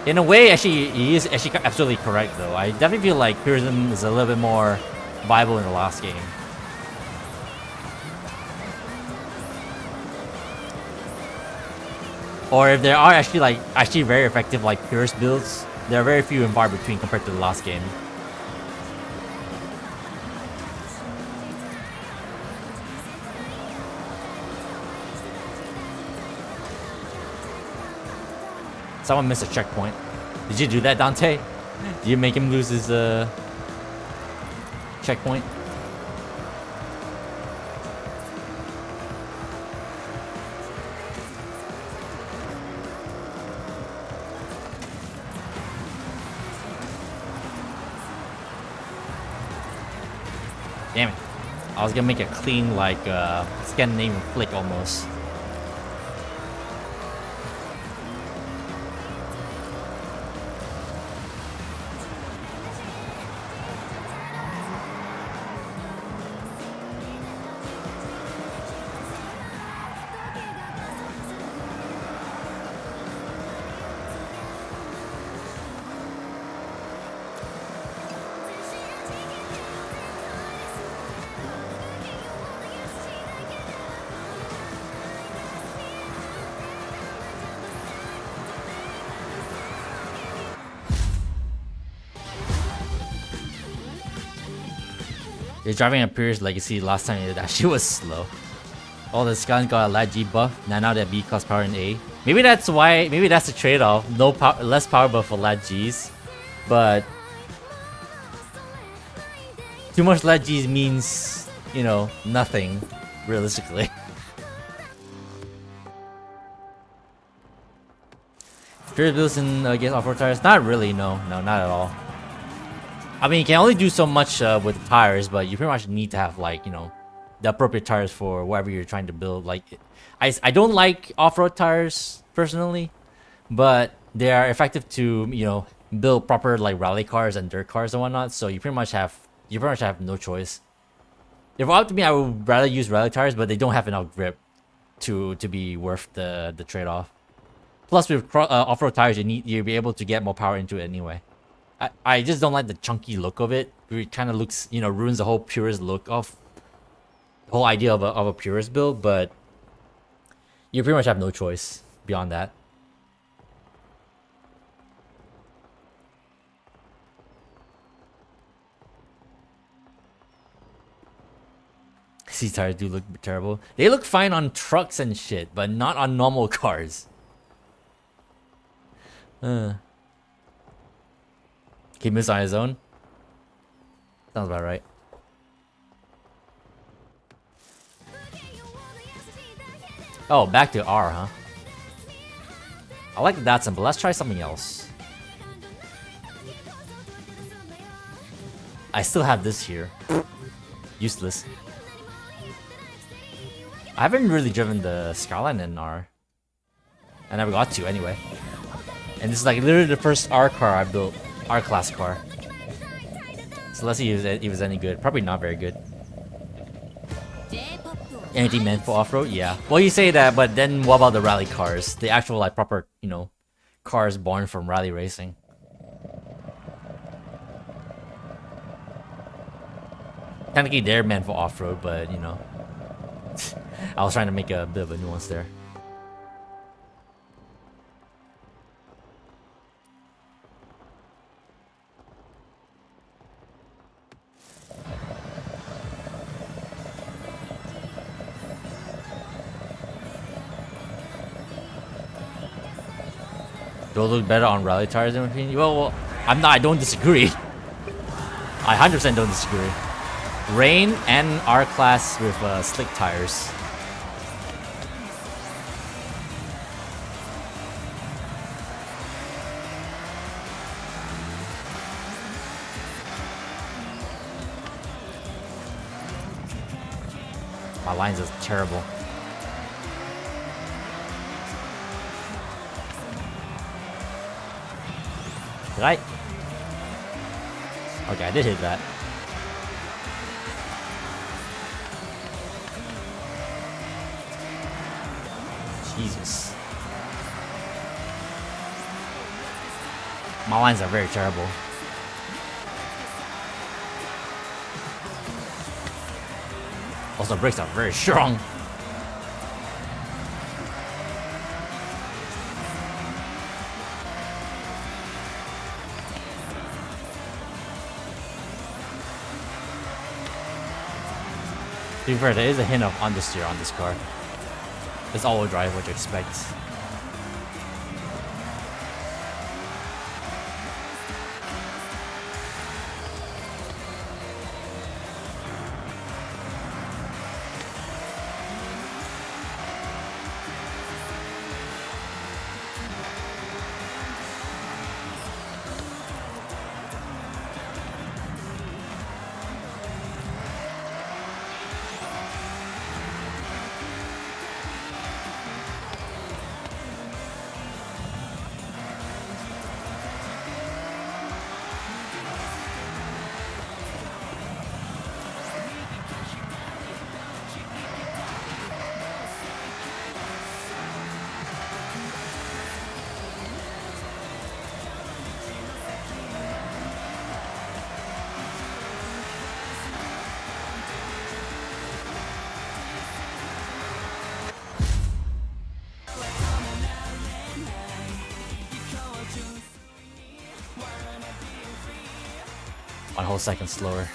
Speaker 1: In a way, actually, he is actually absolutely correct, though. I definitely feel like purism is a little bit more viable in the last game. Or if there are actually very effective like purist builds, there are very few and far between compared to the last game. Someone missed a checkpoint. Did you do that, Dante? Did you make him lose his checkpoint? Damn it. I was gonna make a clean, like, Scandinavian flick almost. You're driving a Purist Legacy. Last time it actually was slow. Oh, the Scan got a lag G buff. Now that B costs power in A. Maybe that's why. Maybe that's the trade-off. No power, less power buff for lag Gs, but too much lag Gs means, you know, nothing realistically. Purist builds in against off-road tires? Not really. No, not at all. I mean, you can only do so much with the tires, but you pretty much need to have, like, you know, the appropriate tires for whatever you're trying to build. Like, I don't like off-road tires personally, but they are effective to, you know, build proper like rally cars and dirt cars and whatnot. So you pretty much have no choice. If it were up to me, I would rather use rally tires, but they don't have enough grip to be worth the trade-off. Plus, with off-road tires, you'll be able to get more power into it anyway. I just don't like the chunky look of it. It kind of looks, you know, ruins the whole purist look of the whole idea of a purist build, but you pretty much have no choice beyond that. These tires do look terrible. They look fine on trucks and shit, but not on normal cars. He missed on his own? Sounds about right. Oh, back to R, huh? I like the Datsun, but let's try something else. I still have this here. Useless. I haven't really driven the Skyline in R. I never got to anyway. And this is like literally the first R car I built. R class car. So let's see if it was any good. Probably not very good. Anything meant for off-road? Yeah. Well, you say that, but then what about the rally cars? The actual like proper, you know, cars born from rally racing. Technically they're meant for off-road, but you know. I was trying to make a bit of a nuance there. Those look better on rally tires in my opinion. Well, I don't disagree. I 100% don't disagree. Rain and R-Class with slick tires. My lines are terrible. Did I? Okay, I did hit that. Jesus. My lines are very terrible. Also, brakes are very strong. To be fair, there is a hint of understeer on this car. It's all-wheel drive, what you expect. One whole second slower.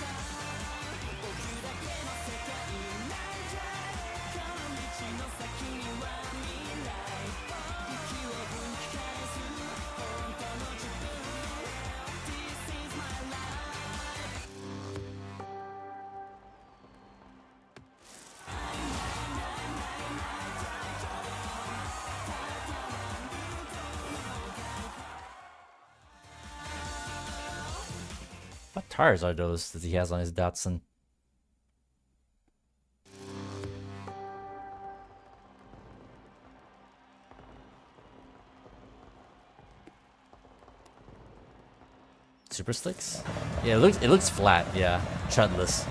Speaker 1: What tires are those that he has on his Datsun? Super slicks? Yeah, it looks flat, yeah. Chutless.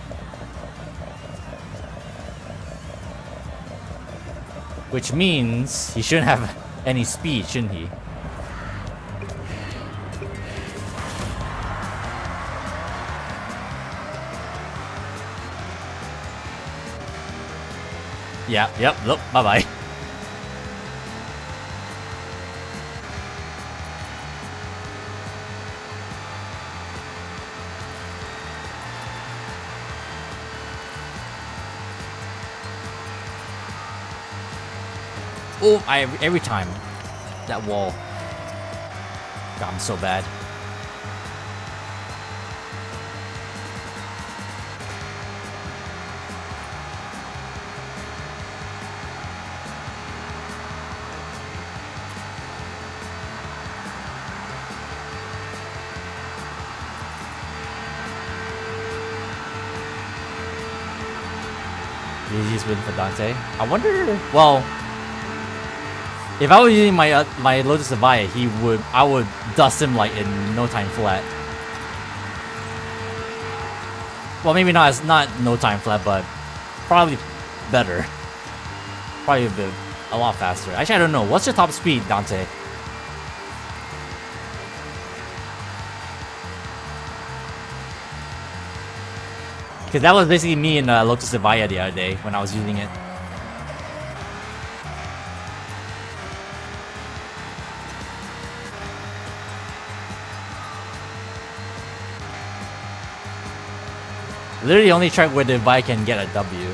Speaker 1: Which means he shouldn't have any speed, shouldn't he? Yeah, yep, look, bye-bye. Oh, every time that wall. God, I'm so bad. Easiest win for Dante. I wonder. Well, if I was using my Lotus Avaya, I would dust him like in no time flat. Well, maybe not no time flat, but probably better. Probably a lot faster. Actually, I don't know. What's your top speed, Dante? Because that was basically me in Lotus Avaya the other day when I was using it. Literally only track where the Avaya can get a W.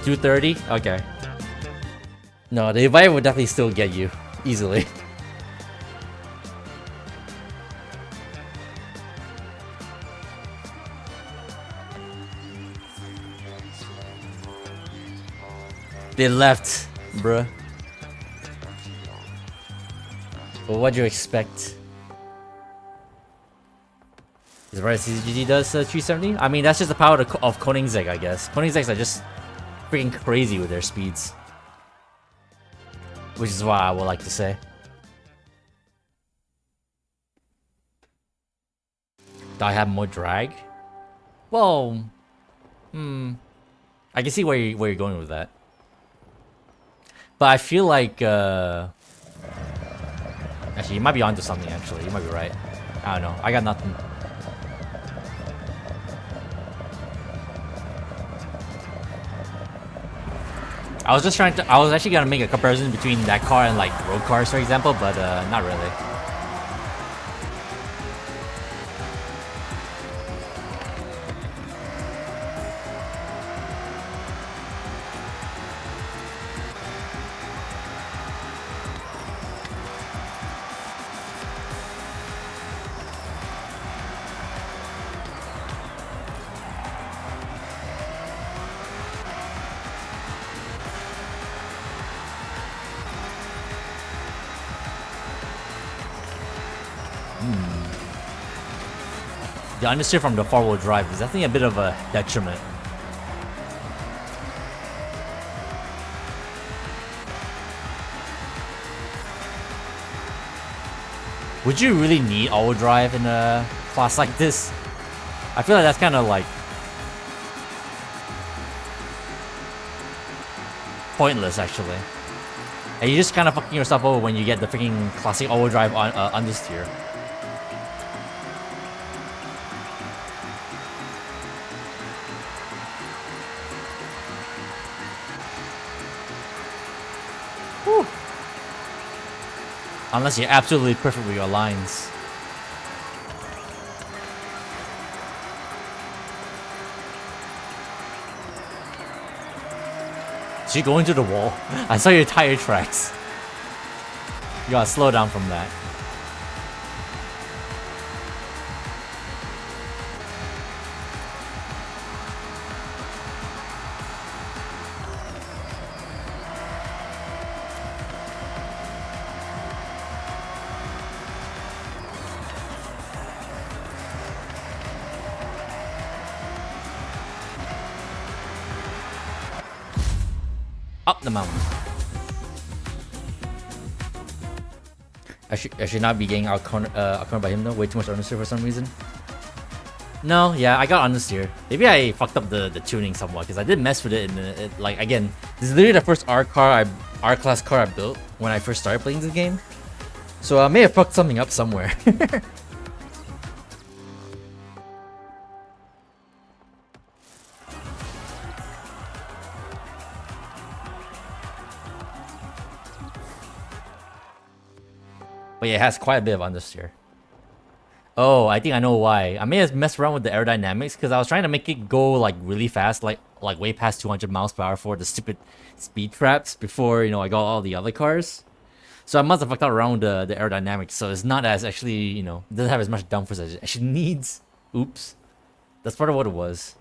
Speaker 1: $230? Okay. No, the Avaya would definitely still get you easily. They left, bruh. Well, what'd you expect? Is right CGD does 370? I mean, that's just the power of Koenigsegg, I guess. Koenigsegg's are just freaking crazy with their speeds. Which is what I would like to say. Do I have more drag? Well, I can see where you're going with that. But I feel like, actually, you might be onto something, actually. You might be right. I don't know. I got nothing. I was actually gonna make a comparison between that car and like road cars, for example, but not really. The understeer from the four-wheel drive is definitely a bit of a detriment. Would you really need all-wheel drive in a class like this? I feel like that's kind of like pointless, actually. And you're just kind of fucking yourself over when you get the freaking classic all-wheel drive on understeer. Whew. Unless you're absolutely perfect with your lines. So you go into the wall? I saw your tire tracks. You gotta slow down from that. Up the mountain. I should not be getting outcornered by him though. Way too much understeer for some reason. No, yeah, I got understeer. Maybe I fucked up the tuning somewhat because I did mess with it. And like again, this is literally the first R class car I built when I first started playing this game. So I may have fucked something up somewhere. But yeah, it has quite a bit of understeer. Oh, I think I know why. I may have messed around with the aerodynamics because I was trying to make it go like really fast, like way past 200 miles per hour for the stupid speed traps before, you know, I got all the other cars. So I must have fucked out around the aerodynamics, so it's not as actually, you know, it doesn't have as much downforce as it actually needs. Oops. That's part of what it was.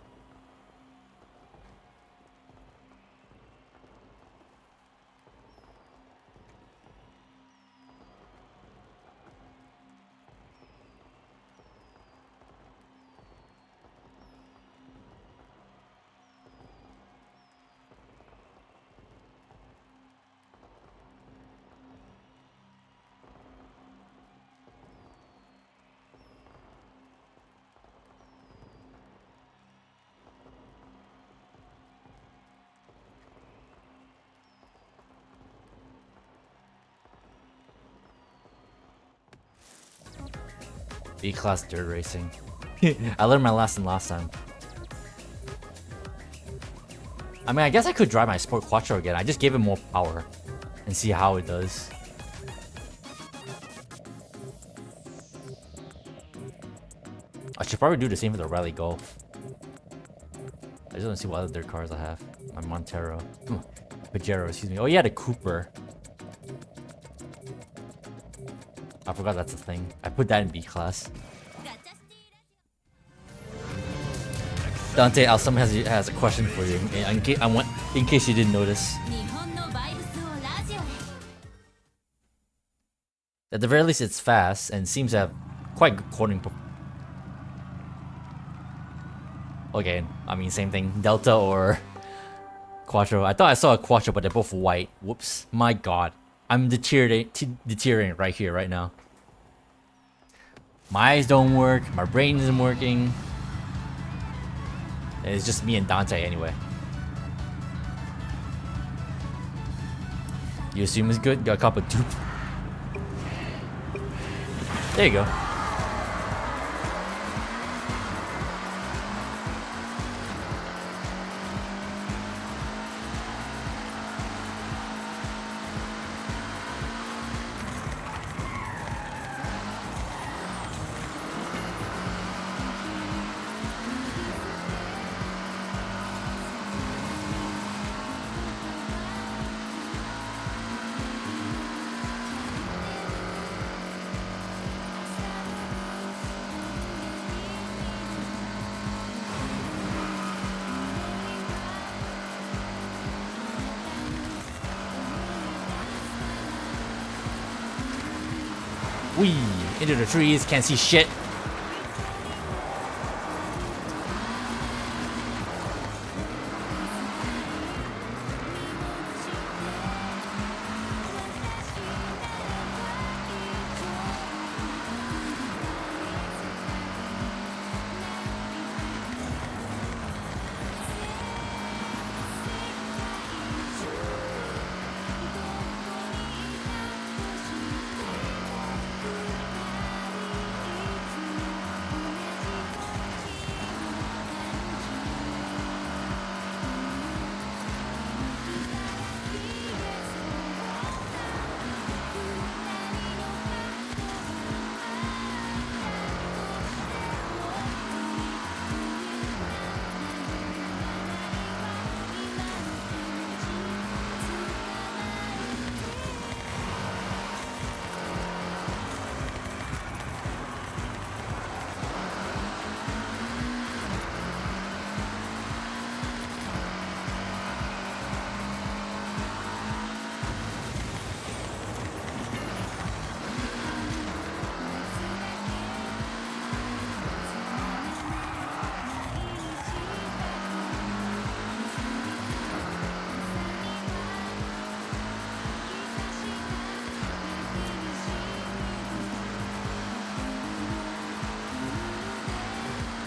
Speaker 1: B-class dirt racing. I learned my lesson last time. I mean, I guess I could drive my Sport Quattro again. I just gave it more power and see how it does. I should probably do the same for the Rally Golf. I just want to see what other dirt cars I have. My Montero. Pajero, excuse me. Oh yeah, the Cooper. I forgot that's a thing. I put that in B class. Dante, Alstom has a question for you. In case you didn't notice. At the very least, it's fast and seems to have quite good coding. Okay, I mean, same thing. Delta or Quattro. I thought I saw a Quattro, but they're both white. Whoops. My god. I'm deteriorating right here, right now. My eyes don't work. My brain isn't working. It's just me and Dante anyway. You assume it's good? Got a cup of dupe. There you go. Whee! Into the trees, can't see shit.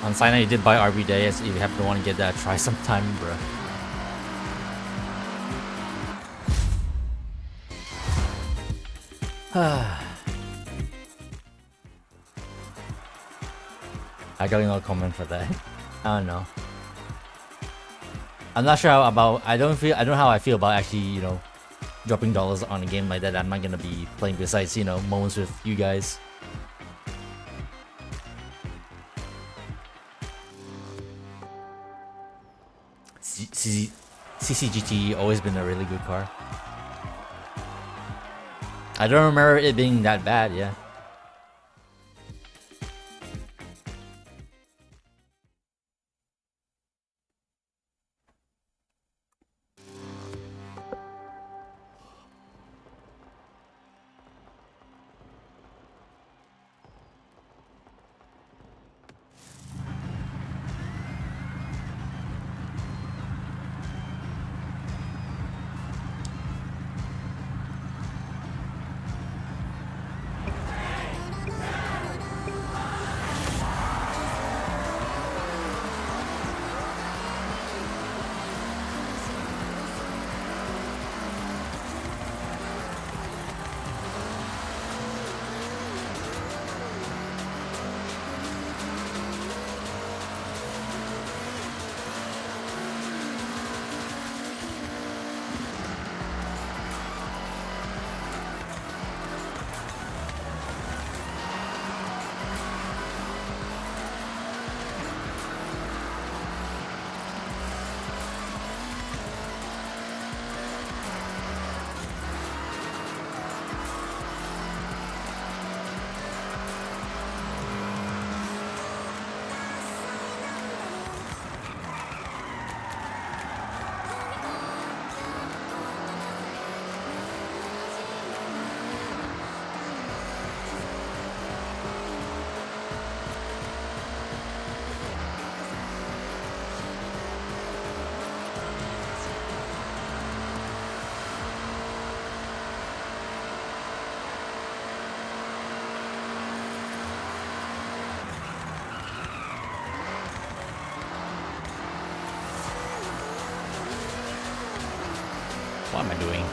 Speaker 1: On Sinai, you did buy RB Day, so if you happen to want to get that, try sometime, bro. I got no comment for that. I don't know. I'm not sure how about. I don't know how I feel about actually, you know, dropping dollars on a game like that. I'm not gonna be playing besides, you know, moments with you guys. CCGT always been a really good car. I don't remember it being that bad, yeah. am I doing?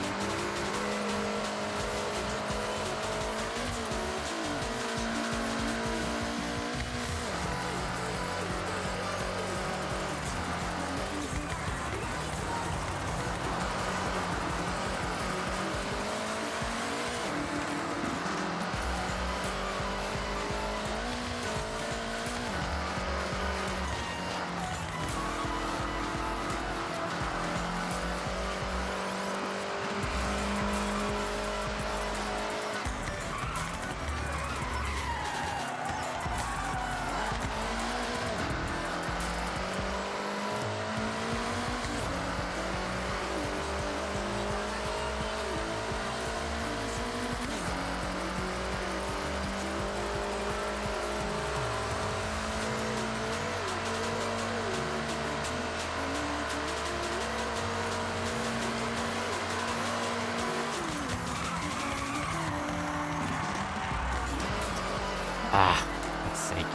Speaker 1: Ah, for fuck's sake.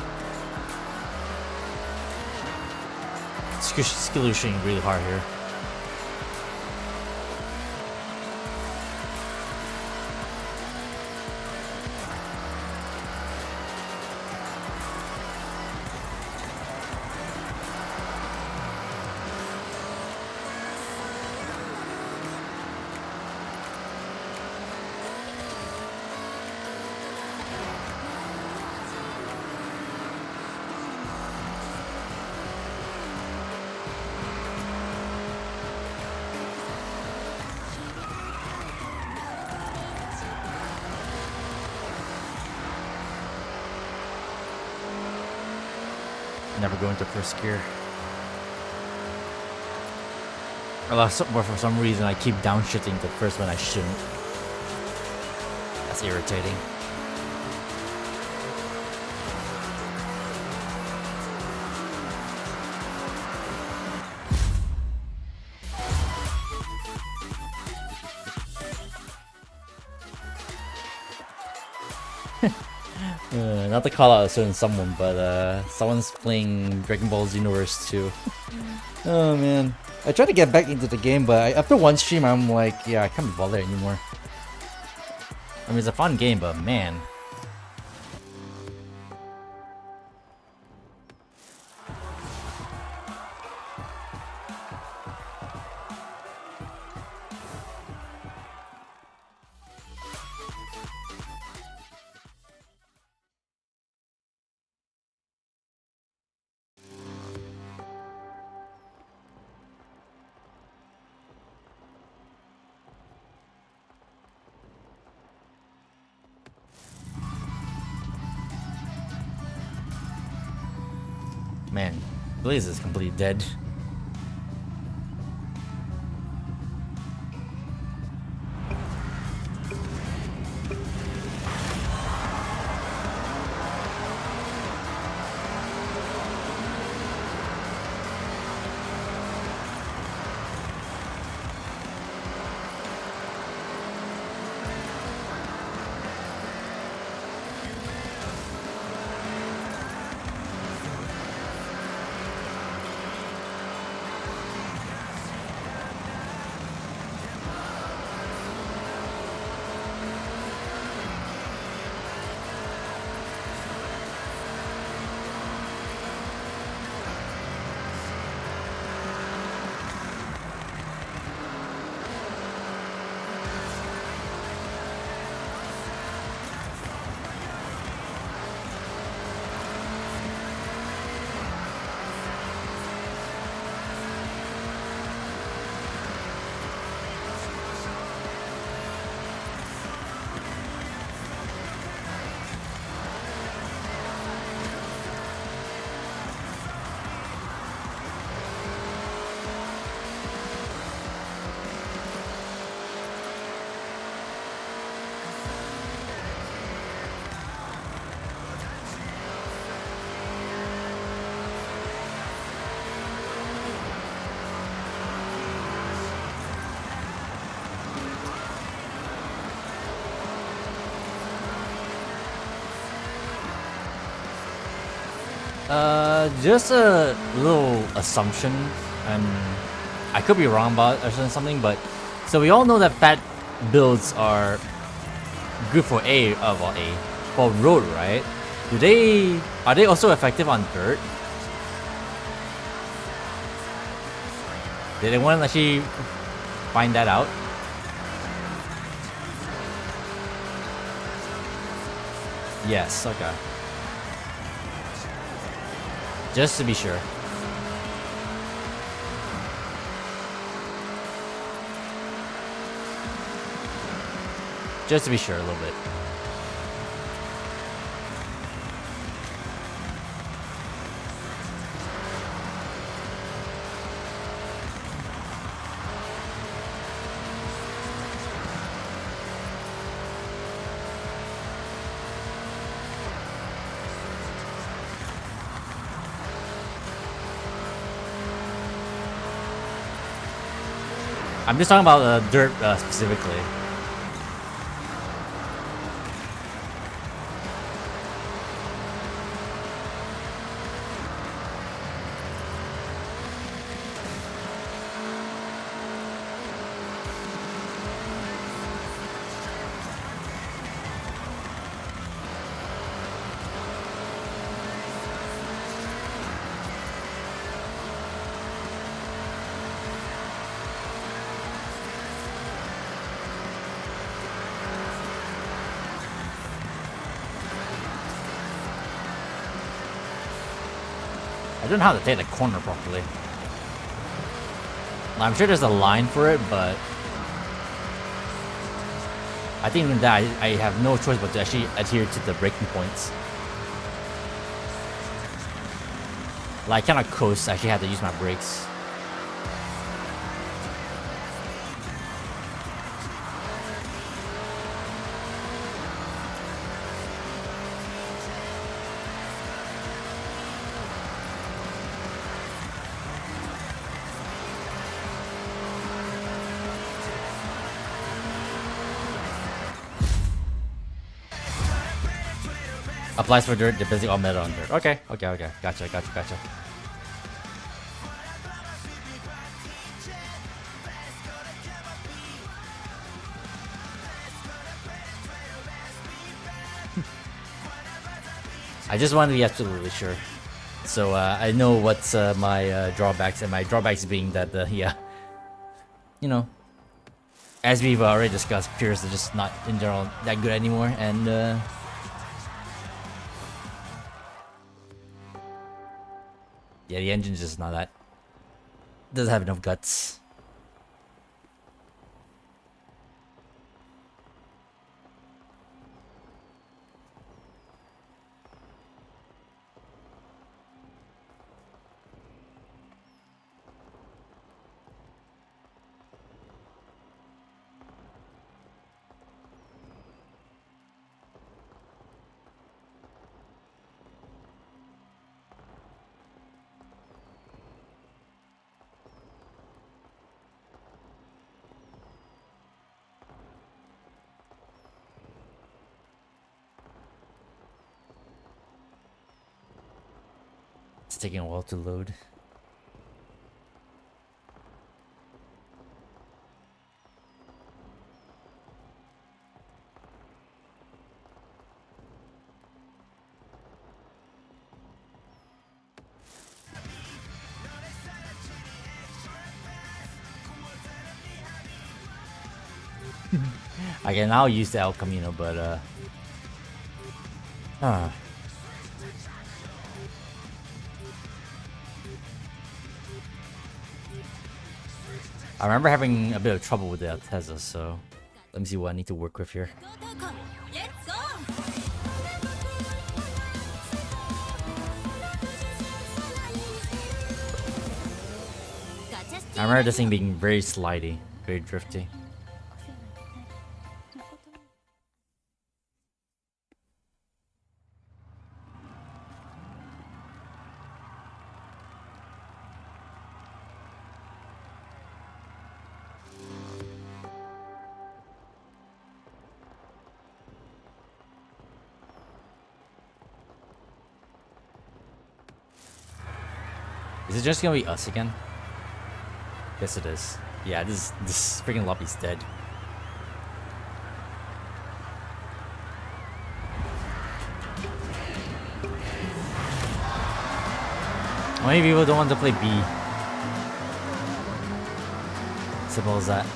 Speaker 1: Skill is shooting really hard here. Never go into first gear. Or for some reason I keep downshifting to first when I shouldn't. That's irritating. Not to call out a certain someone, but someone's playing Dragon Ball Xenoverse 2. Oh man. I tried to get back into the game, but after one stream I'm like, yeah, I can't be bothered anymore. I mean, it's a fun game, but man. Man, Blaze is completely dead. Just a little assumption, and I could be wrong about or something, but So we all know that fat builds are good for for road, right? Are they also effective on dirt? Did anyone actually find that out? Yes, okay. Just to be sure. Just to be sure a little bit. I'm just talking about dirt specifically. I don't know how to take the corner properly. I'm sure there's a line for it, but I think even that I have no choice but to actually adhere to the braking points. Like, kind of coast, I actually had to use my brakes. Applies for dirt, depending on metal on dirt. Okay. Gotcha. I just want to be absolutely sure. So I know what's my drawbacks, and my drawbacks being that, yeah, you know, as we've already discussed, Pierce are just not in general that good anymore, and yeah, the engine's just not that. Doesn't have enough guts. It's taking a while to load. I can now use the El Camino, but I remember having a bit of trouble with the Altezza, so let me see what I need to work with here. I remember this thing being very slidey, very drifty. Is it just gonna be us again? Yes, it is. Yeah, this freaking lobby's dead. Many people don't want to play B. Simple as that.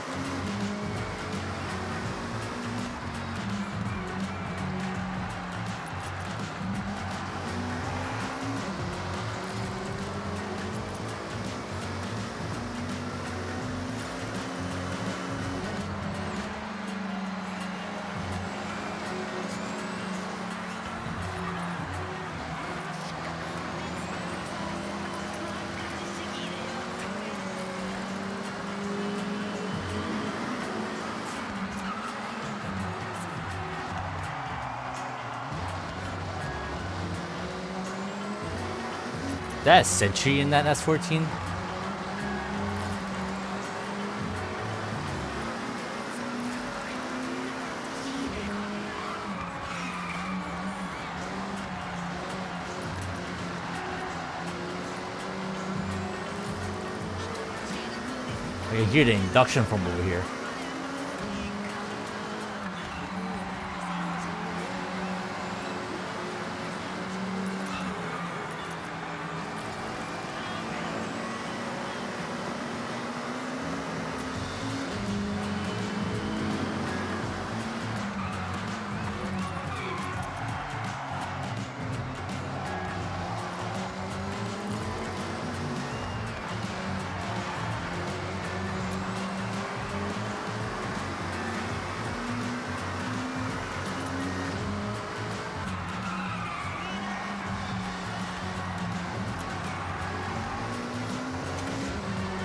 Speaker 1: That's Sentry in that S14. I can hear the induction from over here.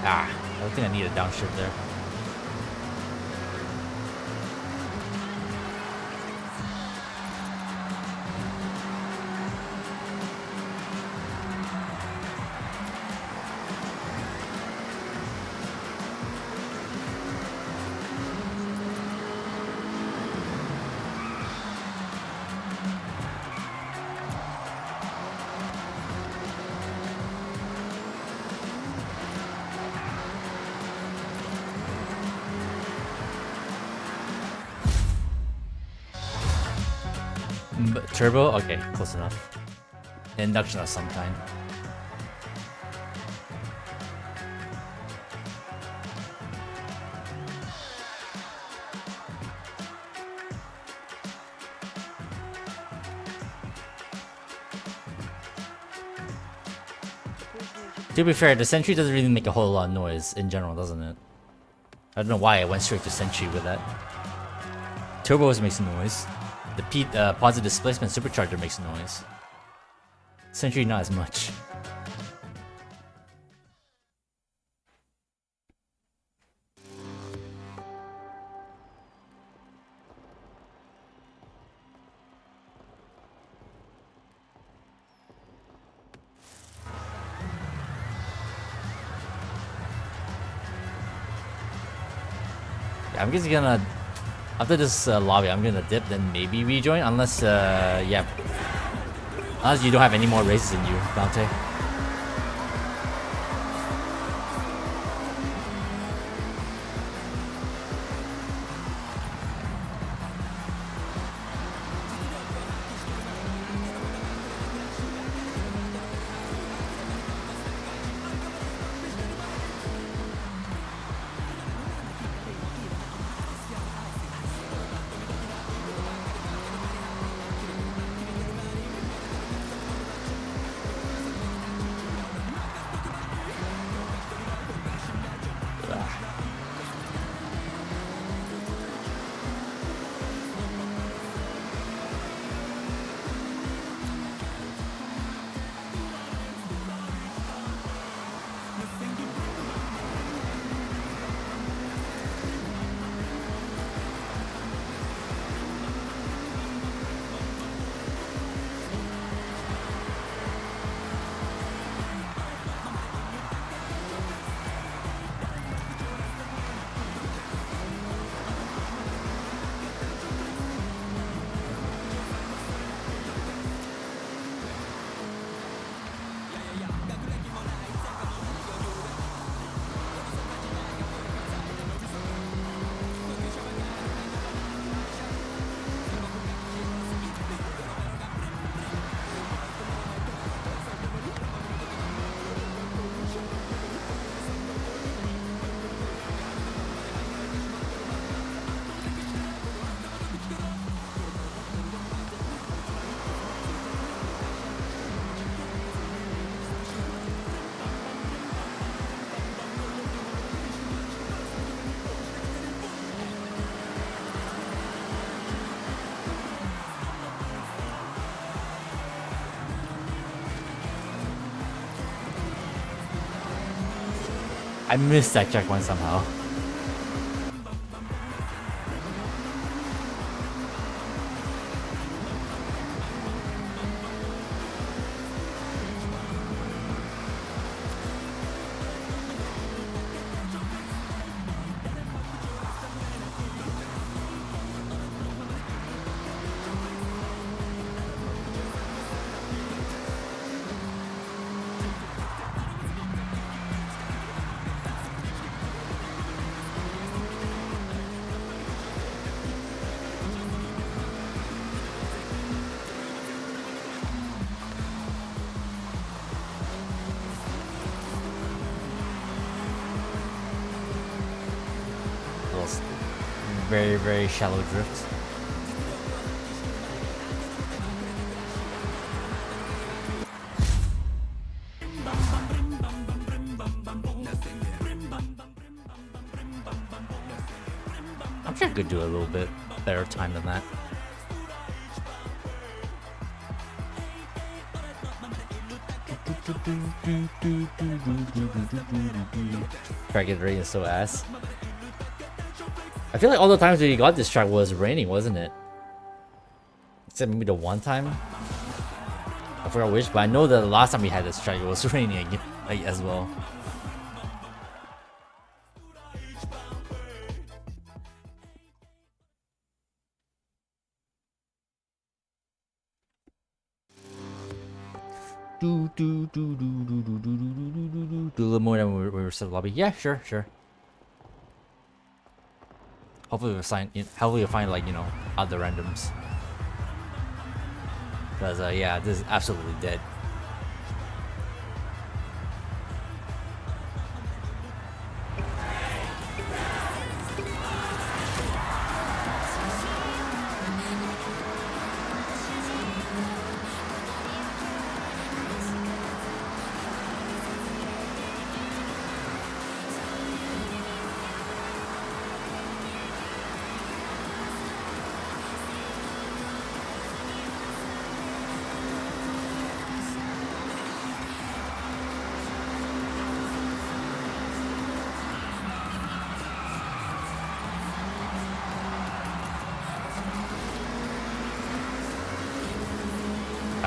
Speaker 1: Ah, I don't think I need a downshift there. Turbo? Okay, close enough. Induction of some kind. To be fair, the Sentry doesn't really make a whole lot of noise in general, doesn't it? I don't know why I went straight to Sentry with that. Turbo always makes noise. The positive displacement supercharger makes noise. Sentry not as much. Yeah, I'm just gonna after this lobby, I'm gonna dip, then maybe rejoin, unless yeah, unless you don't have any more races in you, Dante. I missed that checkpoint somehow. Those very, very shallow drifts. I'm sure I could do a little bit better time than that. Dragon Rain is so ass. I feel like all the times that you got this track was raining, wasn't it? Except maybe the one time. I forgot which, but I know that the last time we had this track it was raining like, as well. Do a little more than we were set lobby. Yeah, sure. Hopefully we'll find like, you know, other randoms. Because yeah, this is absolutely dead.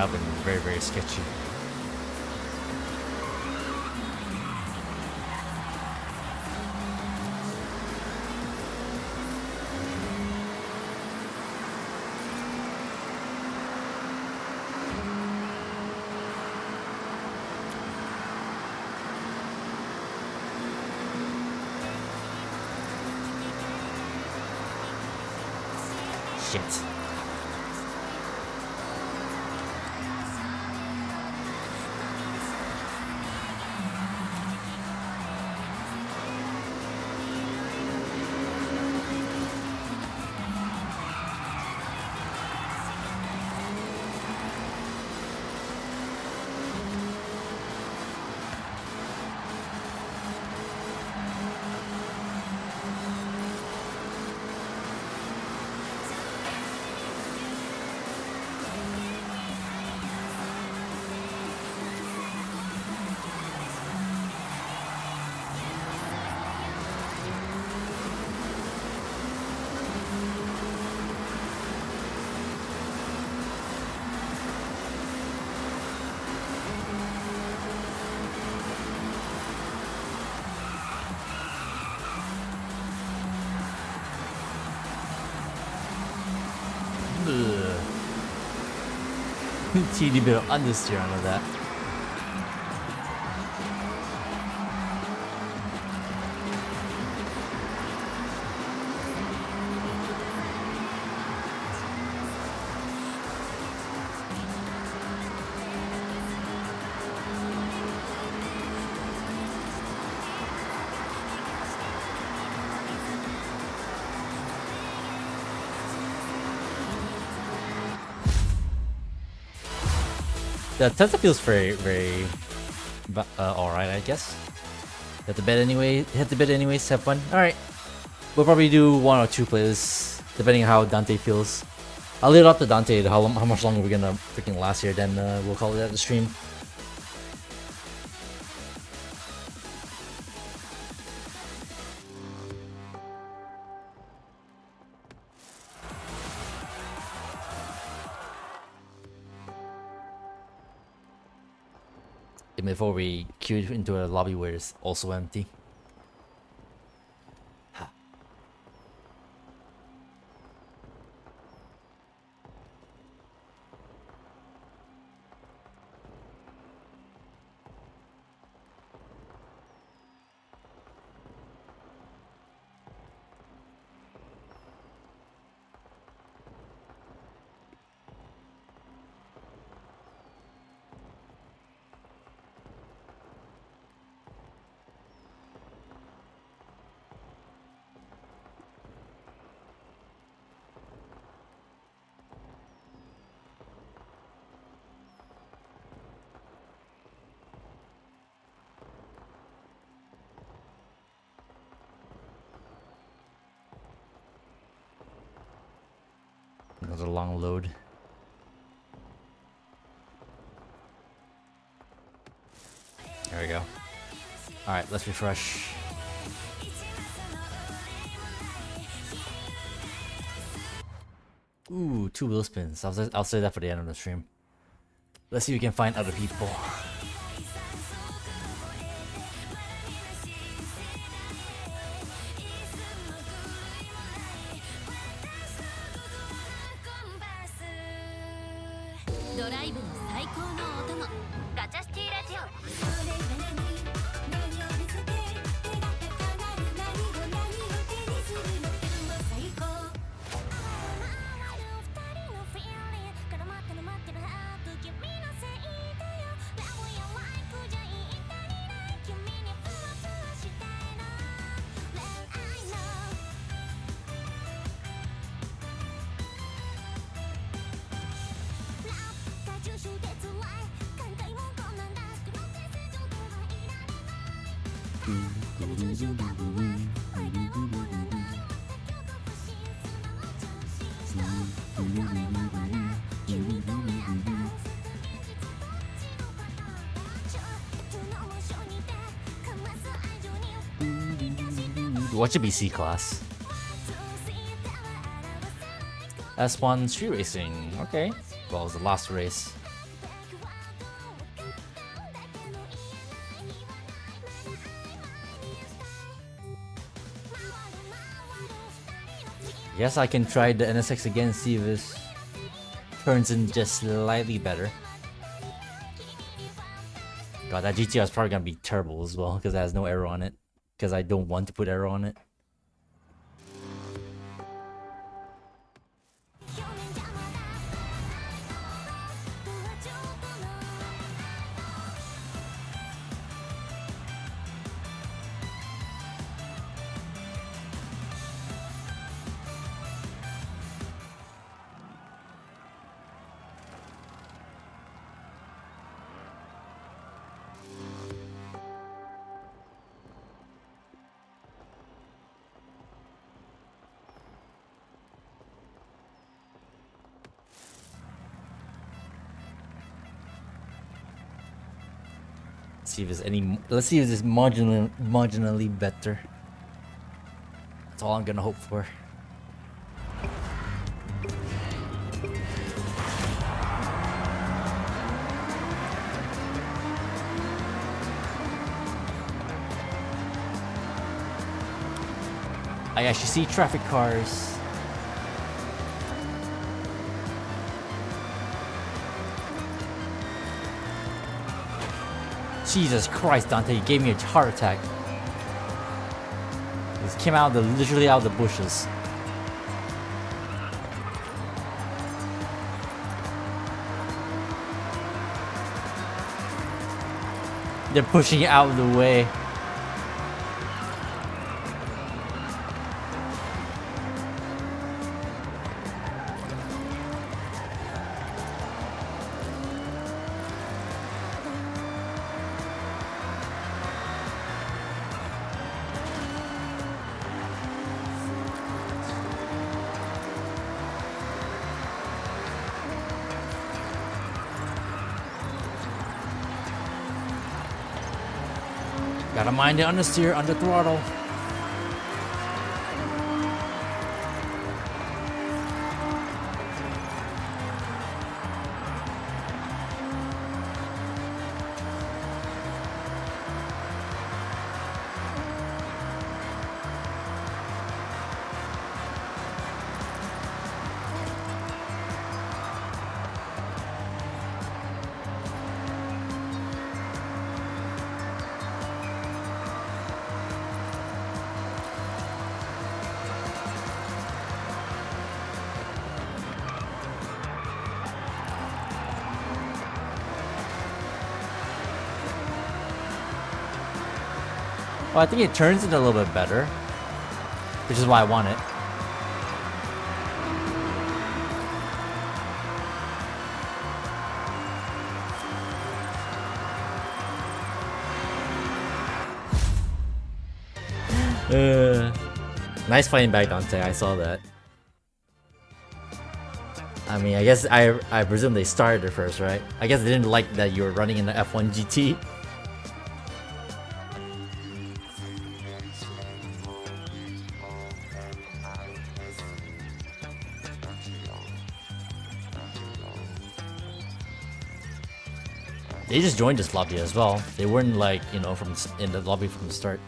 Speaker 1: That would have been very, very sketchy. Shit. Teeny bit of understeer under that. The Tesla feels very, very alright, I guess. Hit the bed anyway. Have fun. Alright. We'll probably do 1 or 2 plays, depending on how Dante feels. I'll leave it up to Dante how much longer we're gonna freaking last here, then we'll call it at the stream. before we queued into a lobby where it's also empty. Another long load. There we go. Alright, let's refresh. Ooh, 2 wheel spins. I'll say that for the end of the stream. Let's see if we can find other people. What should be C class? S1 street racing. Okay. Well, it was the last race. Guess I can try the NSX again, see if this turns in just slightly better. God, that GTR is probably gonna be terrible as well because it has no aero on it. Because I don't want to put aero on it. See if there's any. Let's see if there's marginally better. That's all I'm gonna hope for. I actually see traffic cars. Jesus Christ, Dante, you gave me a heart attack. This came out literally out of the bushes. They're pushing it out of the way. Gotta mind the understeer, under throttle. Well, I think it turns it a little bit better, which is why I want it. Nice fighting back, Dante. I saw that. I mean, I guess I presume they started it first, right? I guess they didn't like that you were running in the F1 GT. They just joined this lobby as well. They weren't like, you know, from in the lobby from the start.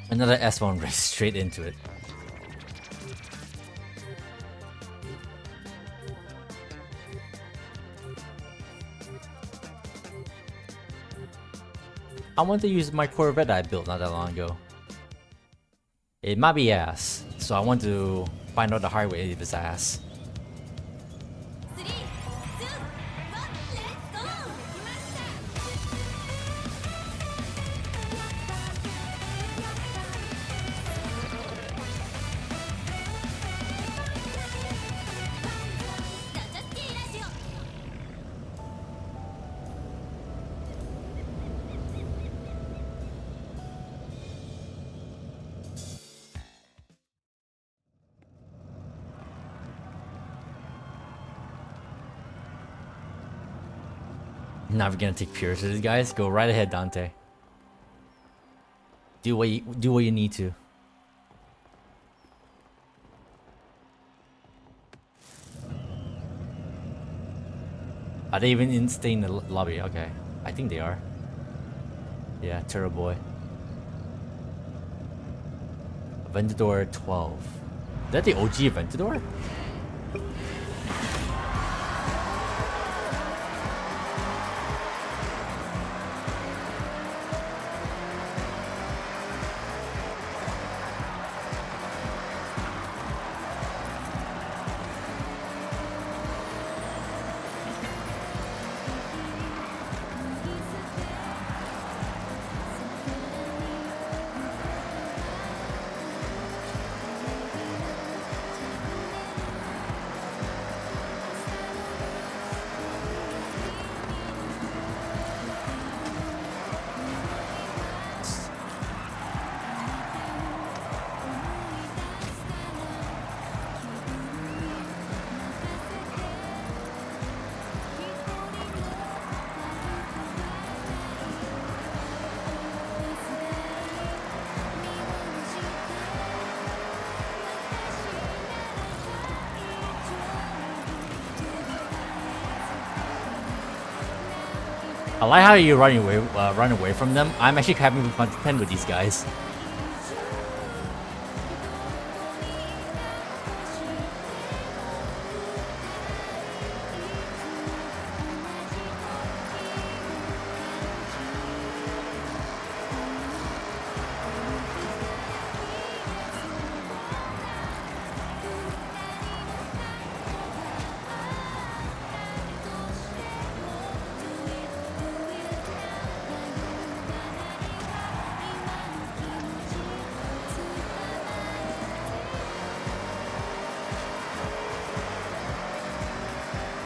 Speaker 1: Another S1 race straight into it. I want to use my Corvette I built not that long ago. It might be ass, so I want to find out the hard way if it's ass. Now we're gonna take pure to these guys. Go right ahead, Dante. Do what you need to. Are they even staying in the lobby? Okay, I think they are. Yeah, Turbo Boy. Aventador 12. Is that the OG Aventador? I like how you're run away from them. I'm actually having fun with these guys.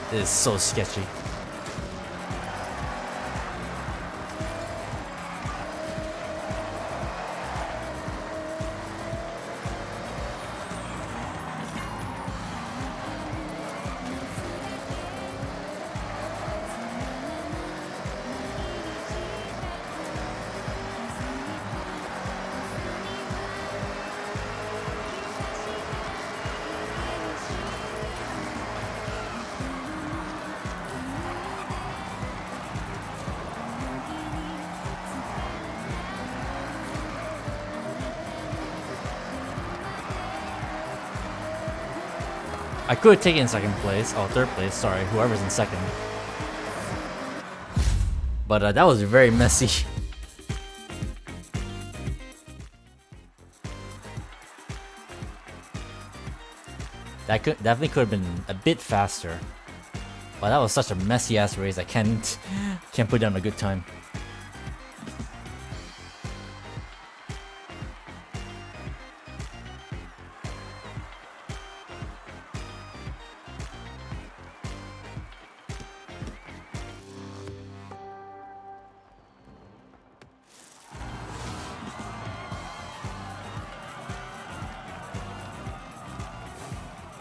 Speaker 1: It is so sketchy. I could have taken second place, oh third place, sorry, whoever's in second. But that was very messy. That definitely could have been a bit faster. But that was such a messy ass race. I can't put down a good time.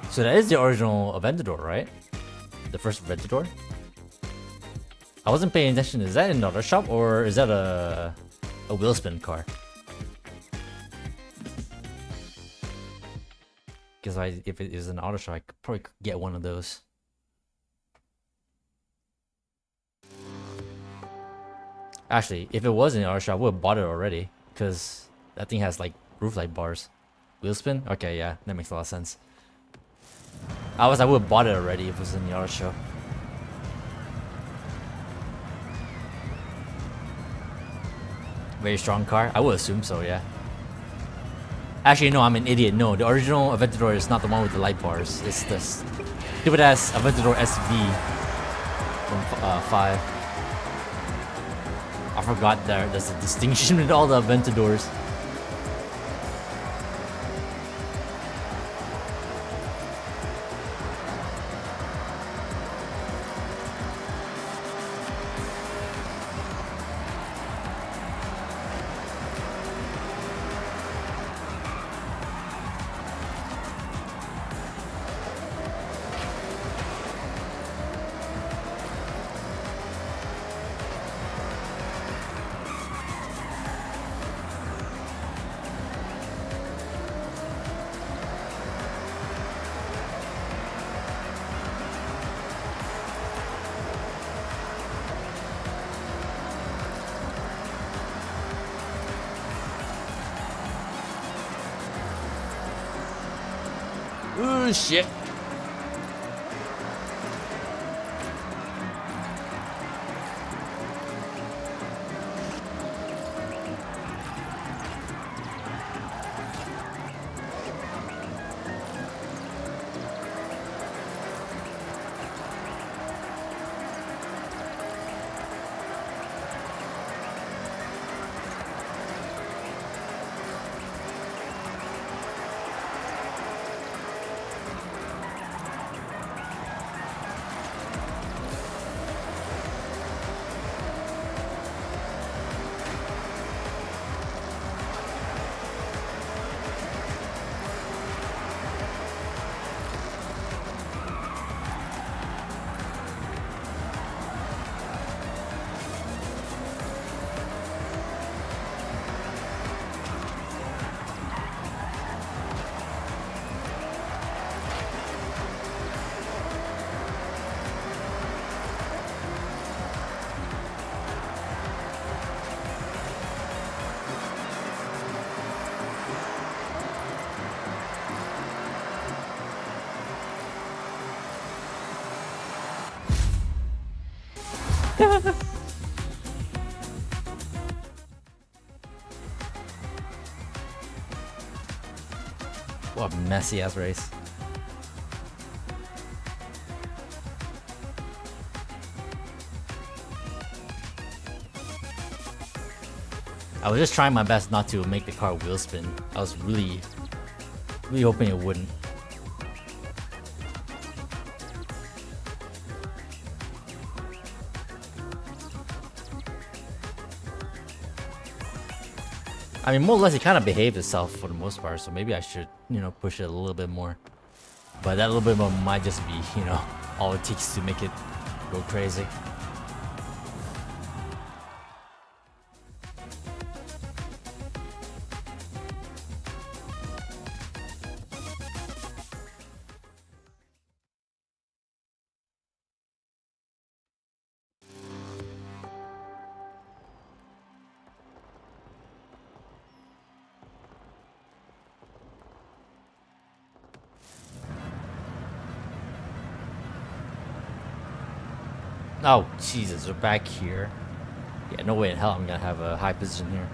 Speaker 1: So that is the original Aventador, right? The first Aventador? I wasn't paying attention. Is that in another shop or is that a wheel spin car? Because if it is an auto shop, I could probably get one of those. Actually, if it was in the auto shop, I would have bought it already. Because that thing has like roof light bars. Wheel spin? Okay, yeah, that makes a lot of sense. I would have bought it already if it was in the auto show. Very strong car? I would assume so, yeah. Actually, no, I'm an idiot. No, the original Aventador is not the one with the light bars. It's this stupid ass Aventador SV from 5. I forgot there's a distinction with all the Aventadors. Ooh, shit. What a messy ass race. I was just trying my best not to make the car wheel spin. I was really hoping it wouldn't. I mean, more or less it kind of behaved itself for the most part, so maybe I should, push it a little bit more. But that little bit more might just be, all it takes to make it go crazy. Oh, Jesus, we're back here. Yeah, no way in hell I'm gonna have a high position here.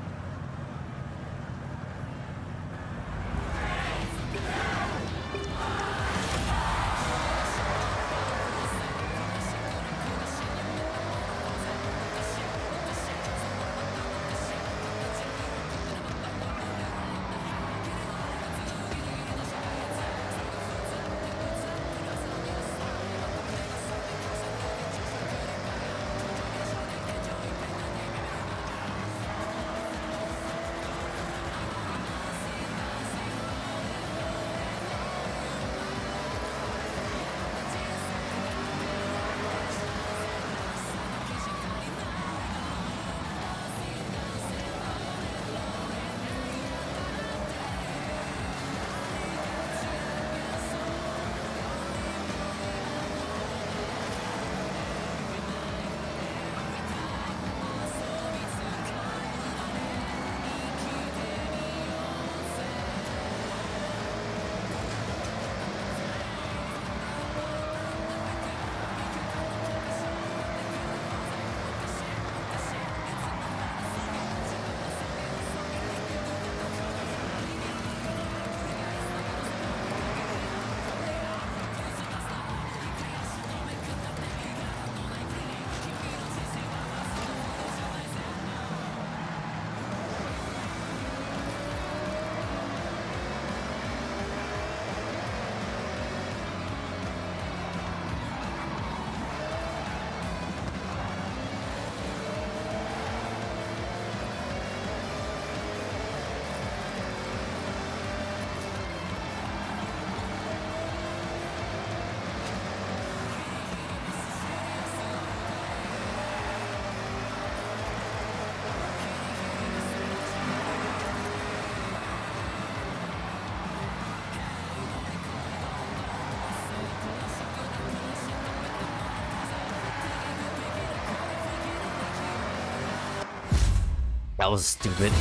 Speaker 1: That was stupid.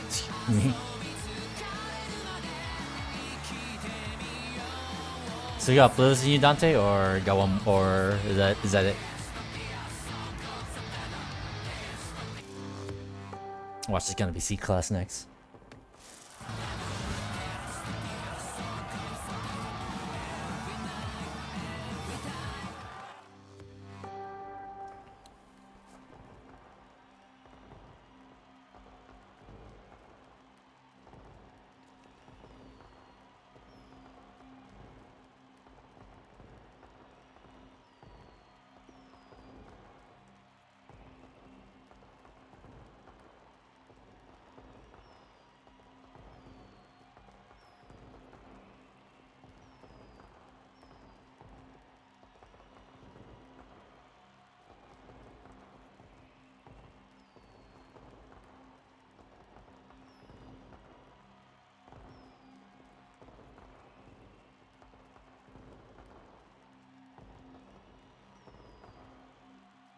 Speaker 1: Excuse me. So you got Blizzard in you, Dante, or got one, or is that it? Watch, it's gonna be C class next.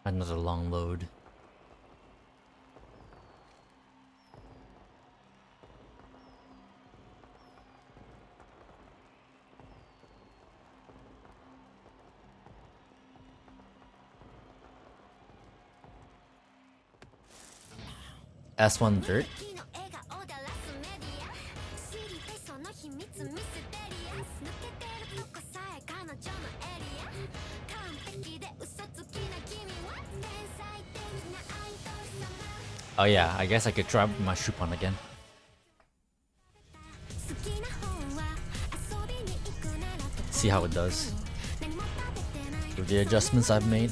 Speaker 1: Another long load. S1 dirt. Oh yeah, I guess I could try my Shupon again. See how it does. With the adjustments I've made.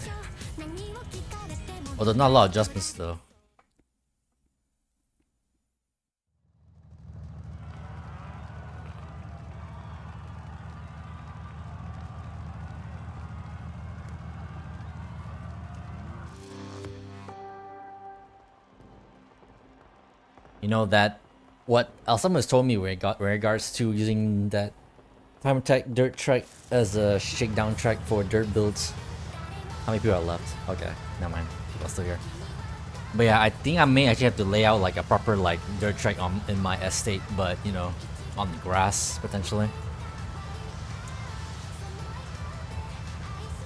Speaker 1: Although not a lot of adjustments though. You know that what someone has told me regards to using that time attack dirt track as a shakedown track for dirt builds. How many people are left? Okay, never mind. People are still here. But yeah, I think I may actually have to lay out like a proper like dirt track in my estate, but you know, on the grass potentially.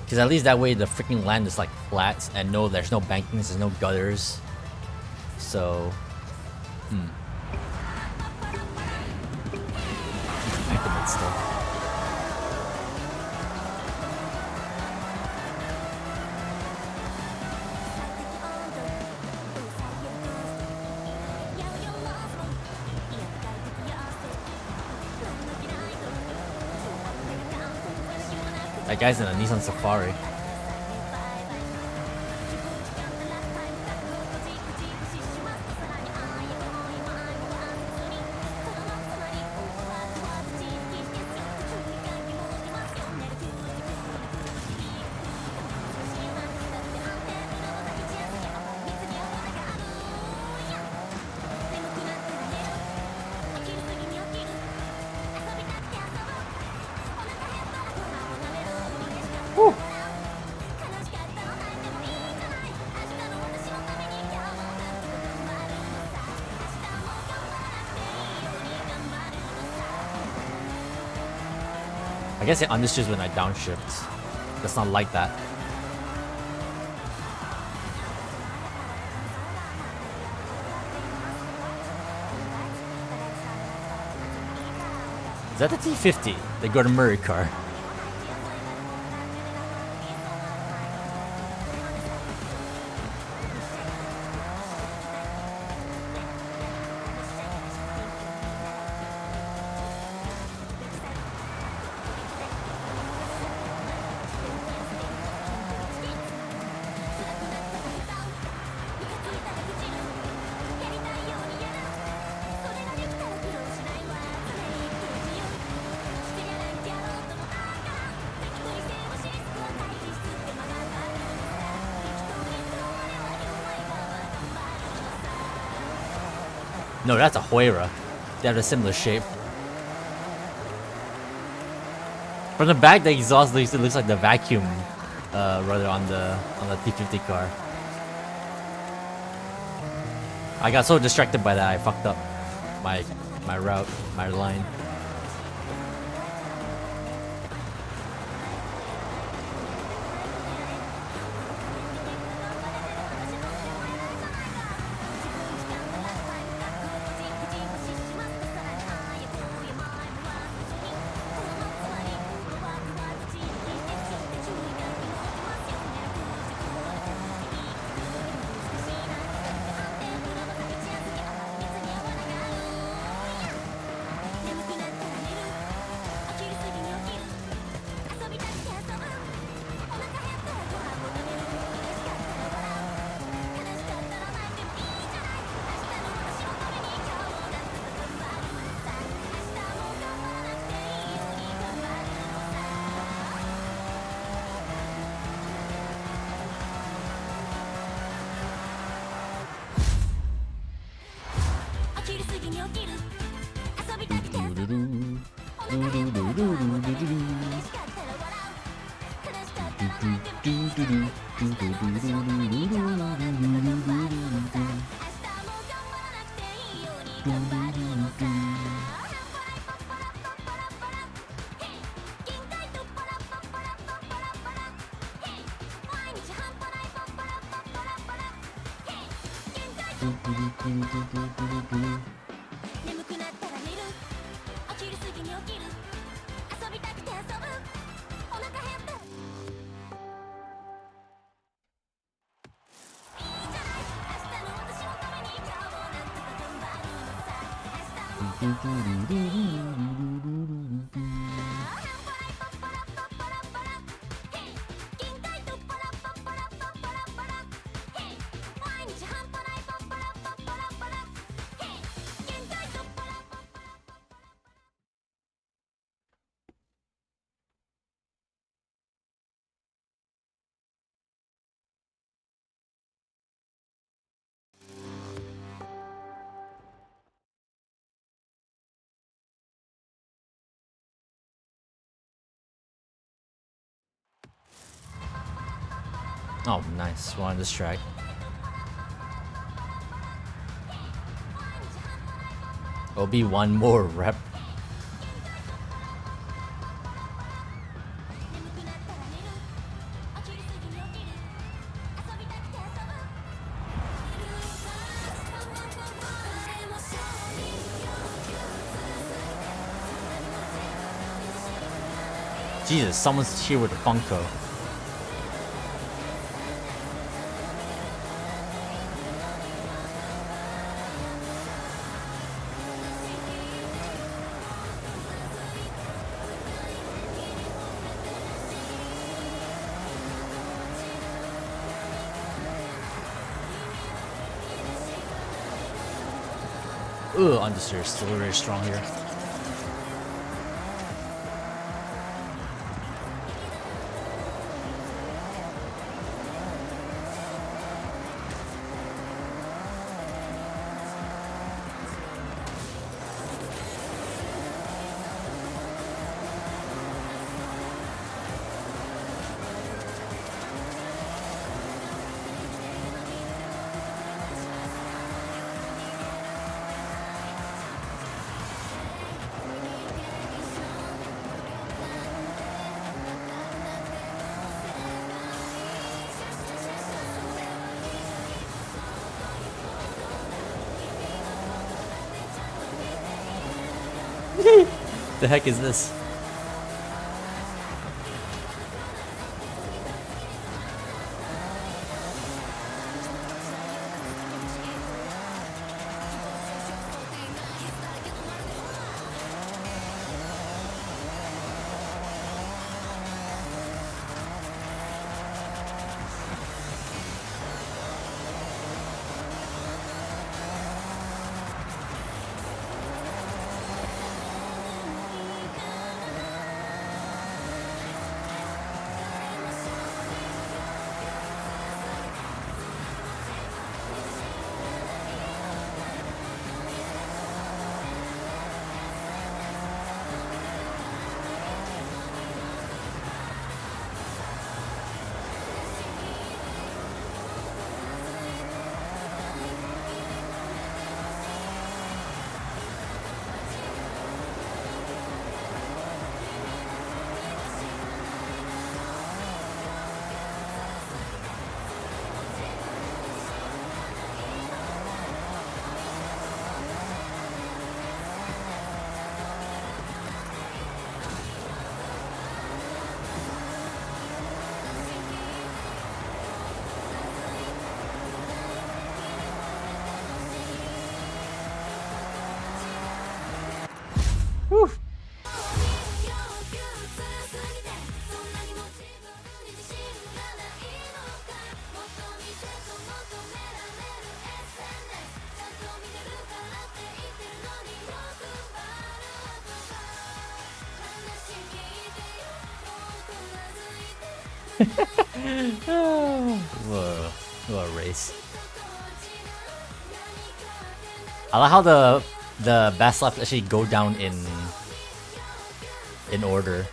Speaker 1: Because at least that way the freaking land is like flat and no, there's no bankings, there's no gutters. So, activate still. That guy's in a Nissan Safari. I guess it undershifts when I downshift. That's not like that. Is that the T50? The Gordon Murray car. No, that's a Huayra. They have a similar shape. From the back, the exhaust looks like the vacuum, rather on the T50 car. I got so distracted by that, I fucked up my route, my line. Oh, nice. We're on this track. It'll be one more rep. Jesus, someone's here with a Funko. Ugh, Understeer is still very strong here. The heck is this? Whew. Whoa, what a race. I like how the best left actually go down in order.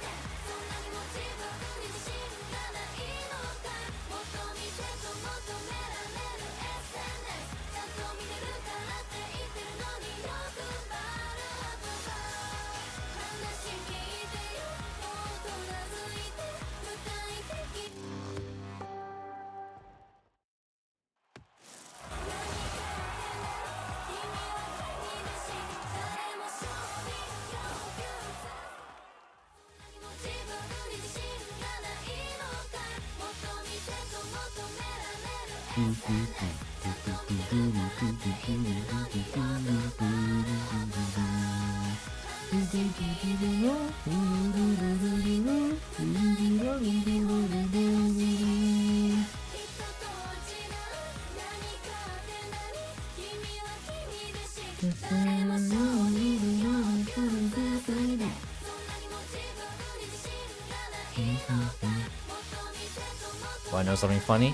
Speaker 1: Want to know something funny?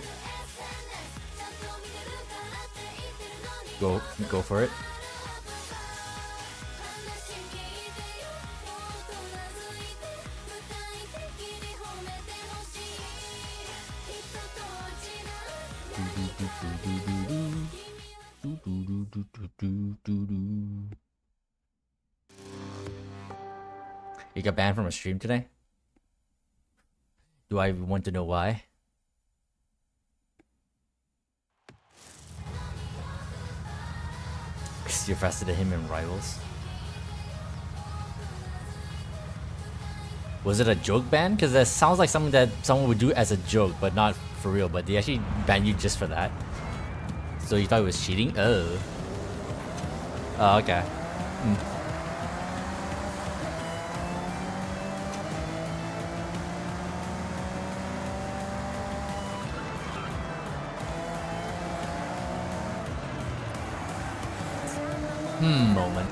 Speaker 1: Go for it. You got banned from a stream today? Do I want to know why? Because you're faster than him in Rivals. Was it a joke ban? Because that sounds like something that someone would do as a joke, but not for real. But they actually banned you just for that. So you thought it was cheating? Oh. Oh, okay. Moment.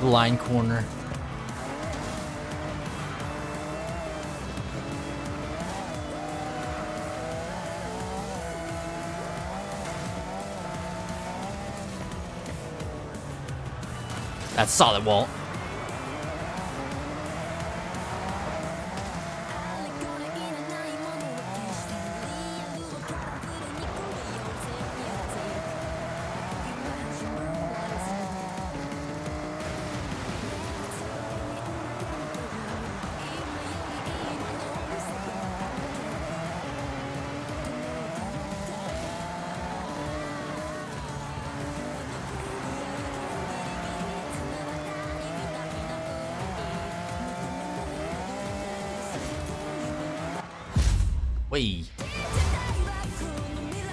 Speaker 1: Blind corner. That's solid wall. Wait.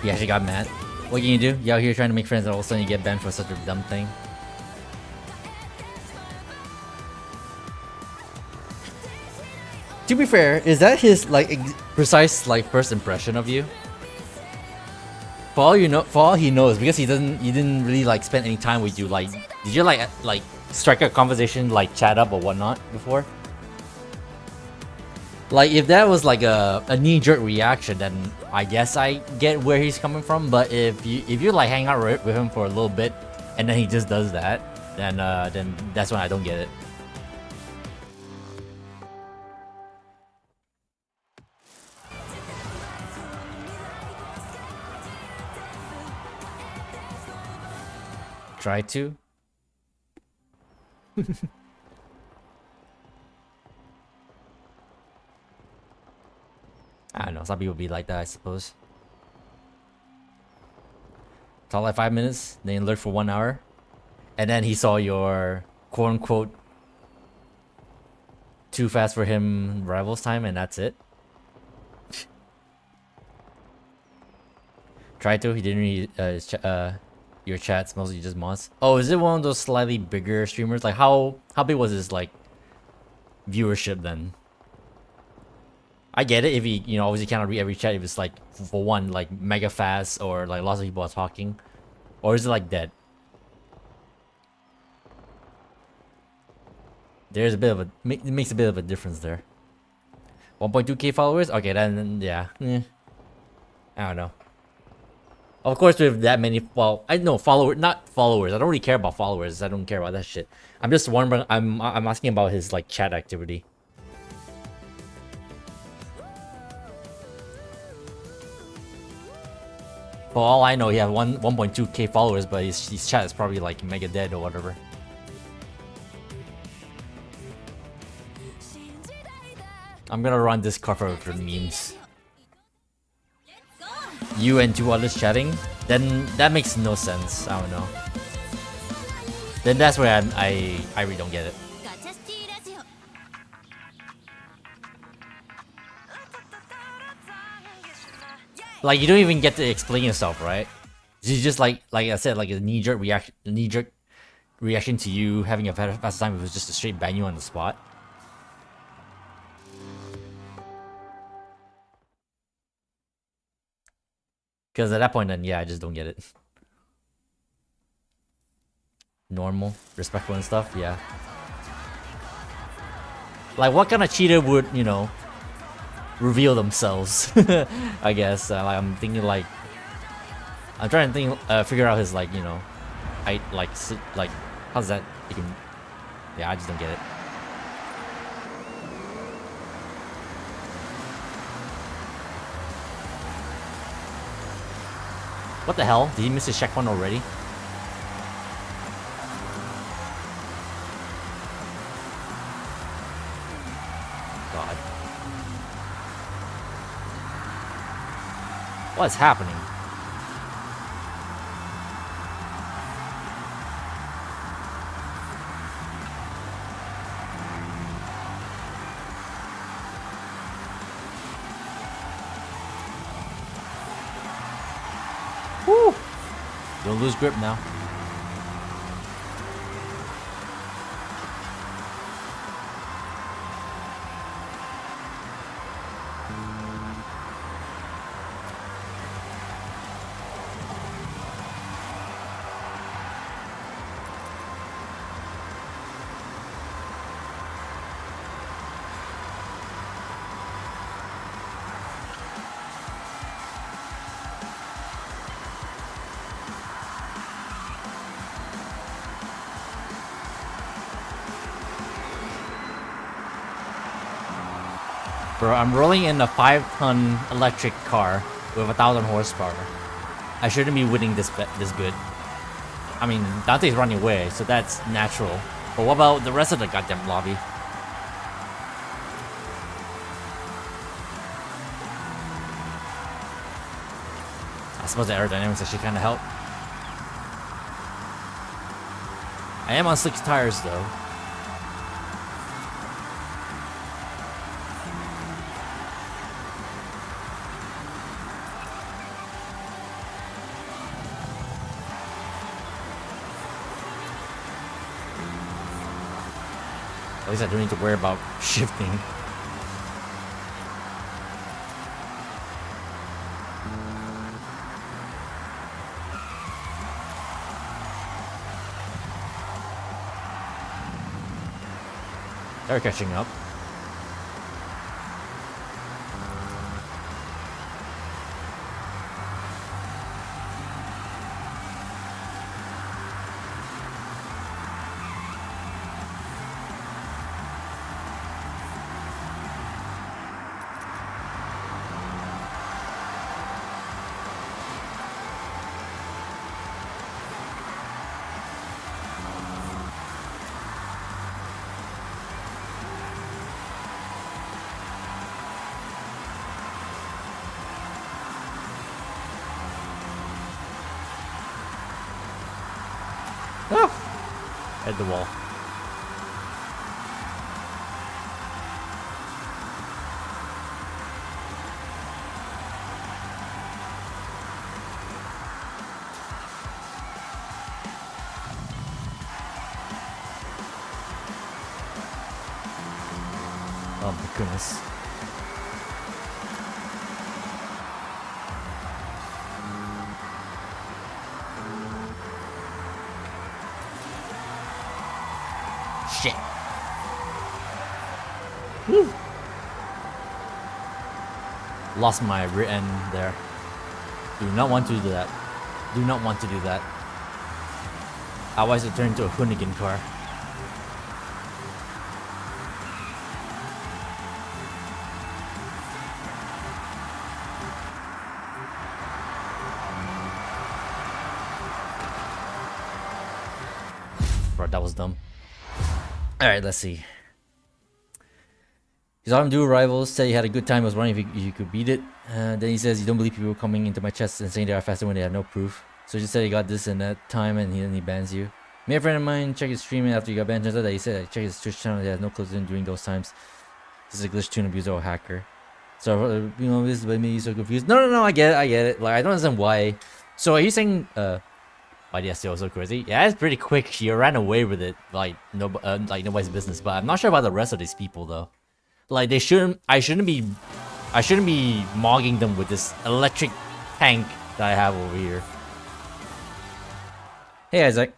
Speaker 1: He actually got mad. What can you do? You out here trying to make friends and all of a sudden you get banned for such a dumb thing. To be fair, is that his like precise like first impression of you? For all you know, for all he knows, because he didn't really like spend any time with you. Like, did you like strike a conversation, like chat up or whatnot before? Like, if that was like a knee-jerk reaction, then I guess I get where he's coming from. But if you like hang out with him for a little bit and then he just does that, then that's when I don't get it. Try to. I don't know, some people be like that, I suppose. Talk like 5 minutes, then you lurk for 1 hour, and then he saw your quote-unquote too fast for him rivals time, and that's it. Try to, he didn't read your chats, mostly just mods. Oh, is it one of those slightly bigger streamers? Like how big was his like viewership then? I get it if he, you know, obviously cannot read every chat if it's like, for one, like mega fast or like lots of people are talking. Or is it like that? There's a bit of a, it makes a bit of a difference there. 1.2k followers? Okay, then yeah. I don't know. Of course with that many, well, I know not followers. I don't really care about followers. I don't care about that shit. I'm just wondering, I'm asking about his like chat activity. For all I know, he has 1.2k followers, but his chat is probably like mega dead or whatever. I'm gonna run this car for memes. You and two others chatting? Then that makes no sense. I don't know. Then that's where I really don't get it. Like you don't even get to explain yourself, right? You just like I said, like a knee-jerk reaction to you having a fast time. It was just a straight ban you on the spot. Because at that point, then yeah, I just don't get it. Normal, respectful and stuff, yeah. Like what kind of cheater would, you know, reveal themselves? I guess. Like I'm thinking like, I'm trying to think, figure out his like, you know, height, like how's that? You can, yeah, I just don't get it. What the hell? Did he miss his checkpoint already? God. What is happening? Woo! Don't lose grip now. Bro, I'm rolling in a 5-ton electric car with 1,000 horsepower. I shouldn't be winning this good. I mean, Dante's running away, so that's natural. But what about the rest of the goddamn lobby? I suppose the aerodynamics actually kind of help. I am on 6 tires though. At least I don't need to worry about shifting. They're catching up. At the wall. Oh my goodness. Shit. Whew. Lost my rear end there. Do not want to do that. Do not want to do that. Otherwise it turns into a hoonigan car. Bro, that was dumb. Alright, let's see. He saw him do rivals, said he had a good time, was wondering if you could beat it. Then he says you don't believe people coming into my chest and saying they are faster when they have no proof. So he just said he got this and that time and then he bans you. Me and a friend of mine check his stream after he got banned. Turns out that he said check his Twitch channel. He has no clues in during those times. This is a glitch tune abuser or hacker. So you know this made me so confused. No, I get it. Like I don't understand why. So are you saying why the SEO was so crazy? Yeah, it's pretty quick. You ran away with it like like nobody's business. But I'm not sure about the rest of these people though. Like they shouldn't. I shouldn't be mogging them with this electric tank that I have over here. Hey Isaac.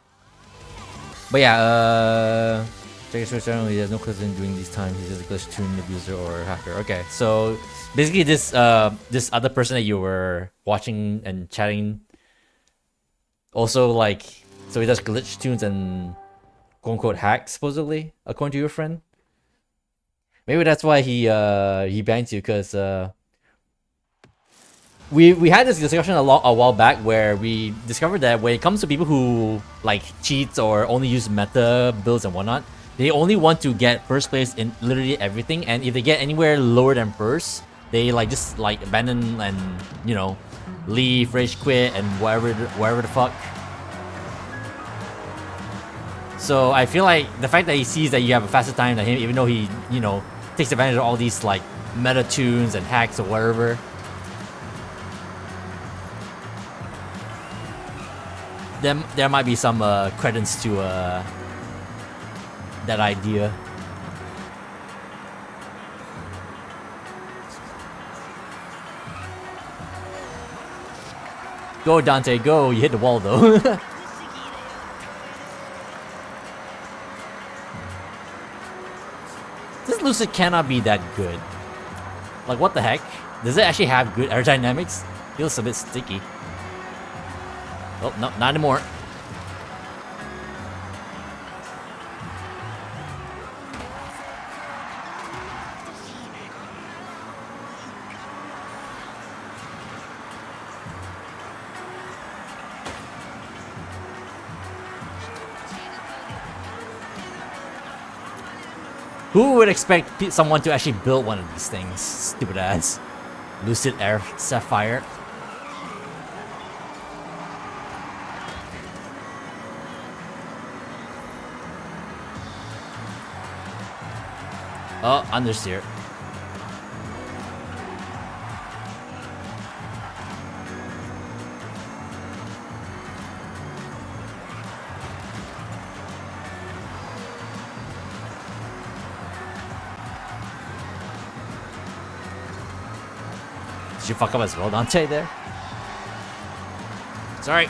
Speaker 1: But yeah, check his Twitch channel. He has no clues in doing these times. He's just a glitch tune abuser or hacker. Okay, so basically this this other person that you were watching and chatting also like, so he does glitch tunes and quote unquote hacks supposedly according to your friend. Maybe that's why he banned you, because we had this discussion a while back where we discovered that when it comes to people who like cheats or only use meta builds and whatnot, they only want to get first place in literally everything, and if they get anywhere lower than first, they like just like abandon and, you know, leave, rage quit, and whatever the fuck. So I feel like the fact that he sees that you have a faster time than him, even though he, you know, takes advantage of all these like meta tunes and hacks or whatever, there might be some credence to that idea. Go Dante, go! You hit the wall though. This Lucid cannot be that good. Like what the heck? Does it actually have good aerodynamics? Feels a bit sticky. Oh, no, not anymore. Who would expect someone to actually build one of these things? Stupid ass. Lucid Air Sapphire. Oh, understeer. Did you fuck up as well, Dante, there? Sorry.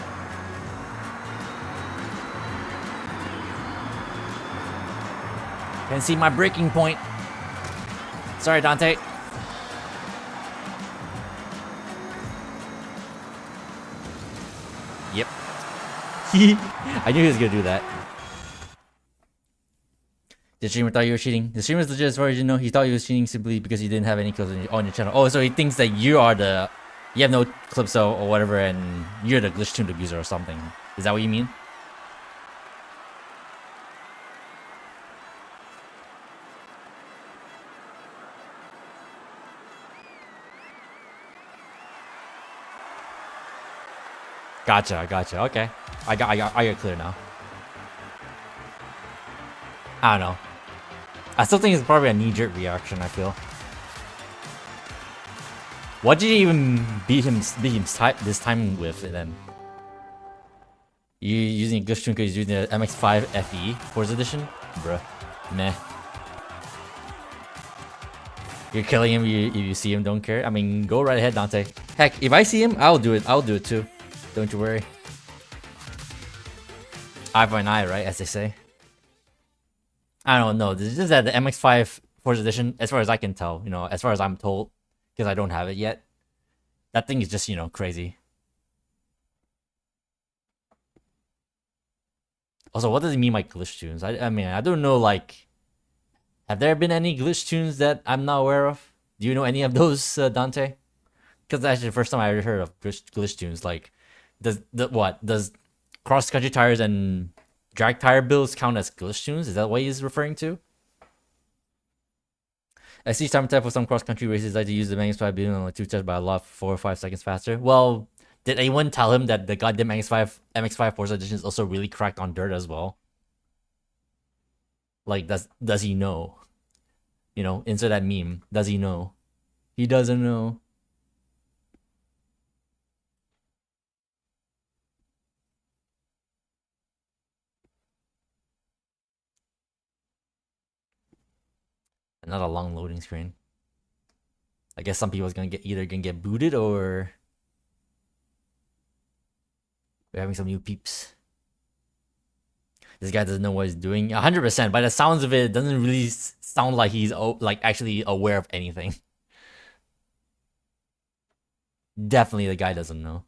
Speaker 1: Can't see my breaking point. Sorry, Dante. Yep. I knew he was gonna do that. The streamer thought you were cheating. The streamer's legit as far as you know. He thought you was cheating simply because you didn't have any clips on your channel. Oh, so he thinks that you are the... You have no clips or whatever, and you're the glitch tuned abuser or something. Is that what you mean? Gotcha. Okay, I got clear now. I don't know. I still think it's probably a knee-jerk reaction. I feel. What did you even beat him this time with then? You using a glitch tune because you're using the MX5 FE Forza Edition, bruh. Meh. You're killing him. You see him, don't care. I mean, go right ahead, Dante. Heck, if I see him, I'll do it. I'll do it too. Don't you worry. Eye for an eye, right? As they say. I don't know. This is that the MX5 Forza Edition, as far as I can tell, you know, as far as I'm told, because I don't have it yet. That thing is just, you know, crazy. Also, what does it mean by glitch tunes? I mean, I don't know, like, have there been any glitch tunes that I'm not aware of? Do you know any of those, Dante? Because that's actually the first time I ever heard of glitch tunes. Like, does cross-country tires and drag tire builds count as glitch tunes? Is that what he's referring to? I see time for some cross-country races like to use the MX-5 being on like 2 touch by a lot 4 or 5 seconds faster. Well, did anyone tell him that the goddamn MX-5 Forza Edition is also really cracked on dirt as well? Like, does he know? You know, insert that meme. Does he know? He doesn't know. Another long loading screen. I guess some people's gonna get booted or we're having some new peeps. This guy doesn't know what he's doing. 100%. By the sounds of it, doesn't really sound like he's like actually aware of anything. Definitely, the guy doesn't know.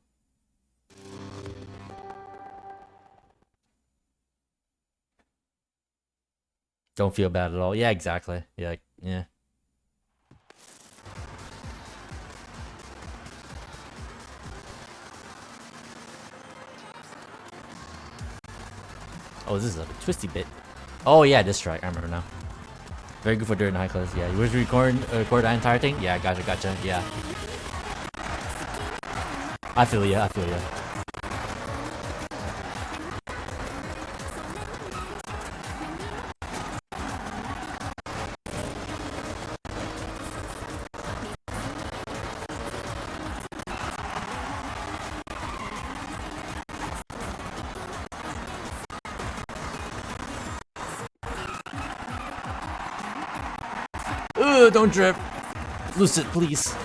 Speaker 1: Don't feel bad at all. Yeah, exactly. Yeah. Oh, this is a twisty bit. Oh yeah, this track. I remember now. Very good for dirt and high class. Yeah, you was record the entire thing. Yeah, gotcha. Yeah. I feel ya. Don't drip. Lucid, please.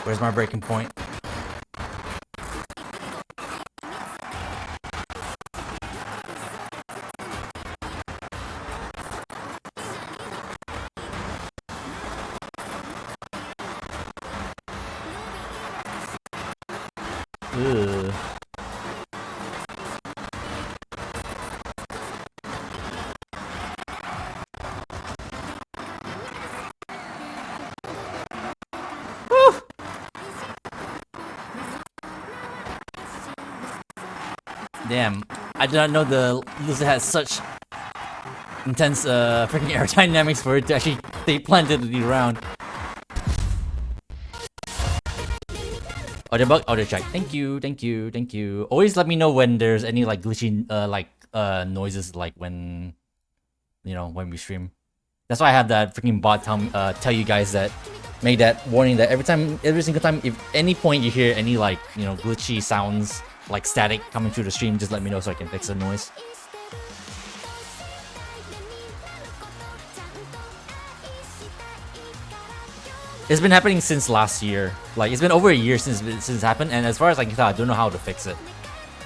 Speaker 1: Where's my breaking point? Ugh. Damn, I did not know the Lucid has such intense freaking aerodynamics for it to actually stay planted to the ground. Audio bug, audio check. Thank you. Always let me know when there's any like glitchy noises like when when we stream. That's why I have that freaking bot tell you guys that, make that warning that every single time, if any point you hear any like glitchy sounds like static coming through the stream, just let me know so I can fix the noise. It's been happening since last year. Like, it's been over a year since it happened, and as far as I can tell, I don't know how to fix it.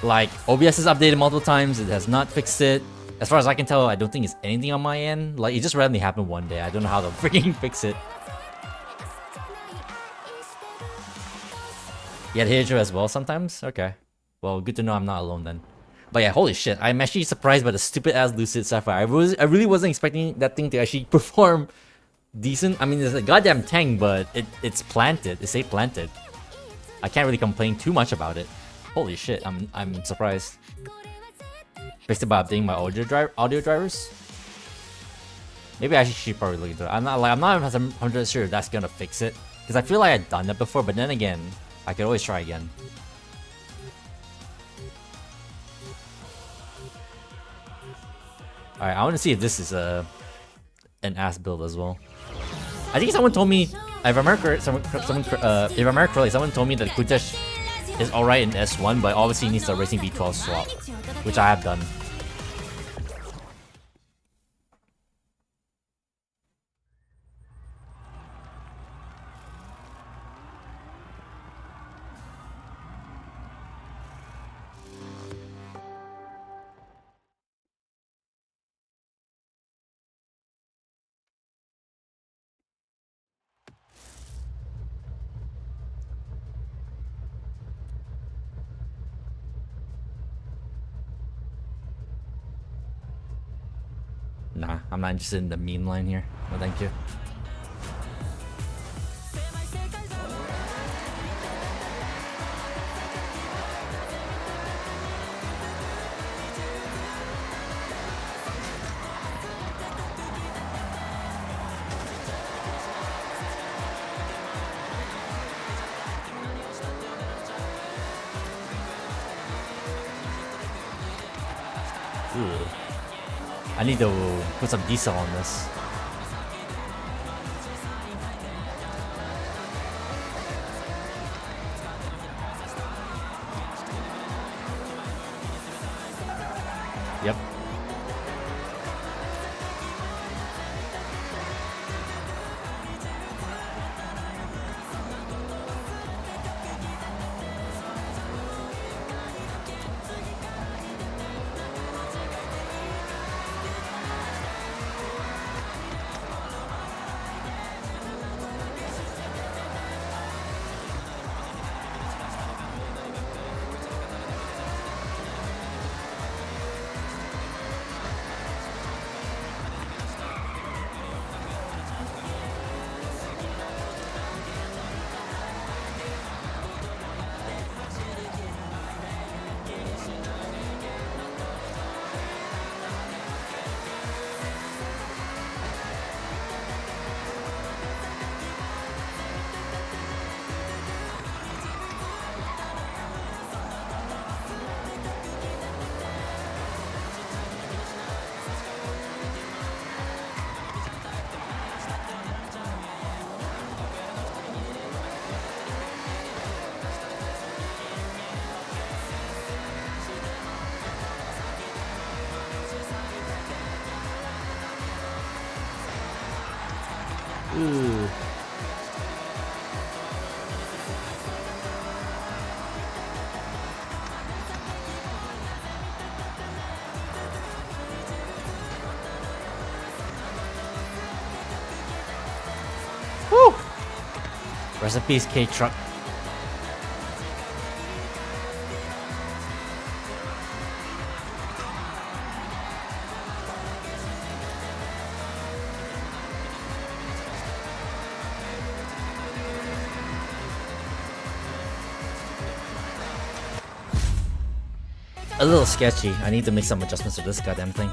Speaker 1: Like, OBS has updated multiple times, it has not fixed it. As far as I can tell, I don't think it's anything on my end. Like, it just randomly happened one day. I don't know how to freaking fix it. You had Hitcher as well sometimes? Okay. Well, good to know I'm not alone then. But yeah, holy shit, I'm actually surprised by the stupid ass Lucid Sapphire. I really wasn't expecting that thing to actually perform decent. I mean, it's a goddamn tank, but it's planted. It stayed planted. I can't really complain too much about it. Holy shit, I'm surprised. Fixed it by updating my audio drivers. Maybe I should probably look into it. I'm not 100% sure that's gonna fix it, because I feel like I've done that before. But then again, I could always try again. All right, I want to see if this is an ass build as well. I think someone told me, if I remember correctly, someone told me that Kutesh is alright in S1, but obviously needs the Racing V12 swap, which I have done. Nah, I'm not interested in the meme line here. No, thank you. Ooh. I need to put some diesel on this. Yep. Ooh. Woo! Rest in peace, K-Truck. A little sketchy. I need to make some adjustments to this goddamn thing.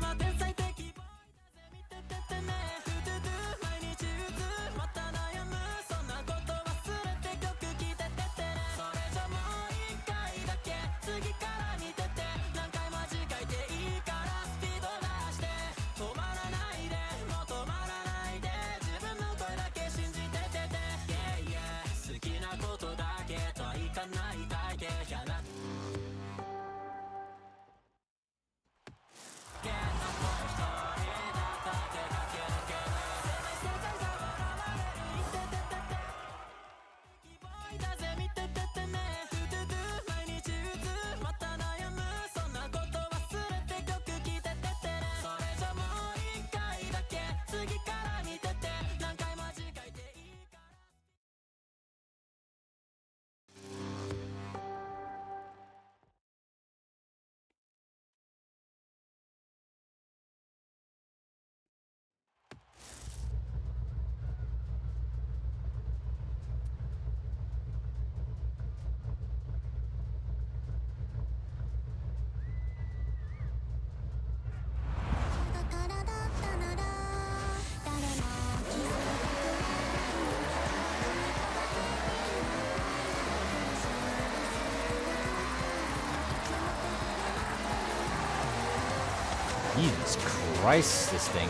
Speaker 1: Jesus Christ, this thing.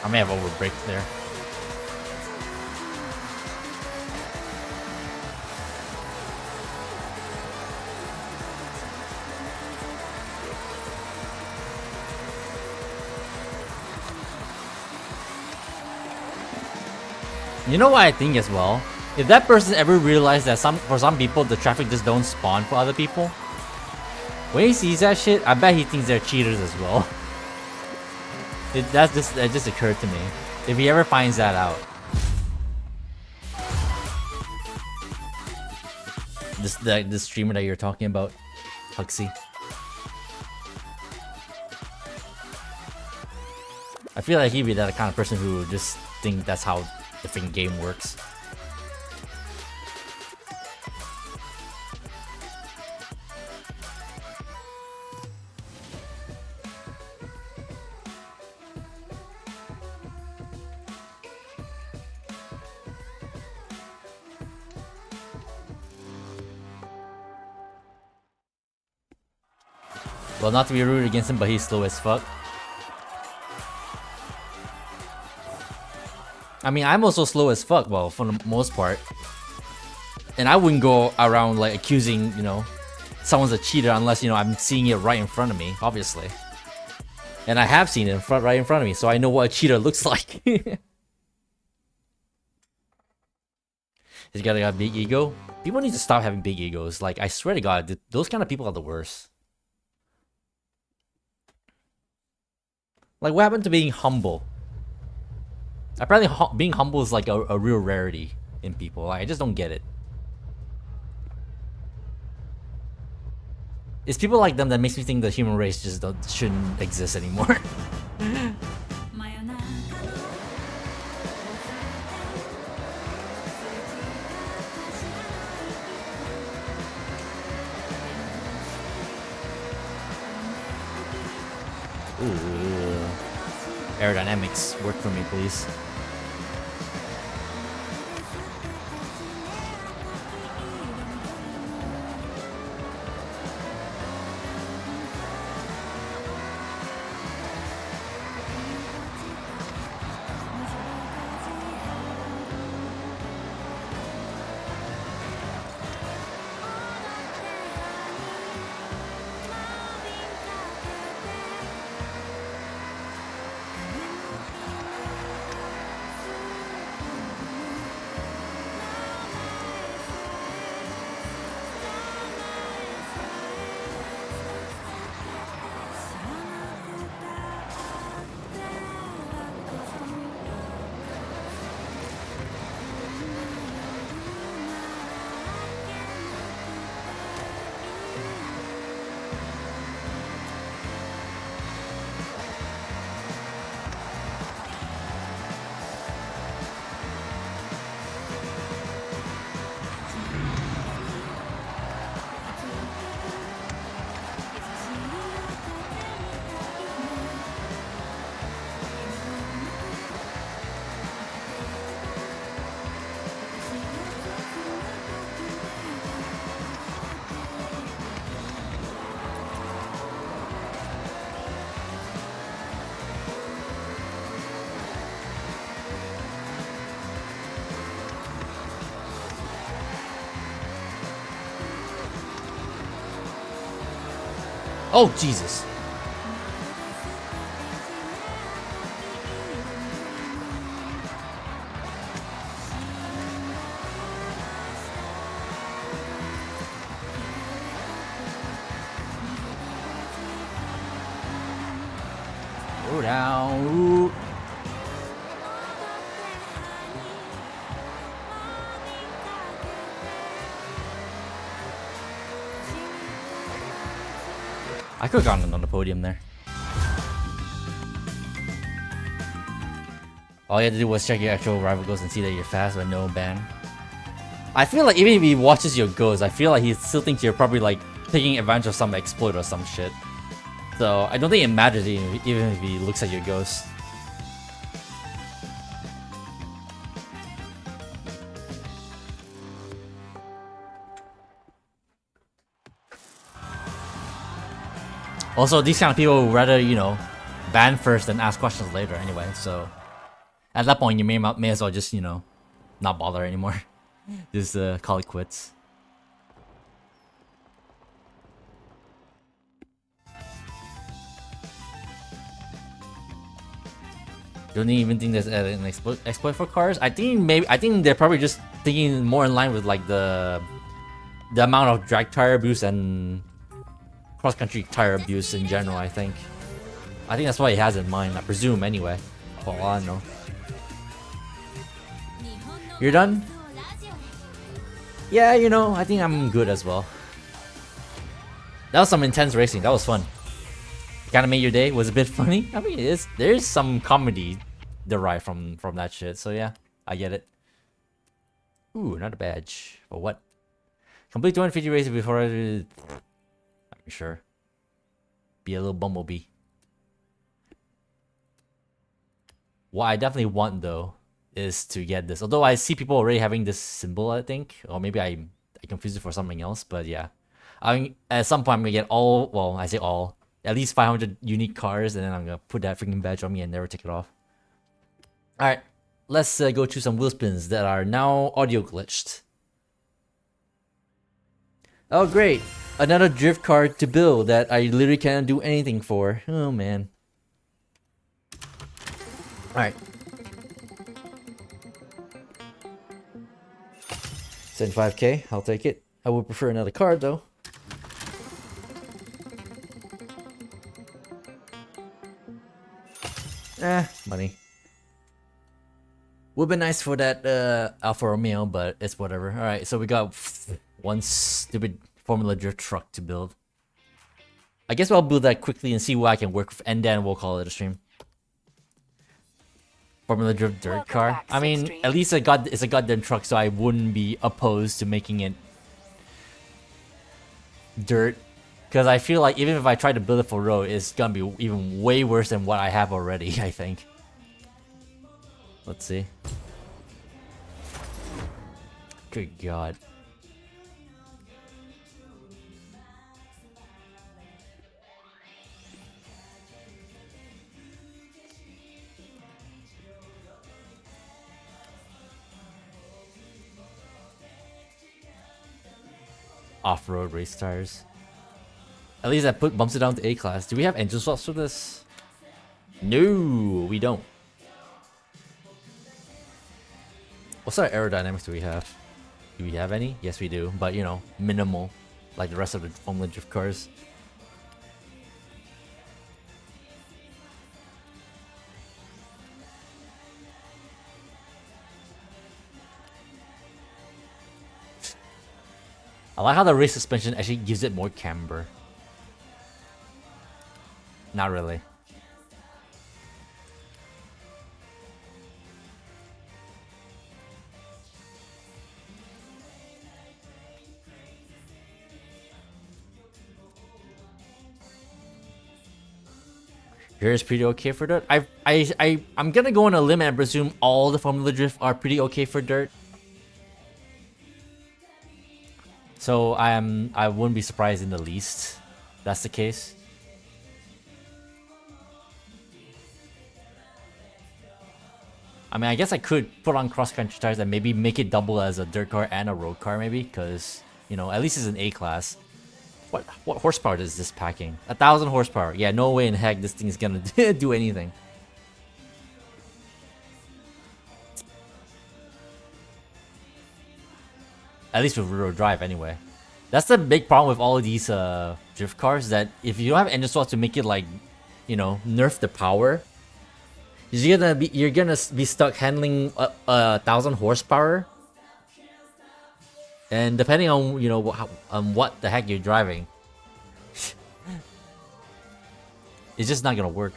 Speaker 1: I may have overbraked there. You know what I think as well? If that person ever realized that for some people the traffic just don't spawn for other people, when he sees that shit, I bet he thinks they're cheaters as well. That just occurred to me. If he ever finds that out. The streamer that you're talking about, Huxley. I feel like he'd be that kind of person who would just think that's how the freaking game works. Well, not to be rude against him, but he's slow as fuck. I mean, I'm also slow as fuck, well, for the most part. And I wouldn't go around, like, accusing, you know, someone's a cheater unless, you know, I'm seeing it right in front of me, obviously. And I have seen it right in front of me, so I know what a cheater looks like. He's got a big ego. People need to stop having big egos. Like, I swear to God, those kind of people are the worst. Like, what happened to being humble? Apparently, being humble is like a real rarity in people. Like, I just don't get it. It's people like them that makes me think the human race just shouldn't exist anymore. Ooh. Aerodynamics, work for me, please. Oh, Jesus. Go down. Ooh. I could have gotten on the podium there. All you had to do was check your actual rival goals and see that you're fast but no ban. I feel like even if he watches your goals, I feel like he still thinks you're probably like taking advantage of some exploit or some shit. So I don't think it matters even if he looks at your ghost. Also, these kind of people would rather, you know, ban first than ask questions later anyway, so... At that point, you may as well just, you know, not bother anymore. Just call it quits. Don't even think there's an exploit for cars? I think they're probably just thinking more in line with like the amount of drag tire abuse and cross-country tire abuse in general, I think. I think that's what he has in mind, I presume anyway. For all I know. You're done? Yeah, you know, I think I'm good as well. That was some intense racing, that was fun. Kinda made your day, was a bit funny. I mean, there's some comedy derived from that shit, so yeah, I get it. Ooh, another badge. For what? Complete 250 races before I'm sure. Be a little bumblebee. What I definitely want though is to get this. Although I see people already having this symbol, I think. Or maybe I confused it for something else, but yeah. I mean, at some point I'm gonna get all, well, I say all, at least 500 unique cars, and then I'm gonna put that freaking badge on me and never take it off. Alright, let's go through some wheel spins that are now audio glitched. Oh great, another drift car to build that I literally can't do anything for. Oh man. Alright. 75k, I'll take it. I would prefer another car though. Money. Would be nice for that Alfa Romeo, but it's whatever. Alright, so we got one stupid Formula Drift truck to build. I guess I'll build that quickly and see what I can work with, and then we'll call it a stream. Formula Drift dirt car. I mean, at least it's a goddamn truck, so I wouldn't be opposed to making it dirt. Because I feel like even if I try to build it for road, it's gonna be even way worse than what I have already, I think. Let's see. Good god. Off-road race tires. At least that bumps it down to A class. Do we have engine swaps for this? No, we don't. What sort of aerodynamics do we have? Do we have any? Yes, we do. But, you know, minimal. Like the rest of the Formula Drift cars. I like how the race suspension actually gives it more camber. Not really. Here's pretty okay for dirt. I'm gonna go on a limb and presume all the Formula Drift are pretty okay for dirt. So I wouldn't be surprised in the least if that's the case. I mean, I guess I could put on cross-country tires and maybe make it double as a dirt car and a road car maybe, because, you know, at least it's an A class. What horsepower is this packing? 1,000 horsepower. Yeah, no way in heck this thing is gonna do anything. At least with rear drive, anyway. That's the big problem with all of these drift cars, that if you don't have engine slots to make it like, you know, nerf the power, you're gonna be stuck handling 1,000 horsepower, and depending on, you know, what the heck you're driving, it's just not gonna work.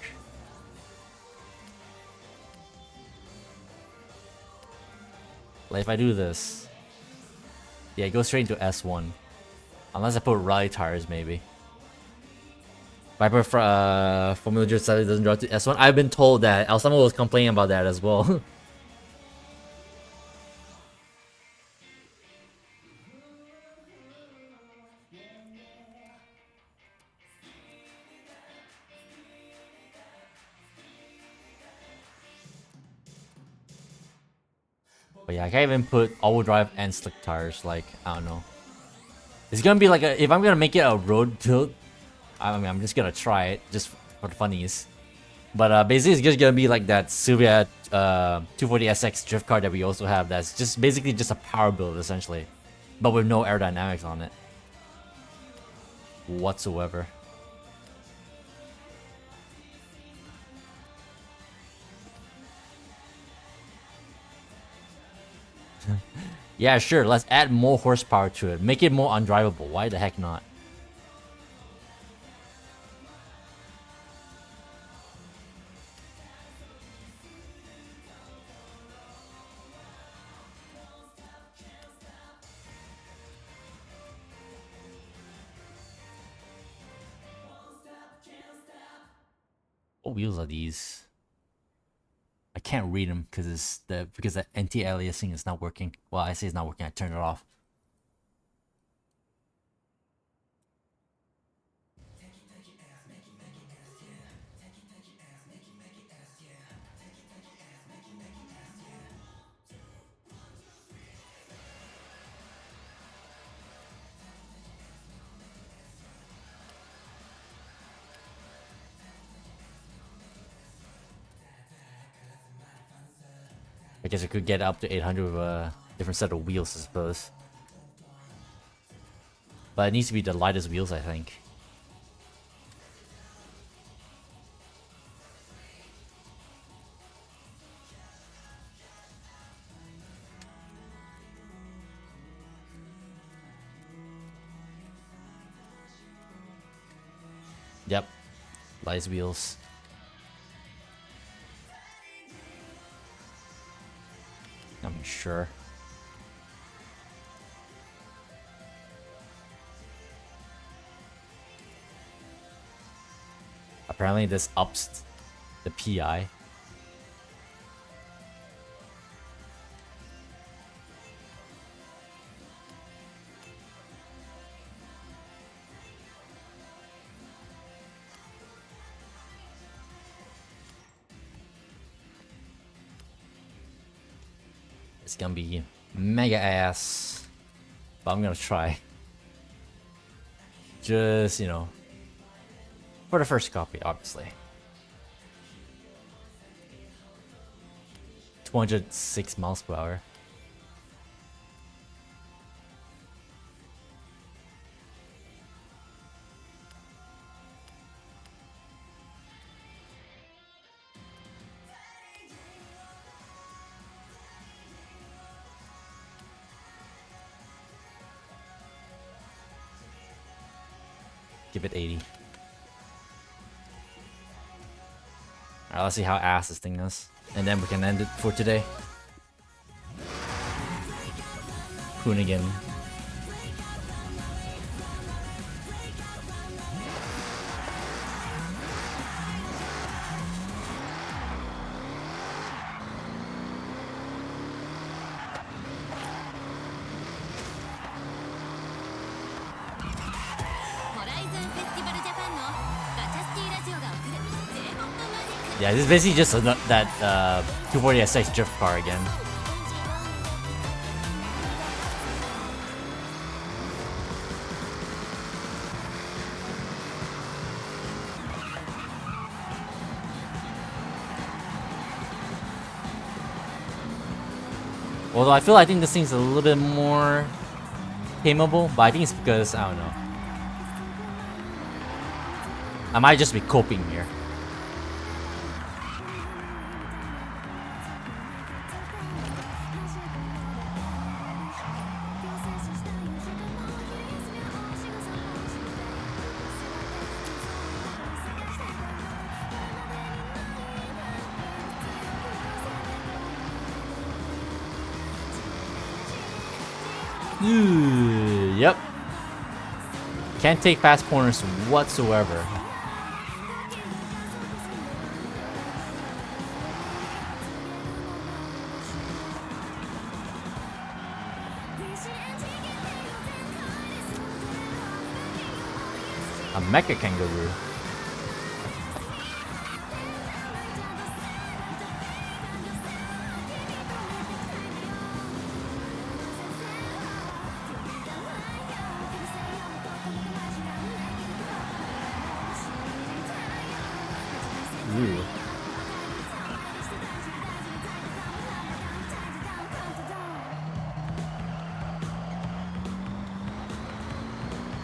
Speaker 1: Like if I do this, yeah, it goes straight into S1. Unless I put rally tires, maybe. Viper Formula Drift sadly doesn't drop to S1. I've been told that. Alsamo was complaining about that as well. But yeah, I can't even put all-wheel drive and slick tires. Like, I don't know. It's gonna be like if I'm gonna make it a road build, I mean, I'm just gonna try it just for the funnies. But basically, it's just gonna be like that Silvia 240SX drift car that we also have. That's just basically just a power build essentially, but with no aerodynamics on it whatsoever. Yeah, sure. Let's add more horsepower to it. Make it more undrivable. Why the heck not? What wheels are these? I can't read them because the anti-aliasing is not working. Well, I say it's not working. I turned it off. I guess I could get up to 800 with a different set of wheels, I suppose. But it needs to be the lightest wheels, I think. Yep, lightest wheels. I'm sure. Apparently this ups the PI. It's gonna be mega ass, but I'm gonna try. Just, you know, for the first copy, obviously. 206 miles per hour. Give it 80. Alright, let's see how ass this thing is. And then we can end it for today. Hoonigan. Yeah, this is basically just that 240SX drift car again. Although I think this thing's a little bit more tameable, but I think it's because, I don't know. I might just be coping here. Yep. Can't take fast corners whatsoever. A mecha kangaroo. Ooh.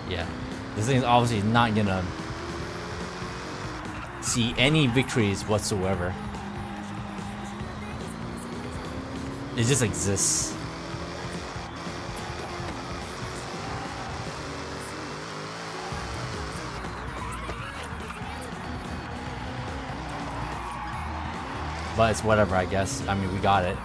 Speaker 1: Yeah. This thing is obviously not gonna see any victories whatsoever. It just exists. But it's whatever, I guess. I mean, we got it.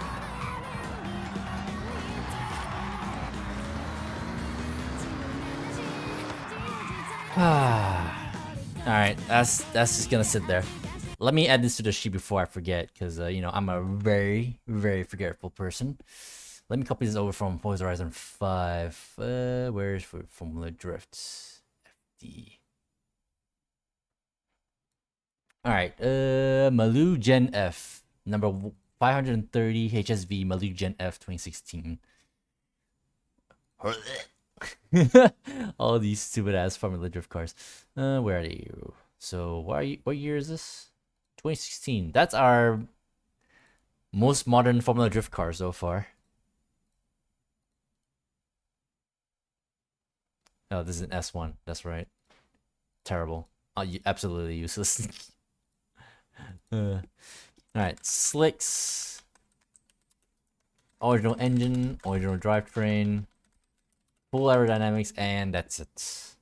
Speaker 1: Alright, that's just gonna sit there. Let me add this to the sheet before I forget, because, you know, I'm a very, very forgetful person. Let me copy this over from Forza Horizon 5. Where's Formula Drift? FD. Alright, Maloo Gen F. Number 530 HSV Maloo Gen F 2016. All these stupid ass Formula Drift cars. Where are you? So what year is this? 2016. That's our most modern Formula Drift car so far. Oh, this is an S1. That's right. Terrible. Oh, absolutely useless. Alright, slicks. Original engine, original drivetrain, full aerodynamics, and that's it.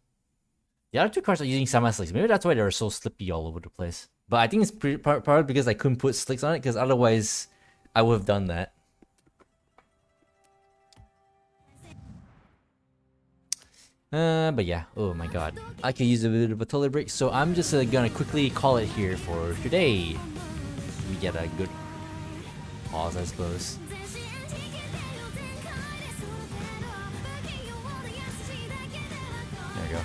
Speaker 1: The other two cars are using semi-slicks. Maybe that's why they're so slippy all over the place. But I think it's probably because I couldn't put slicks on it, because otherwise I would have done that. But yeah, oh my god. I could use a bit of a toilet break, so I'm just gonna quickly call it here for today. We get a good pause, I suppose. There we go.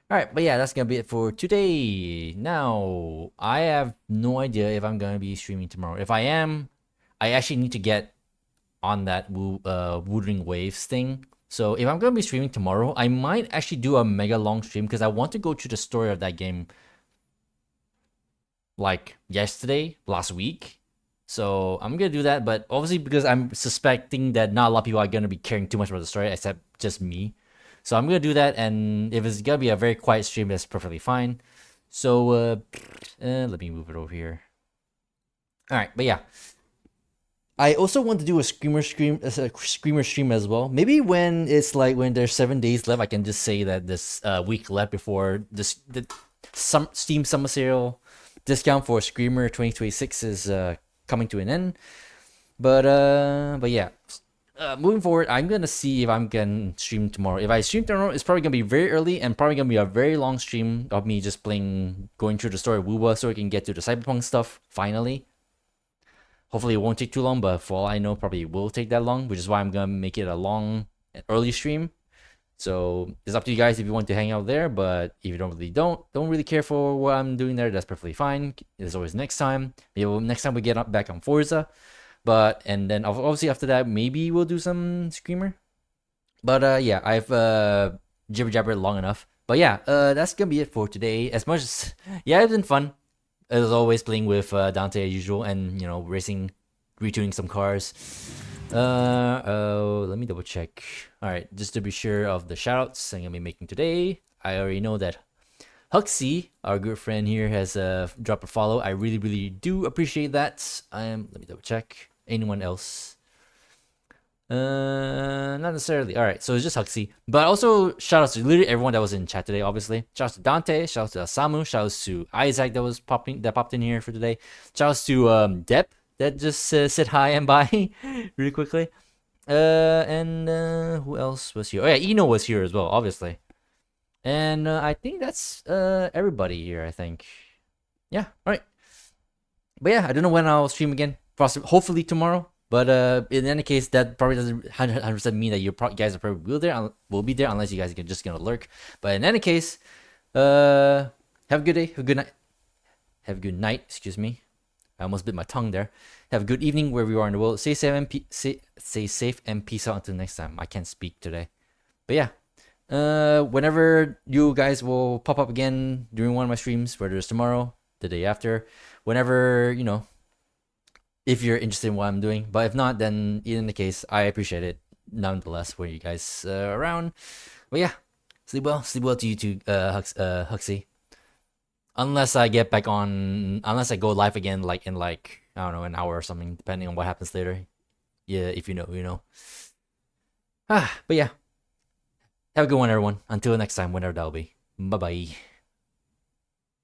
Speaker 1: Alright, but yeah, that's gonna be it for today. Now, I have no idea if I'm gonna be streaming tomorrow. If I am, I actually need to get on that Wuthering Waves thing. So if I'm gonna be streaming tomorrow, I might actually do a mega long stream, because I want to go through the story of that game like last week. So I'm gonna do that, but obviously because I'm suspecting that not a lot of people are gonna be caring too much about the story except just me. So I'm gonna do that, and if it's gonna be a very quiet stream, that's perfectly fine. So let me move it over here. Alright, but yeah. I also want to do a screamer stream as well. Maybe when it's like when there's 7 days left, I can just say that this week left before the Steam Summer Sale discount for Screamer 2026 is coming to an end. But yeah, moving forward, I'm gonna see if I can stream tomorrow. If I stream tomorrow, it's probably gonna be very early and probably gonna be a very long stream of me just going through the story of WuWa, so we can get to the Cyberpunk stuff finally. Hopefully it won't take too long, but for all I know, probably will take that long, which is why I'm gonna make it a long, early stream. So it's up to you guys if you want to hang out there, but if you don't really care for what I'm doing there, that's perfectly fine. There's always next time. Maybe next time we get back on Forza, and then obviously after that, maybe we'll do some Screamer. But yeah, I've jibber jabbered long enough. But yeah, that's gonna be it for today. As much as yeah, it's been fun. as always, playing with Dante as usual, and you know, racing, retuning some cars. Let me double check. All right, just to be sure of the shoutouts I'm gonna be making today. I already know that Huxley, our good friend here, has dropped a follow. I really do appreciate that. Let me double check. Anyone else? Not necessarily. All right, so it's just Huxley, but also shout outs to literally everyone that was in chat today. Obviously, shout outs to Dante, shout outs to Samu, shout outs to Isaac that popped in here for today. Shout outs to Dep that just said hi and bye really quickly. And who else was here? Oh yeah, Eno was here as well, obviously. And I think that's everybody here. I think, yeah. All right, but yeah, I don't know when I'll stream again. Possibly, hopefully tomorrow. But in any case, that probably doesn't 100% mean that you guys are probably will be there unless you guys are just gonna lurk. But in any case, have a good day, have a good night, have a good night. Excuse me, I almost bit my tongue there. Have a good evening wherever you are in the world. Stay safe and stay safe and peace out until next time. I can't speak today, but yeah. Whenever you guys will pop up again during one of my streams, whether it's tomorrow, the day after, whenever, you know, if you're interested in what I'm doing. But if not, then in the case, I appreciate it nonetheless when you guys around. But yeah, sleep well to you too, Huxley. Unless I get back on, unless I go live again, like in I don't know, an hour or something, depending on what happens later. Yeah, if you know, you know. But yeah. Have a good one, everyone. Until next time, whenever that'll be. Bye bye.